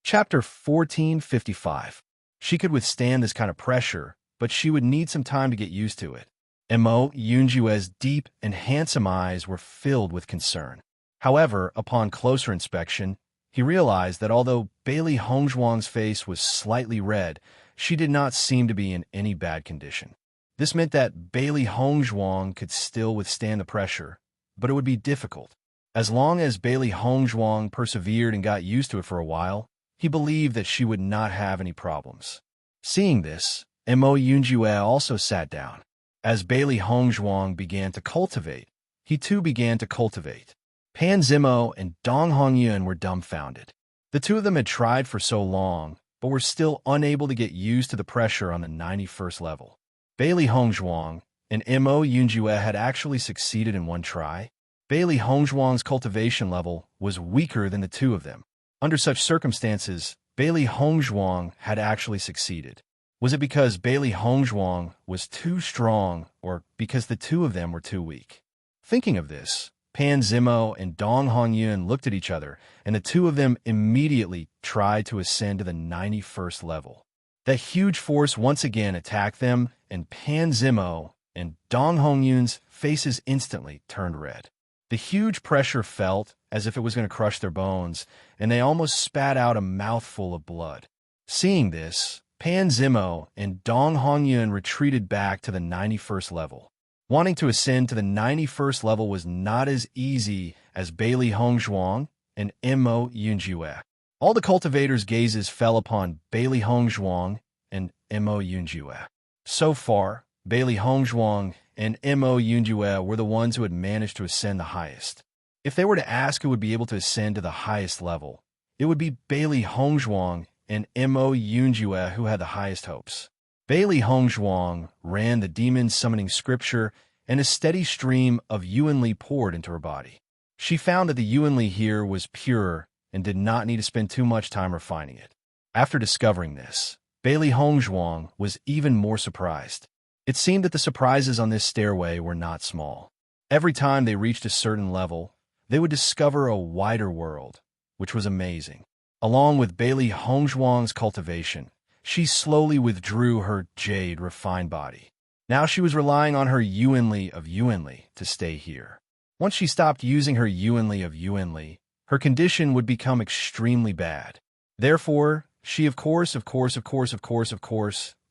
Chapter 1455. She could withstand this kind of pressure, but she would need some time to get used to it. Mo Yunjue's deep and handsome eyes were filled with concern. However, upon closer inspection, he realized that although Bailey Hongzhuang's face was slightly red, she did not seem to be in any bad condition. This meant that Bailey Hongzhuang could still withstand the pressure, but it would be difficult. As long as Bailey Hongzhuang persevered and got used to it for a while, he believed that she would not have any problems. Seeing this, Mo Yunjue also sat down. As Bailey Hongzhuang began to cultivate, he too began to cultivate. Pan Zimo and Dong Hongyun were dumbfounded. The two of them had tried for so long, but were still unable to get used to the pressure on the 91st level. Bailey Hongzhuang and Mo Yunjue had actually succeeded in one try. Bailey Hongzhuang's cultivation level was weaker than the two of them. Under such circumstances, Bailey Hongzhuang had actually succeeded. Was it because Bailey Hongzhuang was too strong, or because the two of them were too weak? Thinking of this, Pan Zimo and Dong Hongyun looked at each other, and the two of them immediately tried to ascend to the 91st level. That huge force once again attacked them, and Pan Zimo and Dong Hongyun's faces instantly turned red. The huge pressure felt as if it was going to crush their bones, and they almost spat out a mouthful of blood. Seeing this, Pan Zimo and Dong Hongyun retreated back to the 91st level. Wanting to ascend to the 91st level was not as easy as Bailey Hongzhuang and Mo Yunjue. All the cultivators' gazes fell upon Bailey Hongzhuang and Mo Yunjue. So far, Bailey Hongzhuang and Mo Yunjue were the ones who had managed to ascend the highest. If they were to ask who would be able to ascend to the highest level, it would be Bailey Hongzhuang and Mo Yunjue who had the highest hopes. Bailey Hongzhuang ran the demon summoning scripture, and a steady stream of Yuanli poured into her body. She found that the Yuanli here was pure and did not need to spend too much time refining it. After discovering this, Bailey Hongzhuang was even more surprised. It seemed that the surprises on this stairway were not small. Every time they reached a certain level, they would discover a wider world, which was amazing. Along with Bailey Hongzhuang's cultivation, she slowly withdrew her jade refined body. Now she was relying on her Yuanli of Yuanli to stay here. Once she stopped using her Yuanli of Yuanli, her condition would become extremely bad. Therefore, she of course, to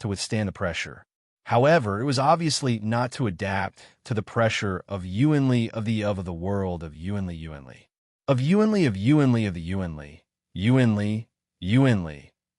withstand the pressure. However, it was obviously not to adapt to the pressure of Yuanli of the world of Yuanli. Of Yuanli of Yuanli of the Yuanli. Yuanli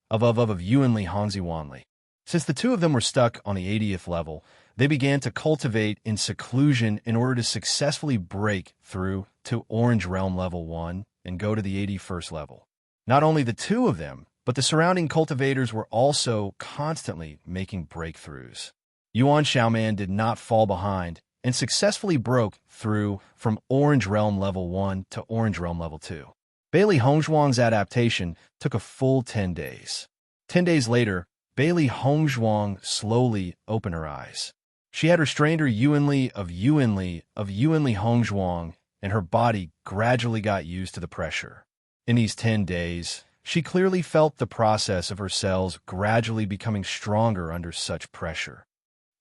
of Yuanli Hongzi Wanli. Since the two of them were stuck on the 80th level, they began to cultivate in seclusion in order to successfully break through to Orange Realm Level 1 and go to the 81st level. Not only the two of them, but the surrounding cultivators were also constantly making breakthroughs. Yuan Xiaoman did not fall behind and successfully broke through from Orange Realm Level 1 to Orange Realm Level 2. Bailey Hongzhuang's adaptation took a full 10 days. 10 days later, Bailey Hongzhuang slowly opened her eyes. She had restrained her Yuanli of Yuanli Hongzhuang, and her body gradually got used to the pressure. In these 10 days, she clearly felt the process of her cells gradually becoming stronger under such pressure.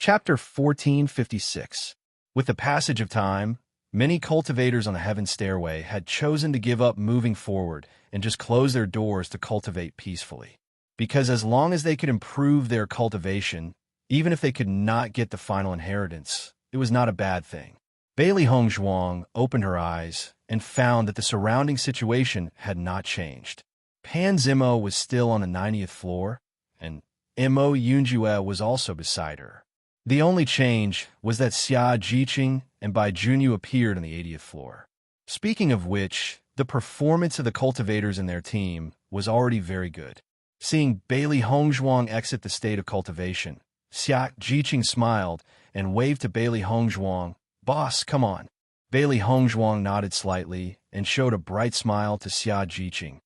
Chapter 1456. With the passage of time, many cultivators on the Heaven Stairway had chosen to give up moving forward and just close their doors to cultivate peacefully. Because as long as they could improve their cultivation, even if they could not get the final inheritance, it was not a bad thing. Bailey Hongzhuang opened her eyes and found that the surrounding situation had not changed. Pan Zimo was still on the 90th floor, and Mo Yunjue was also beside her. The only change was that Xia Jiqing and Bai Junyu appeared on the 80th floor. Speaking of which, the performance of the cultivators in their team was already very good. Seeing Bailey Hongzhuang exit the state of cultivation, Xia Jiqing smiled and waved to Bailey Hongzhuang, "Boss, come on." Bailey Hongzhuang nodded slightly and showed a bright smile to Xia Jiqing.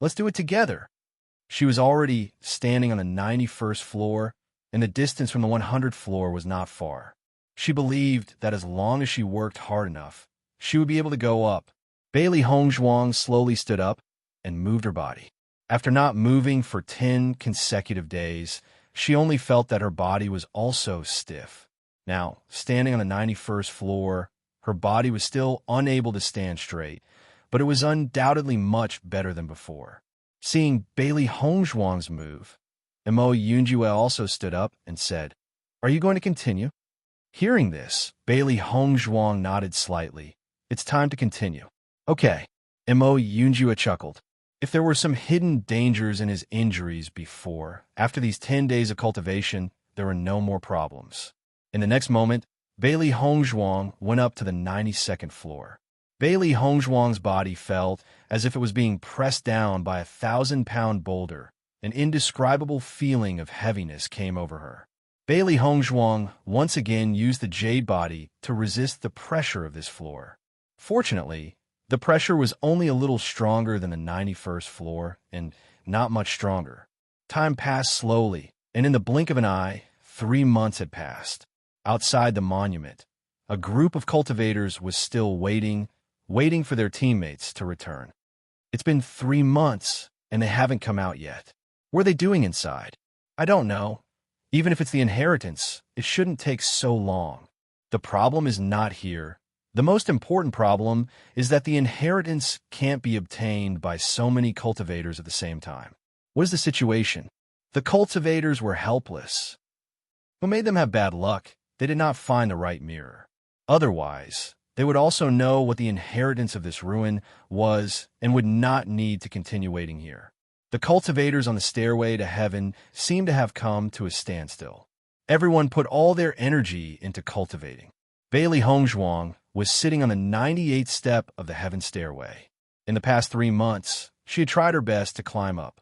"Let's do it together." She was already standing on the 91st floor, and the distance from the 100th floor was not far. She believed that as long as she worked hard enough, she would be able to go up. Bailey Hongzhuang slowly stood up and moved her body. After not moving for 10 consecutive days, she only felt that her body was also stiff. Now, standing on the 91st floor, her body was still unable to stand straight, but it was undoubtedly much better than before. Seeing Bailey Hongzhuang's move, Mo Yunjue also stood up and said, "Are you going to continue?" Hearing this, Bailey Hongzhuang nodded slightly. "It's time to continue." "Okay." Mo Yunjue chuckled. If there were some hidden dangers in his injuries before, after these 10 days of cultivation, there were no more problems. In the next moment, Bailey Hongzhuang went up to the 92nd floor. Bailey Hongzhuang's body felt as if it was being pressed down by a 1,000-pound boulder. An indescribable feeling of heaviness came over her. Bailey Hongzhuang once again used the jade body to resist the pressure of this floor. Fortunately, the pressure was only a little stronger than the 91st floor, and not much stronger. Time passed slowly, and in the blink of an eye, 3 months had passed. Outside the monument, a group of cultivators was still waiting for their teammates to return. It's been 3 months, and they haven't come out yet. What are they doing inside? I don't know. Even if it's the inheritance, it shouldn't take so long. The problem is not here. The most important problem is that the inheritance can't be obtained by so many cultivators at the same time. What is the situation? The cultivators were helpless. What made them have bad luck they did not find the right mirror. Otherwise, they would also know what the inheritance of this ruin was and would not need to continue waiting here. The cultivators on the stairway to heaven seemed to have come to a standstill. Everyone put all their energy into cultivating. Bailey Hongzhuang was sitting on the 98th step of the heaven stairway. In the past 3 months, she had tried her best to climb up.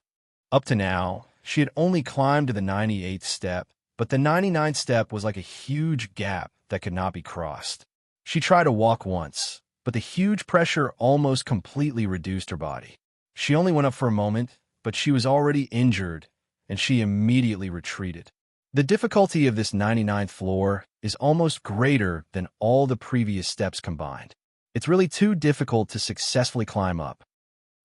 Up to now, she had only climbed to the 98th step, but the 99th step was like a huge gap that could not be crossed. She tried to walk once, but the huge pressure almost completely reduced her body. She only went up for a moment, but she was already injured, and she immediately retreated. The difficulty of this 99th floor is almost greater than all the previous steps combined. It's really too difficult to successfully climb up.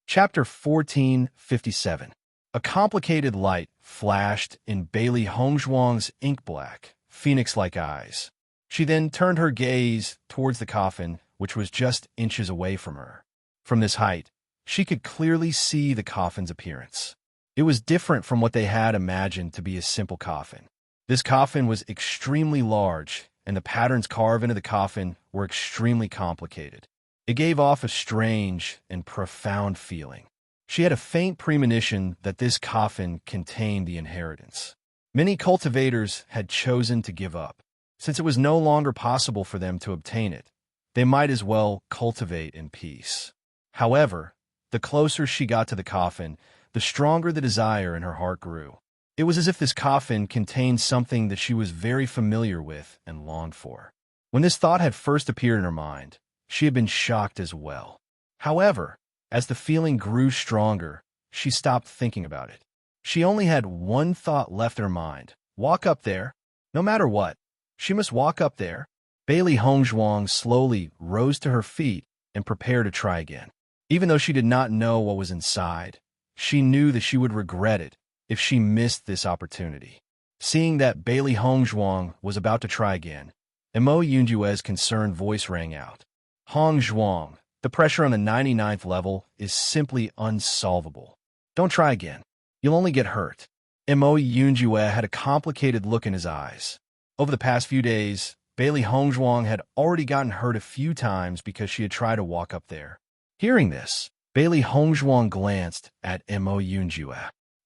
Chapter 1457. A complicated light flashed in Bailey Hongzhuang's ink-black, phoenix-like eyes. She then turned her gaze towards the coffin, which was just inches away from her. From this height, she could clearly see the coffin's appearance. It was different from what they had imagined to be a simple coffin. This coffin was extremely large, and the patterns carved into the coffin were extremely complicated. It gave off a strange and profound feeling. She had a faint premonition that this coffin contained the inheritance. Many cultivators had chosen to give up. Since it was no longer possible for them to obtain it, they might as well cultivate in peace. However, the closer she got to the coffin, the stronger the desire in her heart grew. It was as if this coffin contained something that she was very familiar with and longed for. When this thought had first appeared in her mind, she had been shocked as well. However, as the feeling grew stronger, she stopped thinking about it. She only had one thought left in her mind: walk up there. No matter what, she must walk up there. Bailey Hongzhuang slowly rose to her feet and prepared to try again. Even though she did not know what was inside, she knew that she would regret it if she missed this opportunity. Seeing that Bailey Hongzhuang was about to try again, Mo Yunjue's concerned voice rang out. Hongzhuang, the pressure on the 99th level is simply unsolvable. Don't try again. You'll only get hurt. Mo Yunjue had a complicated look in his eyes. Over the past few days, Bailey Hongzhuang had already gotten hurt a few times because she had tried to walk up there. Hearing this, Bailey Hongzhuang glanced at Mo Yunjue.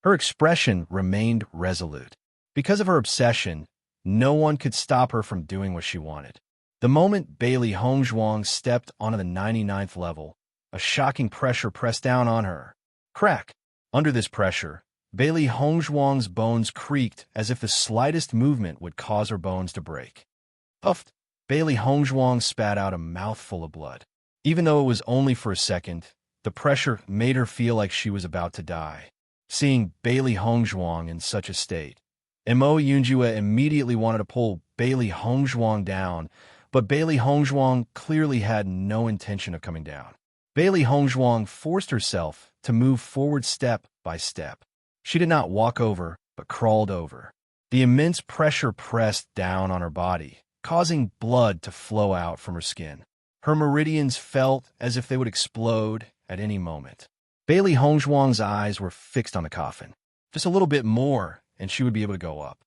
Her expression remained resolute. Because of her obsession, no one could stop her from doing what she wanted. The moment Bailey Hongzhuang stepped onto the 99th level, a shocking pressure pressed down on her. Crack! Under this pressure, Bailey Hongzhuang's bones creaked as if the slightest movement would cause her bones to break. Puffed! Bailey Hongzhuang spat out a mouthful of blood. Even though it was only for a second, the pressure made her feel like she was about to die. Seeing Bailey Hongzhuang in such a state, Mo Yunjue immediately wanted to pull Bailey Hongzhuang down, but Bailey Hongzhuang clearly had no intention of coming down. Bailey Hongzhuang forced herself to move forward step by step. She did not walk over, but crawled over. The immense pressure pressed down on her body, causing blood to flow out from her skin. Her meridians felt as if they would explode at any moment. Bailey Hongzhuang's eyes were fixed on the coffin. Just a little bit more, and she would be able to go up.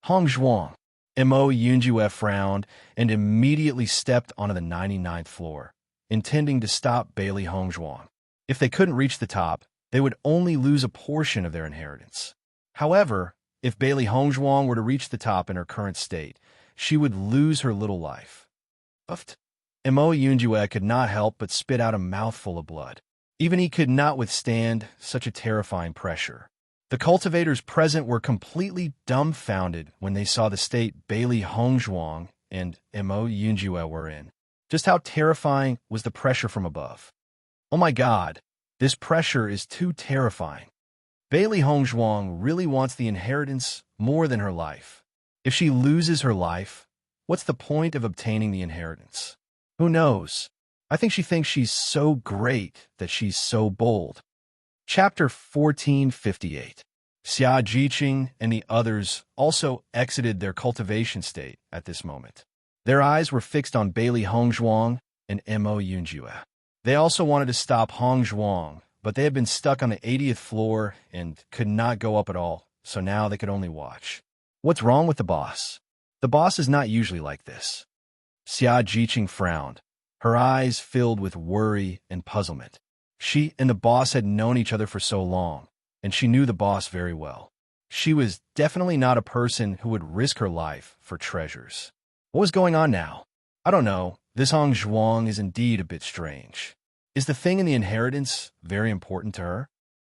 Hongzhuang. Mo Yunjue frowned and immediately stepped onto the 99th floor, intending to stop Bailey Hongzhuang. If they couldn't reach the top, they would only lose a portion of their inheritance. However, if Bailey Hongzhuang were to reach the top in her current state, she would lose her little life. Puffed. Mo Yunjue could not help but spit out a mouthful of blood. Even he could not withstand such a terrifying pressure. The cultivators present were completely dumbfounded when they saw the state Bailey Hongzhuang and Mo Yunjue were in. Just how terrifying was the pressure from above. Oh my God, this pressure is too terrifying. Bailey Hongzhuang really wants the inheritance more than her life. If she loses her life, what's the point of obtaining the inheritance? Who knows? I think she thinks she's so great that she's so bold. Chapter 1458. Xia Jiqing and the others also exited their cultivation state at this moment. Their eyes were fixed on Bailey Hongzhuang and Mo Yunjue. They also wanted to stop Hongzhuang, but they had been stuck on the 80th floor and could not go up at all, so now they could only watch. What's wrong with the boss? The boss is not usually like this. Xia Jiqing frowned, her eyes filled with worry and puzzlement. She and the boss had known each other for so long, and she knew the boss very well. She was definitely not a person who would risk her life for treasures. What was going on now? I don't know. This Hong Zhuang is indeed a bit strange. Is the thing in the inheritance very important to her?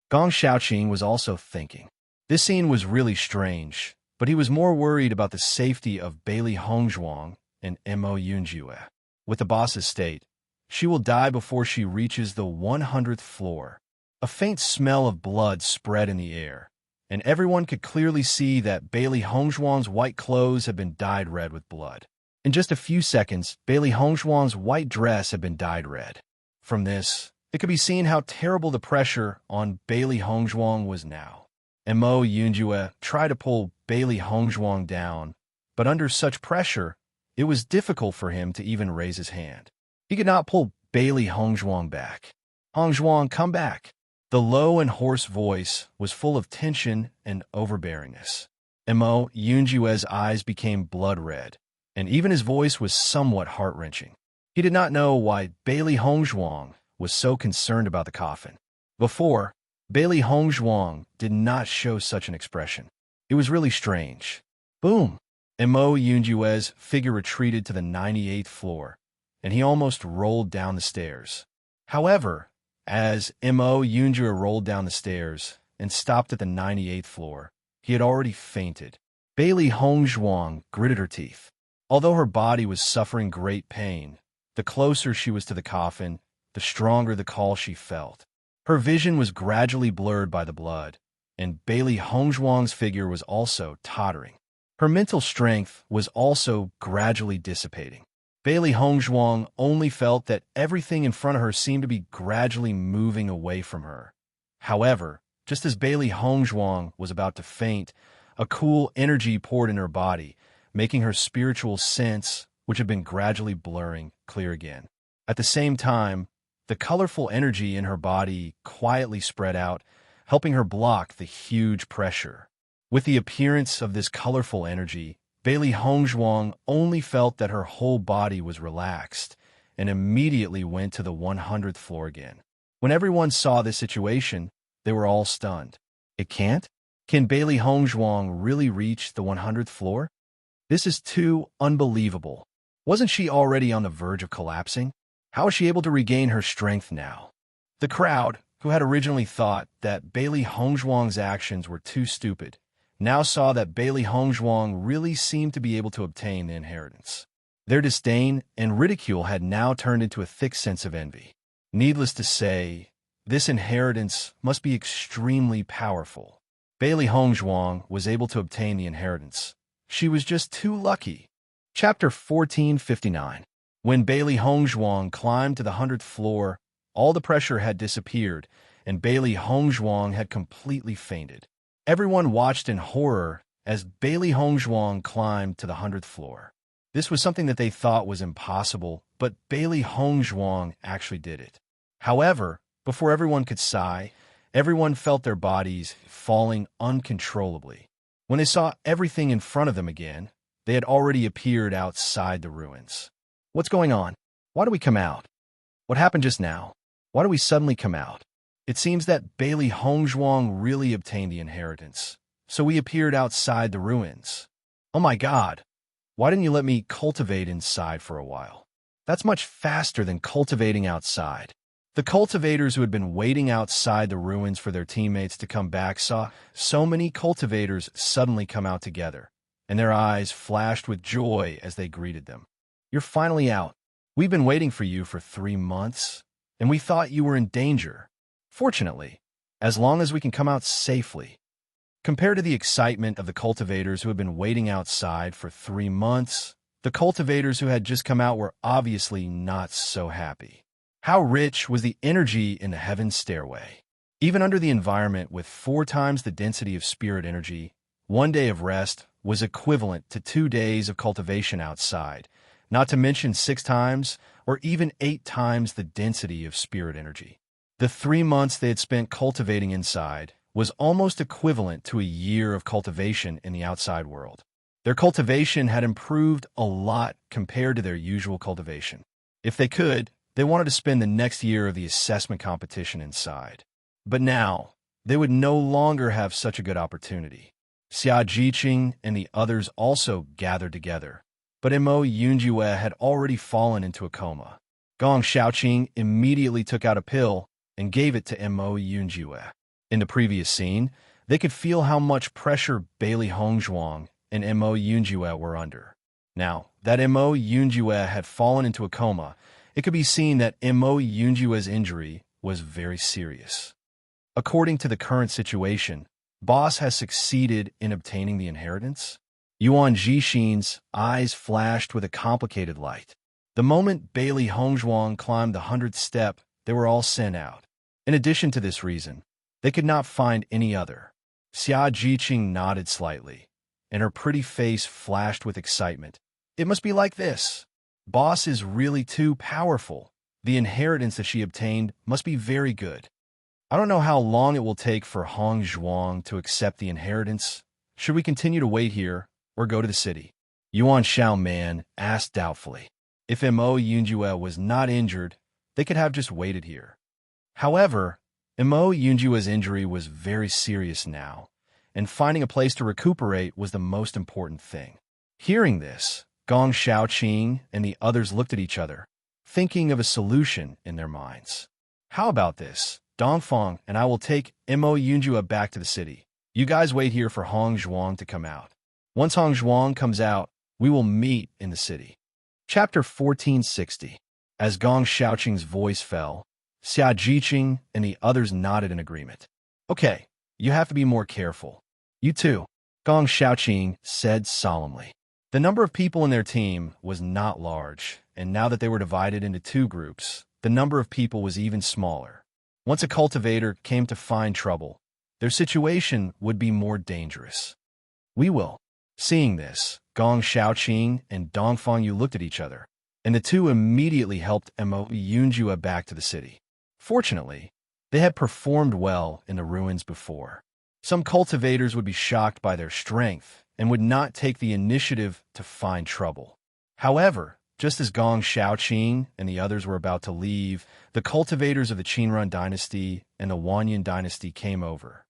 Gong Xiaoqing was also thinking. This scene was really strange, but he was more worried about the safety of Bailey Hongzhuang and Mo Yunjue. With the boss's state, she will die before she reaches the 100th floor. A faint smell of blood spread in the air, and everyone could clearly see that Bailey Hongzhuang's white clothes had been dyed red with blood. In just a few seconds, Bailey Hongzhuang's white dress had been dyed red. From this, it could be seen how terrible the pressure on Bailey Hongzhuang was now. Mo Yunjue tried to pull Bailey Hongzhuang down, but under such pressure, it was difficult for him to even raise his hand. He could not pull Bailey Hongzhuang back. Hongzhuang, come back. The low and hoarse voice was full of tension and overbearingness. Mo Yunjue's eyes became blood red, and even his voice was somewhat heart-wrenching. He did not know why Bailey Hongzhuang was so concerned about the coffin. Before, Bailey Hongzhuang did not show such an expression. It was really strange. Boom! Mo Yunjue's figure retreated to the 98th floor, and he almost rolled down the stairs. However, as Mo Yunjue rolled down the stairs and stopped at the 98th floor, he had already fainted. Bailey Hongzhuang gritted her teeth. Although her body was suffering great pain, the closer she was to the coffin, the stronger the call she felt. Her vision was gradually blurred by the blood, and Bailey Hongzhuang's figure was also tottering. Her mental strength was also gradually dissipating. Bailey Hongzhuang only felt that everything in front of her seemed to be gradually moving away from her. However, just as Bailey Hongzhuang was about to faint, a cool energy poured in her body, making her spiritual sense, which had been gradually blurring, clear again. At the same time, the colorful energy in her body quietly spread out, helping her block the huge pressure. With the appearance of this colorful energy, Bailey Hongzhuang only felt that her whole body was relaxed and immediately went to the 100th floor again. When everyone saw this situation, they were all stunned. It can't? Can Bailey Hongzhuang really reach the 100th floor? This is too unbelievable. Wasn't she already on the verge of collapsing? How is she able to regain her strength now? The crowd, who had originally thought that Bailey Hongzhuang's actions were too stupid, now saw that Bailey Hongzhuang really seemed to be able to obtain the inheritance. Their disdain and ridicule had now turned into a thick sense of envy. Needless to say, this inheritance must be extremely powerful. Bailey Hongzhuang was able to obtain the inheritance. She was just too lucky. Chapter 1459. When Bailey Hongzhuang climbed to the 100th floor, all the pressure had disappeared, and Bailey Hongzhuang had completely fainted. Everyone watched in horror as Bailey Hongzhuang climbed to the 100th floor. This was something that they thought was impossible, but Bailey Hongzhuang actually did it. However, before everyone could sigh, everyone felt their bodies falling uncontrollably. When they saw everything in front of them again, they had already appeared outside the ruins. What's going on? Why do we come out? What happened just now? Why do we suddenly come out? It seems that Bailey Hongzhuang really obtained the inheritance, so we appeared outside the ruins. Oh my God! Why didn't you let me cultivate inside for a while? That's much faster than cultivating outside. The cultivators who had been waiting outside the ruins for their teammates to come back saw so many cultivators suddenly come out together, and their eyes flashed with joy as they greeted them. You're finally out. We've been waiting for you for 3 months, and we thought you were in danger. Fortunately, as long as we can come out safely. Compared to the excitement of the cultivators who had been waiting outside for 3 months, the cultivators who had just come out were obviously not so happy. How rich was the energy in the heaven's stairway? Even under the environment with 4 times the density of spirit energy, 1 day of rest was equivalent to 2 days of cultivation outside, not to mention 6 times or even 8 times the density of spirit energy. The 3 months they had spent cultivating inside was almost equivalent to a year of cultivation in the outside world. Their cultivation had improved a lot compared to their usual cultivation. If they could, they wanted to spend the next year of the assessment competition inside. But now, they would no longer have such a good opportunity. Xia Jiqing and the others also gathered together, but Mo Yunjue had already fallen into a coma. Gong Shaoqing immediately took out a pill and gave it to Mo Yunjue. In the previous scene, they could feel how much pressure Bailey Hongzhuang and Mo Yunjue were under. Now that Mo Yunjue had fallen into a coma, it could be seen that Mo Yunjue's injury was very serious. According to the current situation, Boss has succeeded in obtaining the inheritance. Yuan Jixin's eyes flashed with a complicated light. The moment Bailey Hongzhuang climbed the 100th step, they were all sent out. In addition to this reason, they could not find any other. Xia Jiqing nodded slightly, and her pretty face flashed with excitement. It must be like this. Boss is really too powerful. The inheritance that she obtained must be very good. I don't know how long it will take for Hongzhuang to accept the inheritance. Should we continue to wait here or go to the city? Yuan Xiaoman asked doubtfully. If Mo Yunjue was not injured, they could have just waited here. However, Mo Yunjue's injury was very serious now, and finding a place to recuperate was the most important thing. Hearing this, Gong Shaoqing and the others looked at each other, thinking of a solution in their minds. How about this? Dongfang and I will take Mo Yunjue back to the city. You guys wait here for Hongzhuang to come out. Once Hongzhuang comes out, we will meet in the city. Chapter 1460. As Gong Shaoqing's voice fell, Xia Jiqing and the others nodded in agreement. Okay, you have to be more careful. You too, Gong Shaoqing said solemnly. The number of people in their team was not large, and now that they were divided into two groups, the number of people was even smaller. Once a cultivator came to find trouble, their situation would be more dangerous. We will. Seeing this, Gong Shaoqing and Dongfang Yu looked at each other, and the two immediately helped Mo Yunjue back to the city. Fortunately, they had performed well in the ruins before. Some cultivators would be shocked by their strength and would not take the initiative to find trouble. However, just as Gong Shaoqing and the others were about to leave, the cultivators of the Qinrun dynasty and the Wanyan dynasty came over.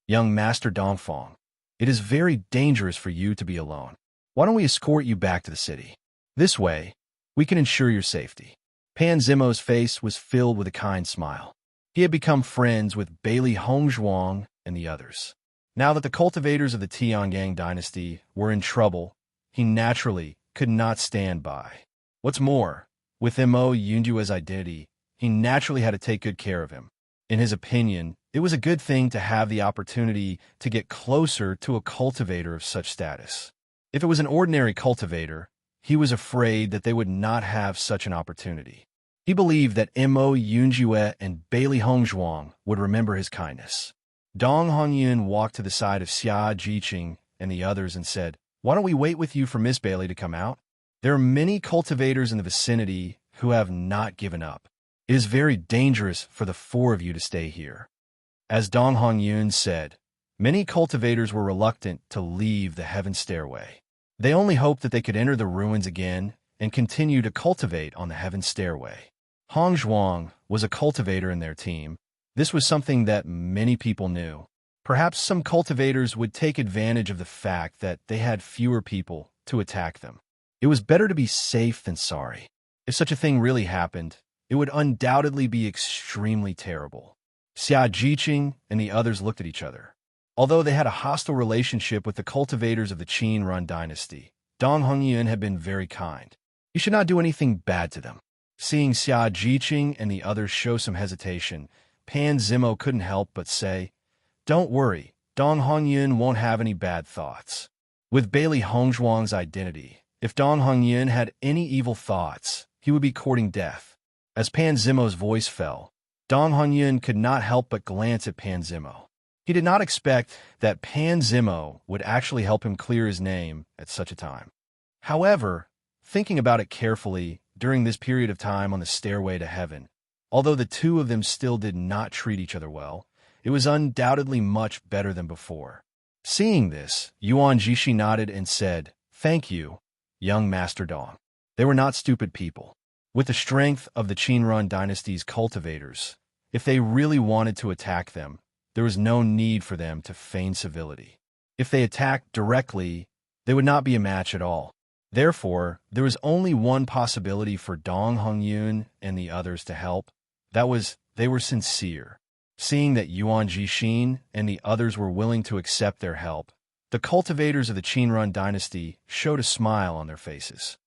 Young Master Dongfang, it is very dangerous for you to be alone. Why don't we escort you back to the city? This way, we can ensure your safety. Pan Zimo's face was filled with a kind smile. He had become friends with Bailey Hongzhuang and the others. Now that the cultivators of the Tianyang dynasty were in trouble, he naturally could not stand by. What's more, with Mo Yunjue's identity, he naturally had to take good care of him. In his opinion, it was a good thing to have the opportunity to get closer to a cultivator of such status. If it was an ordinary cultivator, he was afraid that they would not have such an opportunity. He believed that Mo Yunjue and Bailey Hongzhuang would remember his kindness. Dong Hongyun walked to the side of Xia Jiqing and the others and said, "Why don't we wait with you for Miss Bailey to come out? There are many cultivators in the vicinity who have not given up. It is very dangerous for the four of you to stay here." As Dong Hongyun said, many cultivators were reluctant to leave the heaven stairway. They only hoped that they could enter the ruins again and continue to cultivate on the heaven stairway. Hongzhuang was a cultivator in their team. This was something that many people knew. Perhaps some cultivators would take advantage of the fact that they had fewer people to attack them. It was better to be safe than sorry. If such a thing really happened, it would undoubtedly be extremely terrible. Xia Jiqing and the others looked at each other. Although they had a hostile relationship with the cultivators of the Qin-run dynasty, Dong Hongyun had been very kind. You should not do anything bad to them. Seeing Xia Jiqing and the others show some hesitation, Pan Zimo couldn't help but say, "Don't worry, Dong Hongyun won't have any bad thoughts." With Bailey Hongzhuang's identity, if Dong Hongyun had any evil thoughts, he would be courting death. As Pan Zimo's voice fell, Dong Hongyun could not help but glance at Pan Zimo. He did not expect that Pan Zimo would actually help him clear his name at such a time. However, thinking about it carefully, during this period of time on the stairway to heaven, although the two of them still did not treat each other well, it was undoubtedly much better than before. Seeing this, Yuan Jishi nodded and said, "Thank you, young Master Dong." They were not stupid people. With the strength of the Qinrun dynasty's cultivators, if they really wanted to attack them, there was no need for them to feign civility. If they attacked directly, they would not be a match at all. Therefore, there was only one possibility for Dong Hongyun and the others to help. That was, they were sincere. Seeing that Yuan Jixin and the others were willing to accept their help, the cultivators of the Qinrun dynasty showed a smile on their faces.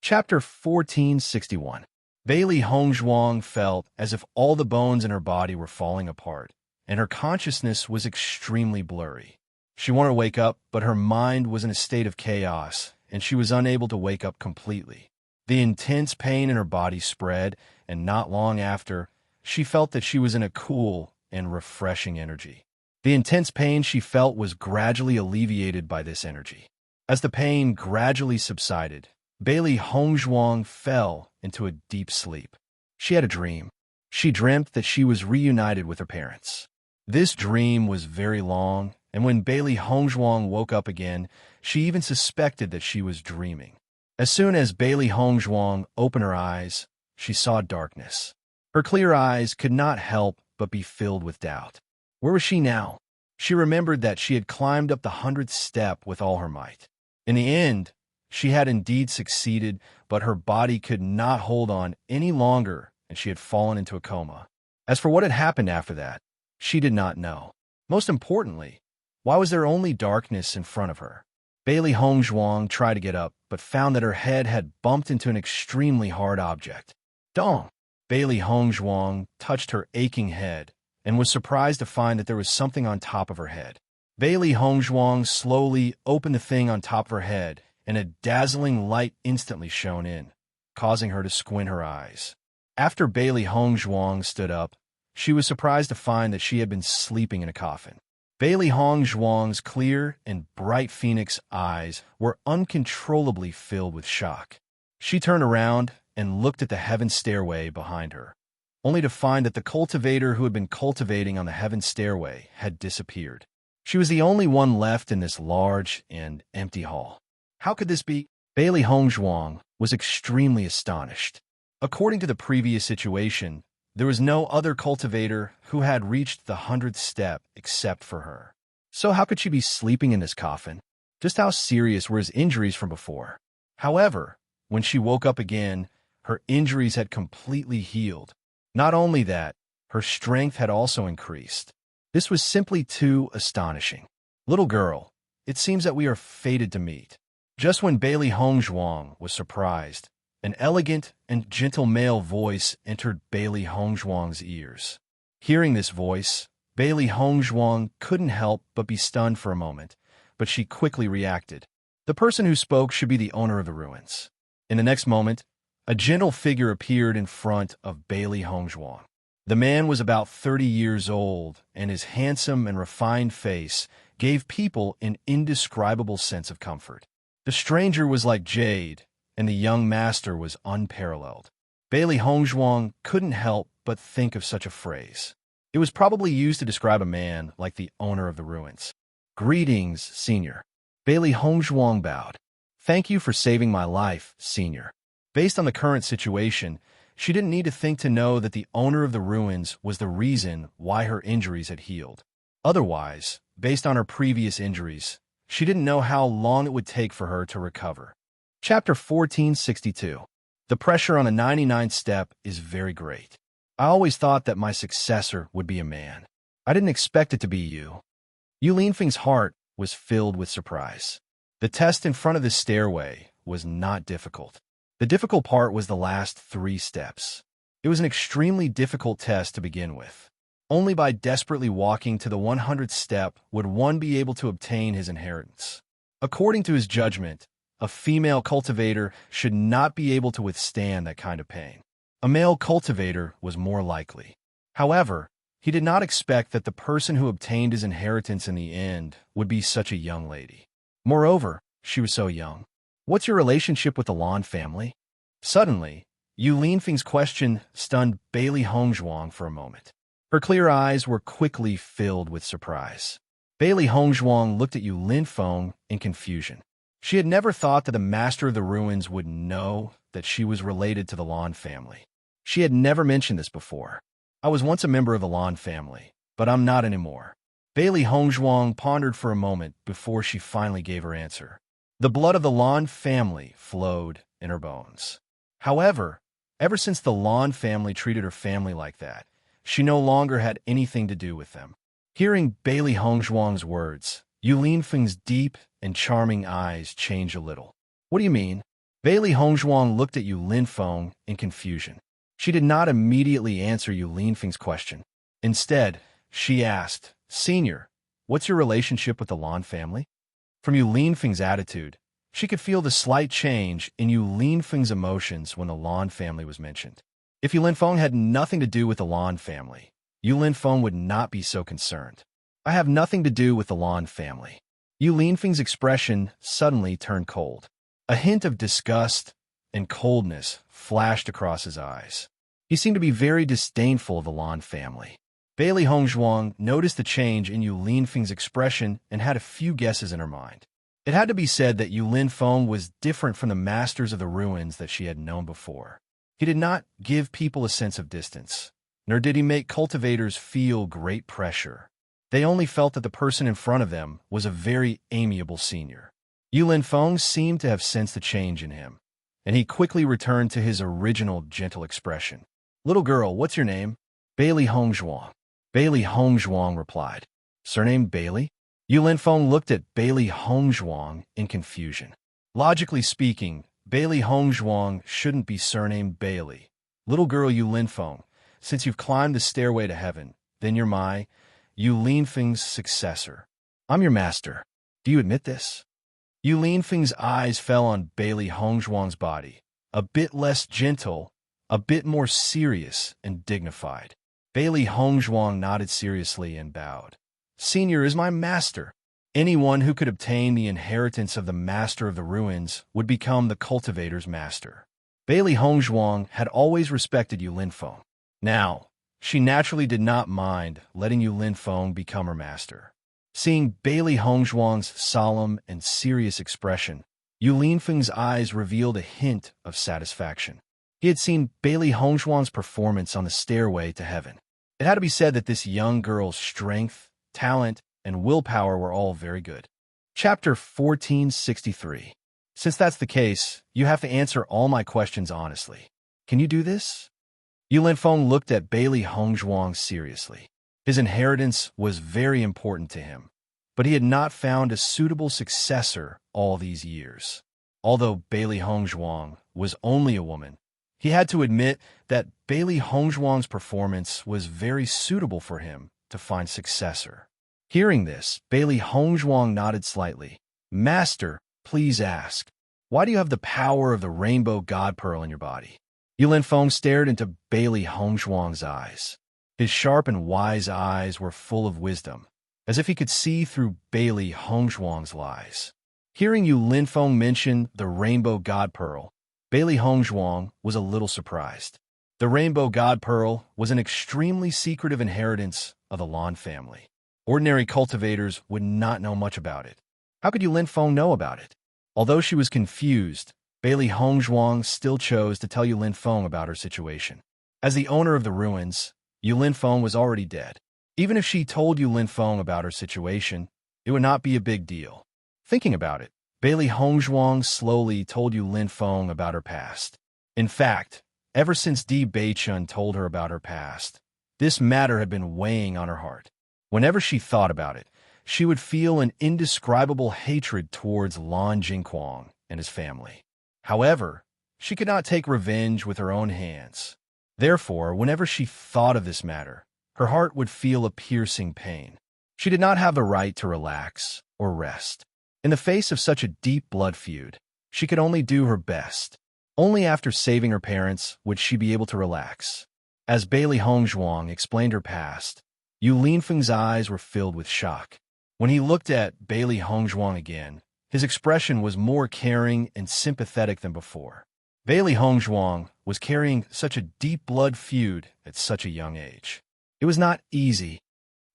Chapter 1461. Bailey Hongzhuang felt as if all the bones in her body were falling apart, and her consciousness was extremely blurry. She wanted to wake up, but her mind was in a state of chaos, and she was unable to wake up completely. The intense pain in her body spread, and not long after, she felt that she was in a cool and refreshing energy. The intense pain she felt was gradually alleviated by this energy. As the pain gradually subsided, Bailey Hongzhuang fell into a deep sleep. She had a dream. She dreamt that she was reunited with her parents. This dream was very long, and when Bailey Hongzhuang woke up again, she even suspected that she was dreaming. As soon as Bailey Hongzhuang opened her eyes, she saw darkness. Her clear eyes could not help but be filled with doubt. Where was she now? She remembered that she had climbed up the 100th step with all her might. In the end, she had indeed succeeded, but her body could not hold on any longer, and she had fallen into a coma. As for what had happened after that, she did not know. Most importantly, why was there only darkness in front of her? Bailey Hongzhuang tried to get up, but found that her head had bumped into an extremely hard object. Dong! Bailey Hongzhuang touched her aching head and was surprised to find that there was something on top of her head. Bailey Hongzhuang slowly opened the thing on top of her head, and a dazzling light instantly shone in, causing her to squint her eyes. After Bailey Hongzhuang stood up, she was surprised to find that she had been sleeping in a coffin. Bailey Hongzhuang's clear and bright phoenix eyes were uncontrollably filled with shock. She turned around and looked at the heaven stairway behind her, only to find that the cultivator who had been cultivating on the heaven stairway had disappeared. She was the only one left in this large and empty hall. How could this be? Bailey Hongzhuang was extremely astonished. According to the previous situation, there was no other cultivator who had reached the 100th step except for her. So how could she be sleeping in this coffin? Just how serious were his injuries from before? However, when she woke up again, her injuries had completely healed. Not only that, her strength had also increased. This was simply too astonishing. Little girl, it seems that we are fated to meet. Just when Bailey Hongzhuang was surprised, an elegant and gentle male voice entered Bailey Hongzhuang's ears. Hearing this voice, Bailey Hongzhuang couldn't help but be stunned for a moment, but she quickly reacted. The person who spoke should be the owner of the ruins. In the next moment, a gentle figure appeared in front of Bailey Hongzhuang. The man was about 30 years old, and his handsome and refined face gave people an indescribable sense of comfort. The stranger was like jade, and the young master was unparalleled. Bailey Hongzhuang couldn't help but think of such a phrase. It was probably used to describe a man like the owner of the ruins. "Greetings, senior." Bailey Hongzhuang bowed. "Thank you for saving my life, senior." Based on the current situation, she didn't need to think to know that the owner of the ruins was the reason why her injuries had healed. Otherwise, based on her previous injuries, she didn't know how long it would take for her to recover. Chapter 1462. The pressure on the 99th step is very great. I always thought that my successor would be a man. I didn't expect it to be you. Yu Linfeng's heart was filled with surprise. The test in front of the stairway was not difficult. The difficult part was the last 3 steps. It was an extremely difficult test to begin with. Only by desperately walking to the 100th step would one be able to obtain his inheritance. According to his judgment, a female cultivator should not be able to withstand that kind of pain. A male cultivator was more likely. However, he did not expect that the person who obtained his inheritance in the end would be such a young lady. Moreover, she was so young. "What's your relationship with the Lan family?" Suddenly, Yu Linfeng's question stunned Bailey Hongzhuang for a moment. Her clear eyes were quickly filled with surprise. Bailey Hongzhuang looked at Yu Linfeng in confusion. She had never thought that the master of the ruins would know that she was related to the Lan family. She had never mentioned this before. I was once a member of the Lan family, but I'm not anymore. Bailey Hongzhuang pondered for a moment before she finally gave her answer. The blood of the Lan family flowed in her bones. However, ever since the Lan family treated her family like that, she no longer had anything to do with them. Hearing Bailey Hongzhuang's words, Yu Linfeng's deep and charming eyes changed a little. What do you mean? Bailey Hongzhuang looked at Yu Linfeng in confusion. She did not immediately answer Yu Linfeng's question. Instead, she asked, Senior, what's your relationship with the Lan family? From Yu Linfeng's attitude, she could feel the slight change in Yu Linfeng's emotions when the Lan family was mentioned. If Yu Linfeng had nothing to do with the Lan family, Yu Linfeng would not be so concerned. I have nothing to do with the Lan family. Yu Linfeng's expression suddenly turned cold. A hint of disgust and coldness flashed across his eyes. He seemed to be very disdainful of the Lan family. Bailey Hongzhuang noticed the change in Yu Linfeng's expression and had a few guesses in her mind. It had to be said that Yu Linfeng was different from the masters of the ruins that she had known before. He did not give people a sense of distance, nor did he make cultivators feel great pressure. They only felt that the person in front of them was a very amiable senior. Yu Linfeng seemed to have sensed the change in him, and he quickly returned to his original gentle expression. Little girl, what's your name? Bailey Hongzhuang. Bailey Hongzhuang replied. Surname Bailey? Yu Linfeng looked at Bailey Hongzhuang in confusion. Logically speaking, Bailey Hongzhuang shouldn't be surnamed Bailey. Little girl Yu Linfeng, since you've climbed the stairway to heaven, then you're Yu Linfeng's successor. I'm your master. Do you admit this? Yu Linfeng's eyes fell on Bailey Hongzhuang's body, a bit less gentle, a bit more serious and dignified. Bailey Hongzhuang nodded seriously and bowed. Senior is my master. Anyone who could obtain the inheritance of the master of the ruins would become the cultivator's master. Bailey Hongzhuang had always respected Yu Linfeng. Now, she naturally did not mind letting Yu Linfeng become her master. Seeing Bailey Hongzhuang's solemn and serious expression, Yu Linfeng's eyes revealed a hint of satisfaction. He had seen Bailey Hongzhuang's performance on the stairway to heaven. It had to be said that this young girl's strength, talent, and willpower were all very good. Chapter 1463. Since that's the case, you have to answer all my questions honestly. Can you do this? Yu Linfeng looked at Bailey Hongzhuang seriously. His inheritance was very important to him, but he had not found a suitable successor all these years. Although Bailey Hongzhuang was only a woman, he had to admit that Bailey Hongzhuang's performance was very suitable for him to find successor. Hearing this, Bailey Hongzhuang nodded slightly. Master, please ask, why do you have the power of the rainbow god pearl in your body? Yu Linfeng stared into Bailey Hongzhuang's eyes. His sharp and wise eyes were full of wisdom, as if he could see through Bailey Hongzhuang's lies. Hearing Yu Linfeng mention the rainbow god pearl, Bailey Hongzhuang was a little surprised. The rainbow god pearl was an extremely secretive inheritance of the Lan family. Ordinary cultivators would not know much about it. How could Yu Linfeng know about it? Although she was confused, Bailey Hongzhuang still chose to tell Yu Linfeng about her situation. As the owner of the ruins, Yu Linfeng was already dead. Even if she told Yu Linfeng about her situation, it would not be a big deal. Thinking about it, Bailey Hongzhuang slowly told Yu Linfeng about her past. In fact, ever since Di Beichun told her about her past, this matter had been weighing on her heart. Whenever she thought about it, she would feel an indescribable hatred towards Lan Jingquang and his family. However, she could not take revenge with her own hands. Therefore, whenever she thought of this matter, her heart would feel a piercing pain. She did not have the right to relax or rest. In the face of such a deep blood feud, she could only do her best. Only after saving her parents would she be able to relax. As Bailey Hongzhuang explained her past, Yu Linfeng's eyes were filled with shock. When he looked at Bailey Hongzhuang again, his expression was more caring and sympathetic than before. Bailey Hongzhuang was carrying such a deep blood feud at such a young age. It was not easy.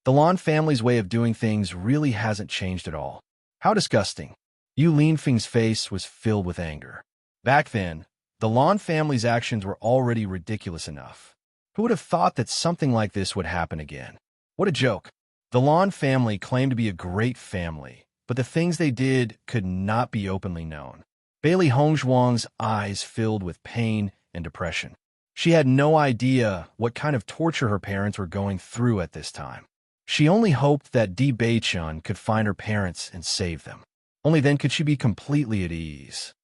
The Lan family's way of doing things really hasn't changed at all. How disgusting. Yu Linfeng's face was filled with anger. Back then, the Lan family's actions were already ridiculous enough. Who would have thought that something like this would happen again? What a joke. The Lan family claimed to be a great family, but the things they did could not be openly known. Bailey Hongzhuang's eyes filled with pain and depression. She had no idea what kind of torture her parents were going through at this time. She only hoped that Di Beichun could find her parents and save them. Only then could she be completely at ease.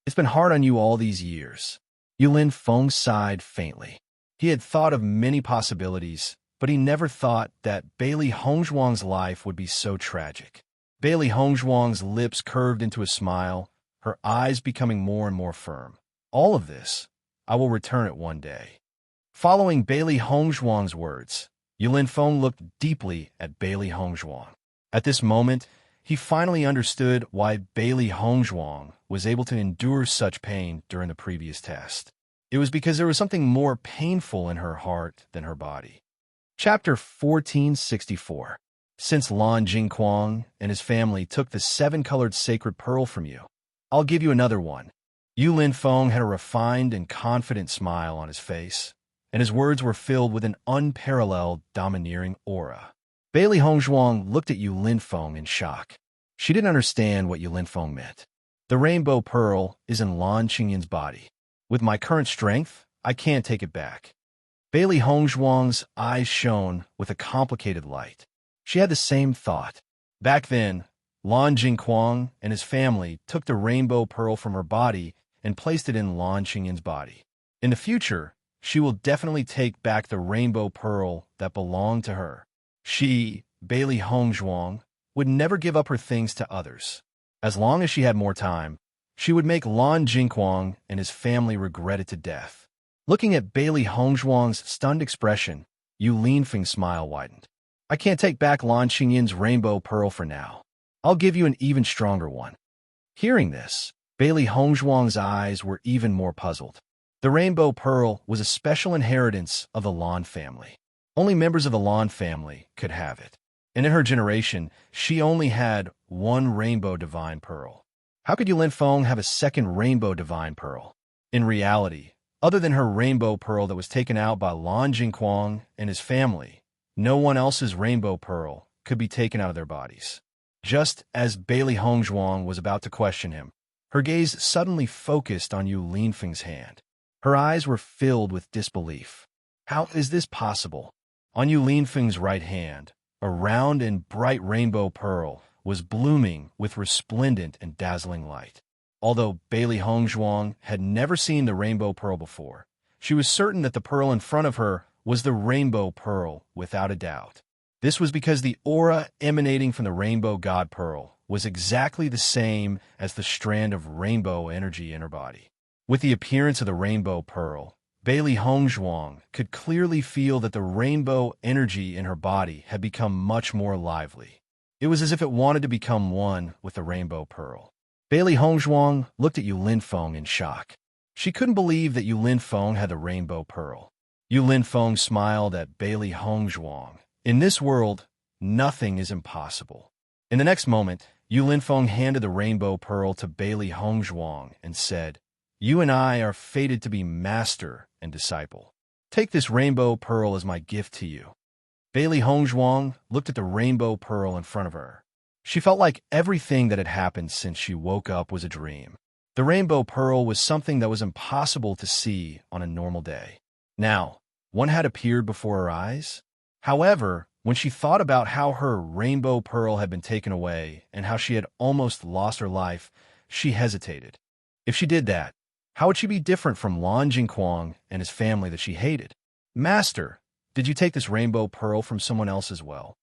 It's been hard on you all these years. Yu Linfeng sighed faintly. He had thought of many possibilities, but he never thought that Bailey Hongzhuang's life would be so tragic. Bailey Hongzhuang's lips curved into a smile, her eyes becoming more and more firm. All of this, I will return it one day. Following Bailey Hongzhuang's words, Yu Linfeng looked deeply at Bailey Hongzhuang. At this moment, he finally understood why Bailey Hongzhuang was able to endure such pain during the previous test. It was because there was something more painful in her heart than her body. Chapter 1464. Since Lan Jingquang and his family took the 7-colored sacred pearl from you, I'll give you another one. Yu Linfeng had a refined and confident smile on his face, and his words were filled with an unparalleled, domineering aura. Bailey Hongzhuang looked at Yu Linfeng in shock. She didn't understand what Yu Linfeng meant. The rainbow pearl is in Lan Qingyin's body. With my current strength, I can't take it back. Bailey Hongzhuang's eyes shone with a complicated light. She had the same thought. Back then, Lan Jingquang and his family took the rainbow pearl from her body and placed it in Lan Qingyin's body. In the future, she will definitely take back the rainbow pearl that belonged to her. She, Bailey Hongzhuang, would never give up her things to others. As long as she had more time, she would make Lan Jingquang and his family regret it to death. Looking at Bailey Hongzhuang's stunned expression, Yu Linfeng's smile widened. I can't take back Lan Qingyin's rainbow pearl for now. I'll give you an even stronger one. Hearing this, Bailey Hongzhuang's eyes were even more puzzled. The rainbow pearl was a special inheritance of the Lan family. Only members of the Lan family could have it. And in her generation, she only had one rainbow divine pearl. How could Yu Linfeng have a second rainbow divine pearl? In reality, other than her rainbow pearl that was taken out by Lan Jingquang and his family, no one else's rainbow pearl could be taken out of their bodies. Just as Bailey Hongzhuang was about to question him, her gaze suddenly focused on Yu Linfeng's hand. Her eyes were filled with disbelief. How is this possible? On Yu Linfeng's right hand, a round and bright rainbow pearl was blooming with resplendent and dazzling light. Although Bailey Hongzhuang had never seen the rainbow pearl before, she was certain that the pearl in front of her was the rainbow pearl without a doubt. This was because the aura emanating from the rainbow god pearl was exactly the same as the strand of rainbow energy in her body. With the appearance of the rainbow pearl, Bailey Hongzhuang could clearly feel that the rainbow energy in her body had become much more lively. It was as if it wanted to become one with the rainbow pearl. Bailey Hongzhuang looked at Yu Linfeng in shock. She couldn't believe that Yu Linfeng had the rainbow pearl. Yu Linfeng smiled at Bailey Hongzhuang. In this world, nothing is impossible. In the next moment, Yu Linfeng handed the rainbow pearl to Bailey Hongzhuang and said, "You and I are fated to be master and disciple. Take this rainbow pearl as my gift to you." Bailey Hongzhuang looked at the rainbow pearl in front of her. She felt like everything that had happened since she woke up was a dream. The rainbow pearl was something that was impossible to see on a normal day. Now, one had appeared before her eyes. However, when she thought about how her rainbow pearl had been taken away and how she had almost lost her life, she hesitated. If she did that, how would she be different from Lan Jingquang and his family that she hated? "Master, did you take this rainbow pearl from someone else as well?"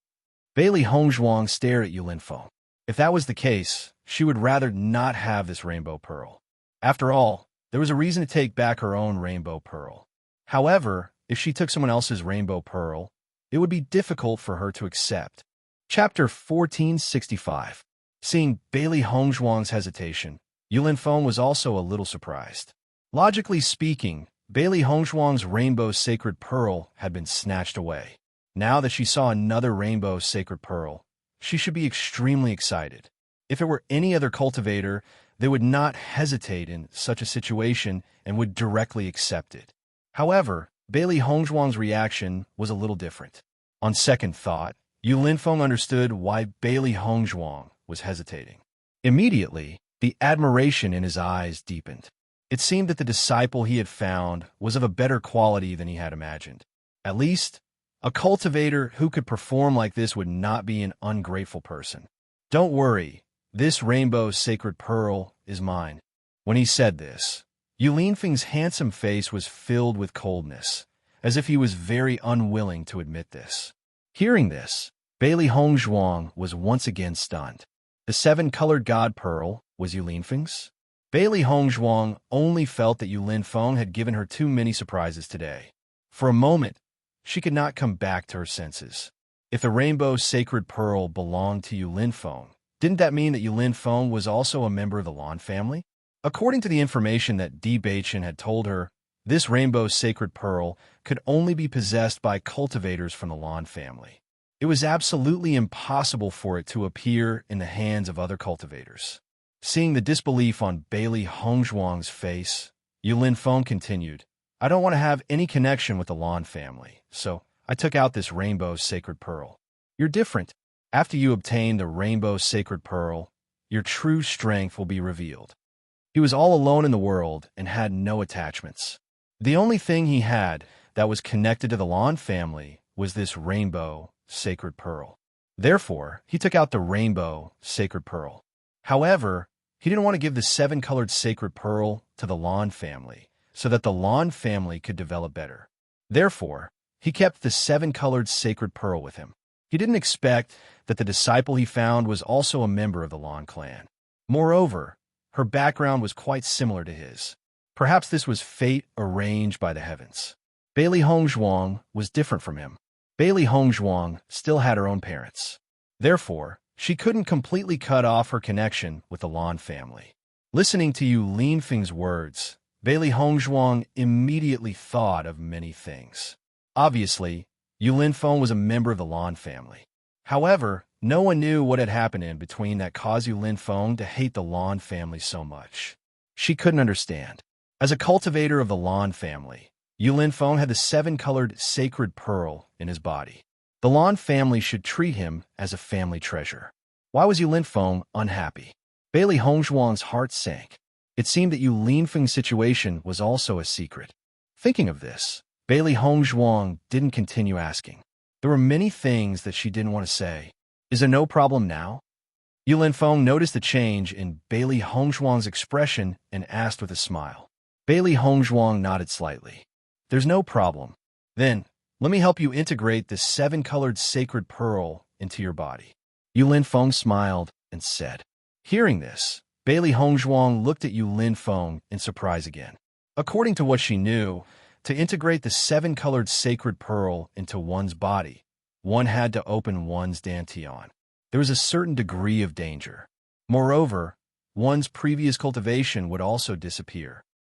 Bailey Hongzhuang stared at Yu Linfeng. If that was the case, she would rather not have this rainbow pearl. After all, there was a reason to take back her own rainbow pearl. However, if she took someone else's rainbow pearl, it would be difficult for her to accept. Chapter 1465. Seeing Bailey Hongzhuang's hesitation, Yu Linfeng was also a little surprised. Logically speaking, Bailey Hongzhuang's rainbow sacred pearl had been snatched away. Now that she saw another rainbow sacred pearl, she should be extremely excited. If it were any other cultivator, they would not hesitate in such a situation and would directly accept it. However, Bailey Hongzhuang's reaction was a little different. On second thought, Yu Linfeng understood why Bailey Hongzhuang was hesitating. Immediately, the admiration in his eyes deepened. It seemed that the disciple he had found was of a better quality than he had imagined. At least, a cultivator who could perform like this would not be an ungrateful person. Don't worry, this rainbow sacred pearl is mine. When he said this, Yu Linfeng's handsome face was filled with coldness, as if he was very unwilling to admit this. Hearing this, Bailey Hongzhuang was once again stunned. The seven-colored god pearl was Yu Linfeng's? Bailey Hongzhuang only felt that Yu Linfeng had given her too many surprises today. For a moment, she could not come back to her senses. If the rainbow sacred pearl belonged to Yu Linfeng, didn't that mean that Yu Linfeng was also a member of the Lan family? According to the information that Di Beichen had told her, this rainbow sacred pearl could only be possessed by cultivators from the Lan family. It was absolutely impossible for it to appear in the hands of other cultivators. Seeing the disbelief on Bailey Hongzhuang's face, Yu Linfeng continued, I don't want to have any connection with the Lan family, so I took out this rainbow sacred pearl. You're different. After you obtain the rainbow sacred pearl, your true strength will be revealed. He was all alone in the world and had no attachments. The only thing he had that was connected to the Lan family was this rainbow sacred pearl. Therefore, he took out the rainbow sacred pearl. However, he didn't want to give the seven-colored sacred pearl to the Lan family so that the Lan family could develop better. Therefore, he kept the seven-colored sacred pearl with him. He didn't expect that the disciple he found was also a member of the Lan clan. Moreover, her background was quite similar to his. Perhaps this was fate arranged by the heavens. Bailey Hongzhuang was different from him. Bailey Hongzhuang still had her own parents. Therefore, she couldn't completely cut off her connection with the Lan family. Listening to Yu Linfeng's words, Bailey Hongzhuang immediately thought of many things. Obviously, Yu Linfeng was a member of the Lan family. However, no one knew what had happened in between that caused Yu Linfeng to hate the Lan family so much. She couldn't understand. As a cultivator of the Lan family, Yu Linfeng had the seven-colored sacred pearl in his body. The Lan family should treat him as a family treasure. Why was Yu Linfeng unhappy? Bailey Hongzhuang's heart sank. It seemed that Yu Linfeng's situation was also a secret. Thinking of this, Bailey Hongzhuang didn't continue asking. There were many things that she didn't want to say. Is there no problem now? Yu Linfeng noticed the change in Bailey Hongzhuang's expression and asked with a smile. Bailey Hongzhuang nodded slightly. There's no problem. Then, let me help you integrate this seven-colored sacred pearl into your body. Yu Linfeng smiled and said. Hearing this, Bailey Hongzhuang looked at Yu Linfeng in surprise again. According to what she knew, to integrate the seven-colored sacred pearl into one's body, one had to open one's dantian. There was a certain degree of danger. Moreover, one's previous cultivation would also disappear.